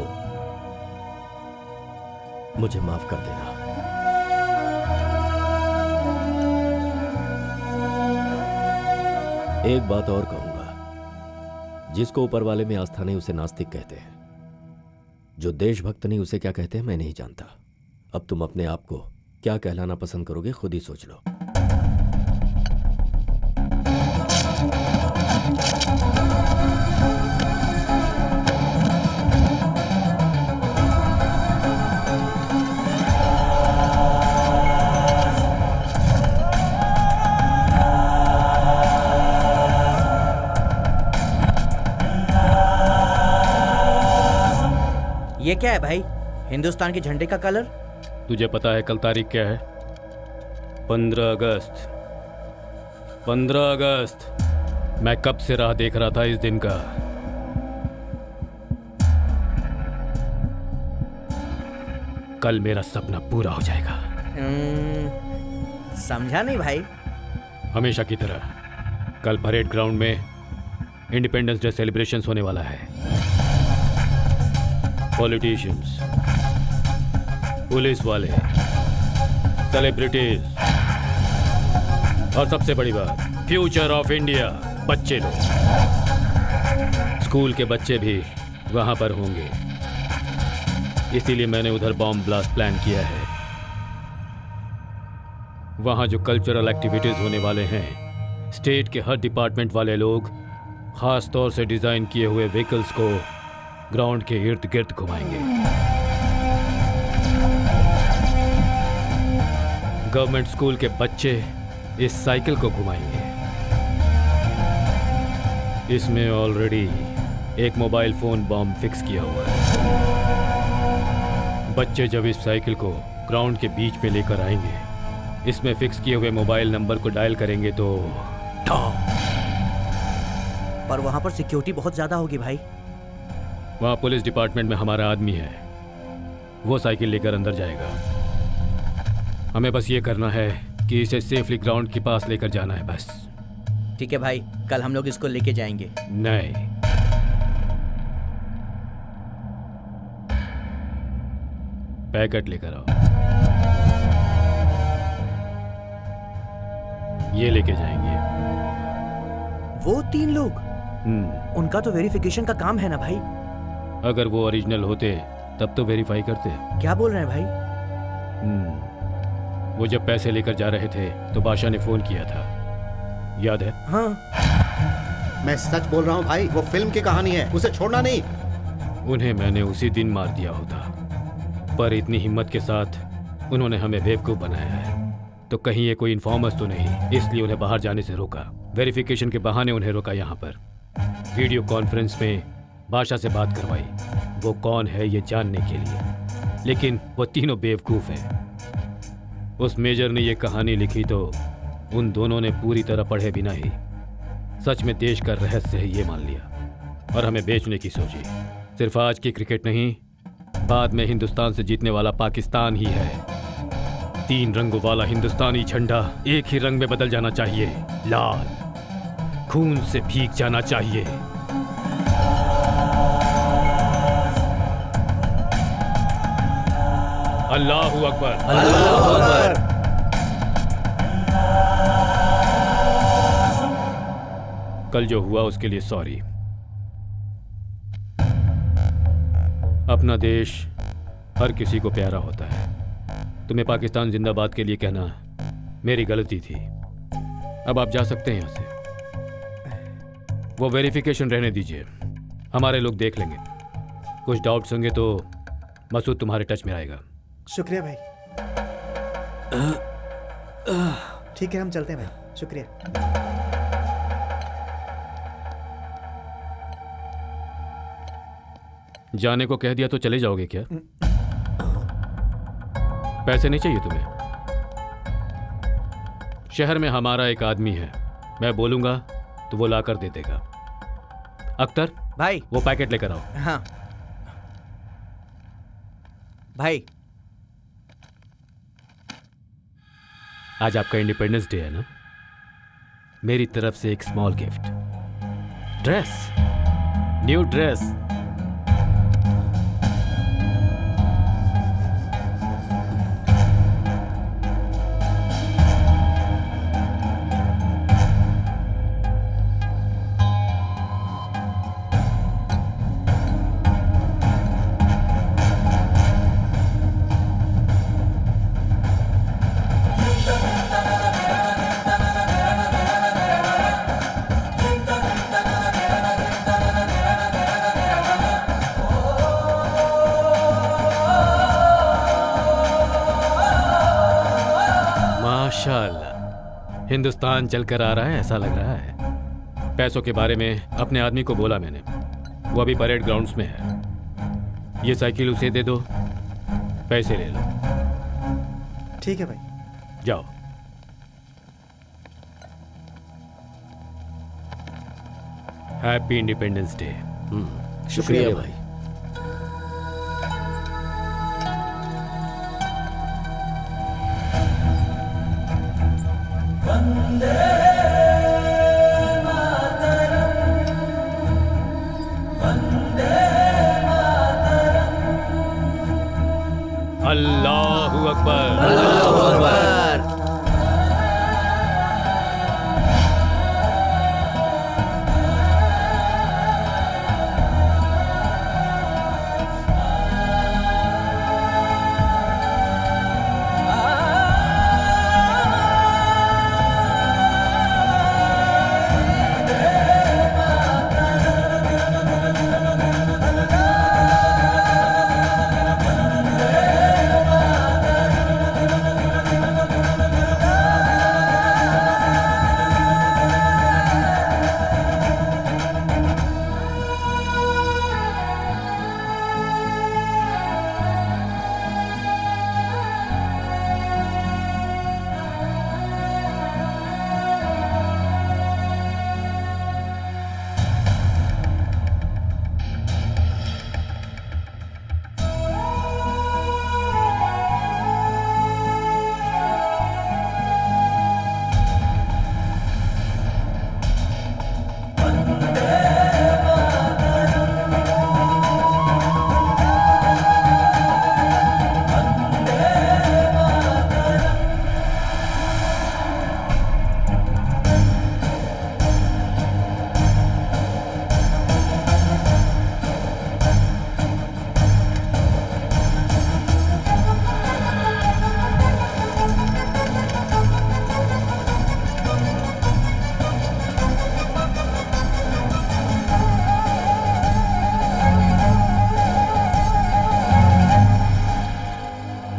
मुझे माफ कर देना। एक बात और कहूंगा, जिसको ऊपर वाले में आस्था नहीं उसे नास्तिक कहते हैं, जो देशभक्त नहीं उसे क्या कहते हैं मैं नहीं जानता। अब तुम अपने आप को क्या कहलाना पसंद करोगे खुद ही सोच लो। ये क्या है भाई? हिंदुस्तान के झंडे का कलर? तुझे पता है कल तारीख क्या है? 15 अगस्त। 15 अगस्त। मैं कब से राह देख रहा था इस दिन का। कल मेरा सपना पूरा हो जाएगा। समझा नहीं भाई। हमेशा की तरह कल परेड ग्राउंड में इंडिपेंडेंस डे सेलिब्रेशंस होने वाला है। पॉलिटिशियंस, पुलिस वाले, सेलिब्रिटीज और सबसे बड़ी बात फ्यूचर ऑफ इंडिया बच्चे लोग। स्कूल के बच्चे भी वहां पर होंगे, इसीलिए मैंने उधर बॉम्ब ब्लास्ट प्लान किया है। वहां जो कल्चरल एक्टिविटीज होने वाले हैं, स्टेट के हर डिपार्टमेंट वाले लोग खास तौर से डिजाइन किए हुए व्हीकल्स को ग्राउंड के इर्द गिर्द घुमाएंगे। गवर्नमेंट स्कूल के बच्चे इस साइकिल को घुमाएंगे। इसमें ऑलरेडी एक मोबाइल फोन बॉम्ब फिक्स किया हुआ है। बच्चे जब इस साइकिल को ग्राउंड के बीच पे लेकर आएंगे, इसमें फिक्स किए हुए मोबाइल नंबर को डायल करेंगे तो पर वहां पर सिक्योरिटी बहुत ज्यादा होगी भाई। वहां पुलिस डिपार्टमेंट में हमारा आदमी है, वो साइकिल लेकर अंदर जाएगा। हमें बस ये करना है कि इसे सेफली ग्राउंड के पास लेकर जाना है बस। ठीक है भाई, कल हम लोग इसको लेके जाएंगे। नहीं, पैकेट लेकर आओ। ये लेके जाएंगे। वो 3 लोग? उनका तो वेरिफिकेशन का काम है ना भाई। अगर वो ओरिजिनल होते तब तो वेरीफाई करते। क्या बोल रहे हैं भाई? वो जब पैसे लेकर जा रहे थे तो बादशाह ने फोन किया था, याद है? हाँ। मैं सच बोल रहा हूँ भाई, वो फिल्म की कहानी है, उसे छोड़ना नहीं। उन्हें मैंने उसी दिन मार दिया होता, पर इतनी हिम्मत के साथ उन्होंने हमें बेवकूफ बनाया है। तो कहीं ये कोई इन्फॉर्मर्स तो नहीं, इसलिए उन्हें बाहर जाने से रोका। वेरिफिकेशन के बहाने उन्हें रोका यहाँ पर। वीडियो कॉन्फ्रेंस में बादशाह से बात करवाई, वो कौन है ये जानने के लिए, लेकिन वो तीनों बेवकूफ हैं। उस मेजर ने ये कहानी लिखी तो उन दोनों ने पूरी तरह पढ़े बिना ही सच में देश का रहस्य है ये मान लिया और हमें बेचने की सोची। सिर्फ आज की क्रिकेट नहीं, बाद में हिंदुस्तान से जीतने वाला पाकिस्तान ही है। 3 रंगों वाला हिंदुस्तानी झंडा एक ही रंग में बदल जाना चाहिए, लाल, खून से भीग जाना चाहिए। अल्लाहू अकबर। अल्लाहू अकबर। कल जो हुआ उसके लिए सॉरी। अपना देश हर किसी को प्यारा होता है। तुम्हें पाकिस्तान जिंदाबाद के लिए कहना मेरी गलती थी। अब आप जा सकते हैं यहां से। वो वेरिफिकेशन रहने दीजिए, हमारे लोग देख लेंगे। कुछ डाउट्स होंगे तो मसूद तुम्हारे टच में आएगा। शुक्रिया भाई। ठीक है, हम चलते हैं भाई। शुक्रिया। जाने को कह दिया तो चले जाओगे क्या? पैसे नहीं चाहिए तुम्हें? शहर में हमारा एक आदमी है, मैं बोलूंगा तो वो लाकर दे देगा। अख्तर भाई, वो पैकेट लेकर आओ। हाँ भाई। आज आपका इंडिपेंडेंस डे है ना? मेरी तरफ से एक small gift, dress, new dress. माशाअल्लाह, हिंदुस्तान चलकर आ रहा है ऐसा लग रहा है। पैसों के बारे में अपने आदमी को बोला मैंने, वो अभी परेड ग्राउंड्स में है। ये साइकिल उसे दे दो, पैसे ले लो। ठीक है भाई, जाओ। Happy independence day. शुक्रिया भाई। अल्लाहू अकबर। अल्लाहू अकबर।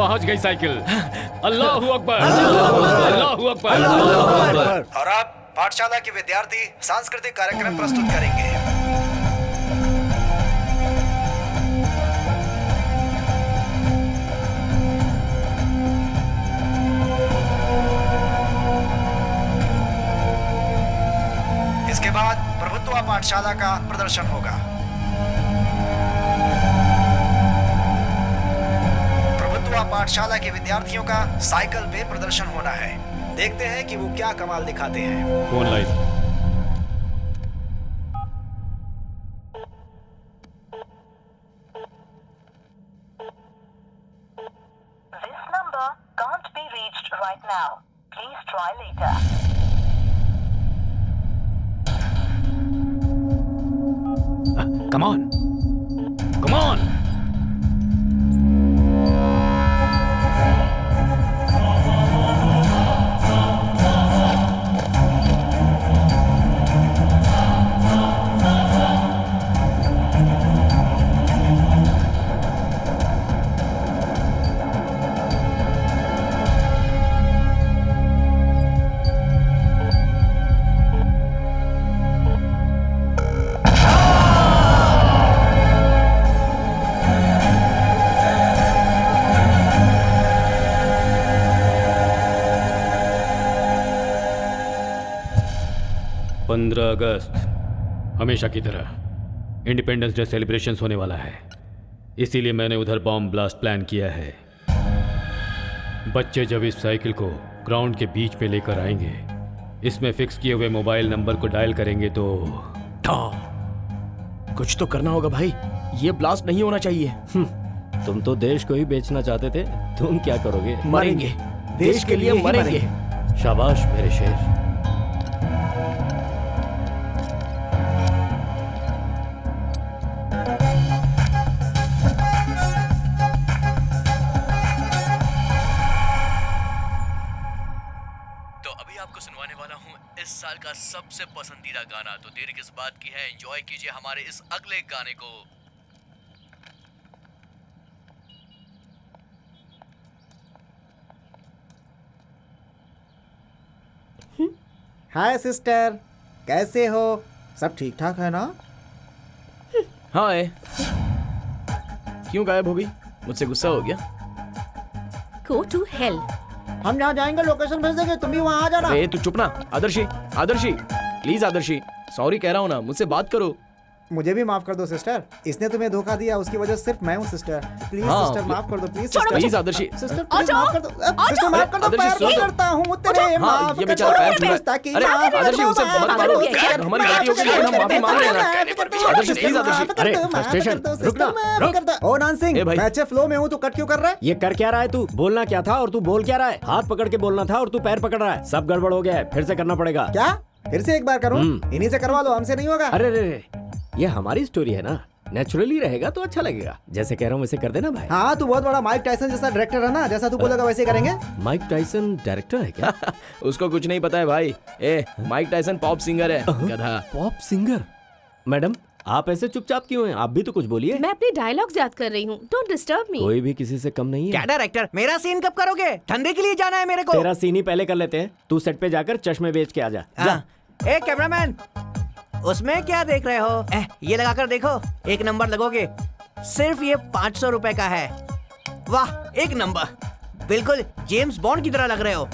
पहुंच गई साइकिल। अल्लाहू अकबर, अल्लाहू अकबर। और अब पाठशाला के विद्यार्थी सांस्कृतिक कार्यक्रम प्रस्तुत करेंगे। इसके बाद प्रभुत्व पाठशाला का प्रदर्शन होगा। पाठशाला के विद्यार्थियों का साइकिल पे प्रदर्शन होना है। देखते हैं कि वो क्या कमाल दिखाते हैं। Phone line. This number can't be reached right now. Please try later. Come on. Come on. अगस्त हमेशा की तरह इंडिपेंडेंस डे सेलिब्रेशंस होने वाला है, इसीलिए मैंने उधर बॉम्ब ब्लास्ट प्लान किया है। बच्चे जब इस साइकिल को ग्राउंड के बीच पे लेकर आएंगे, इसमें फिक्स किए हुए मोबाइल नंबर को डायल करेंगे तो कुछ तो करना होगा भाई, ये ब्लास्ट नहीं होना चाहिए। तुम तो देश को ही बेचना चाहते थे, तुम क्या करोगे? मरेंगे, देश के लिए मरेंगे। शाबाश मेरे शेर। तो अभी आपको सुनवाने वाला हूँ इस साल का सबसे पसंदीदा गाना। तो देर किस बात की है, एंजॉय कीजिए हमारे इस अगले गाने को। हाय सिस्टर, कैसे हो? सब ठीक ठाक है ना? हाँ क्यों गायब हो गई? मुझसे गुस्सा हो गया? Go to hell. हम जहाँ जाएंगे लोकेशन भेज देंगे, तुम भी वहाँ आ जाना। अरे तू चुप ना। आदर्शी, आदर्शी प्लीज आदर्शी, सॉरी कह रहा हूँ ना, मुझसे बात करो। मुझे भी माफ कर दो सिस्टर, इसने तुम्हें धोखा दिया, उसकी वजह सिर्फ मैं हूँ सिस्टर। प्लीज हाँ, सिस्टर माफ कर दो, प्लीज छोड़ो सिस्टर। प्लीज आदर्शी। सिस्टर प्लीज माफ कर दो, सिस्टर माफ कर दो, पैर पकड़ता हूँ तेरे, माफ ये कर बेचारा दो, पैर छू रहा है। ताकि अरे माफ कर आदर्शी दो, उसे माफ मत कर मारो, दो, हमारी गलती हो गई, हम माफी मांग रहे हैं ना। आदर्शी प्लीज आदर्शी। अरे फ्रस्ट्रेशन, रुक ना, रुक। ओ नान सिंह, मैं अच्छे फ्लो में हूँ, तू कट क्यों कर रहा है? ये कर क्या रहा है तू? बोलना क्या था और तू बोल क्या रहा है? हाथ पकड़ के बोलना था और तू पैर पकड़ रहा है। सब गड़बड़ हो गया है, फिर से करना पड़ेगा। क्या? फिर से एक बार करूँ? इन्हीं से करवा लो, हमसे नहीं होगा। अरे रे, ये हमारी स्टोरी है ना, नेचुरली रहेगा तो अच्छा लगेगा। जैसे कह रहा हूँ वैसे कर देना भाई। हाँ, तू बहुत बड़ा माइक टाइसन जैसा डायरेक्टर है ना, जैसा तू बोलेगा वैसे करेंगे। माइक टाइसन डायरेक्टर है क्या? उसको कुछ नहीं पता है भाई। माइक टाइसन पॉप सिंगर है, गधा। Pop singer? मैडम आप ऐसे चुपचाप क्यों हैं? आप भी तो कुछ बोलिए। मैं अपने डायलॉग्स याद कर रही हूँ, डोंट डिस्टर्ब मी। कोई भी किसी से कम नहीं है। क्या डायरेक्टर, मेरा सीन कब करोगे? धंधे के लिए जाना है मेरे को। तेरा सीन ही पहले कर लेते हैं, तू सेट पे जाकर चश्मे बेच के आ जा। ए कैमरामैन, उसमें क्या देख रहे हो? ये लगाकर देखो, एक नंबर लगोगे। सिर्फ ये 500 रुपए का है। वाह, एक नंबर, बिल्कुल जेम्स बॉन्ड की तरह लग रहे हो।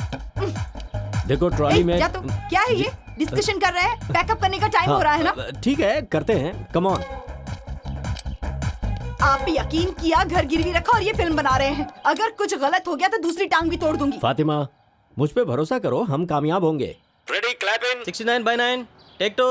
देखो ट्रॉली में क्या है ये? डिस्कशन कर रहे हैं, पैकअप करने का टाइम हो रहा है ना? ठीक है, करते हैं, कम ऑन। आप यकीन किया, घर गिरवी रखा और ये फिल्म बना रहे हैं। अगर कुछ गलत हो गया तो दूसरी टांग भी तोड़ दूंगी। फातिमा, मुझ पे भरोसा करो, हम कामयाब होंगे। Ready, clap in. 69/9, take 2.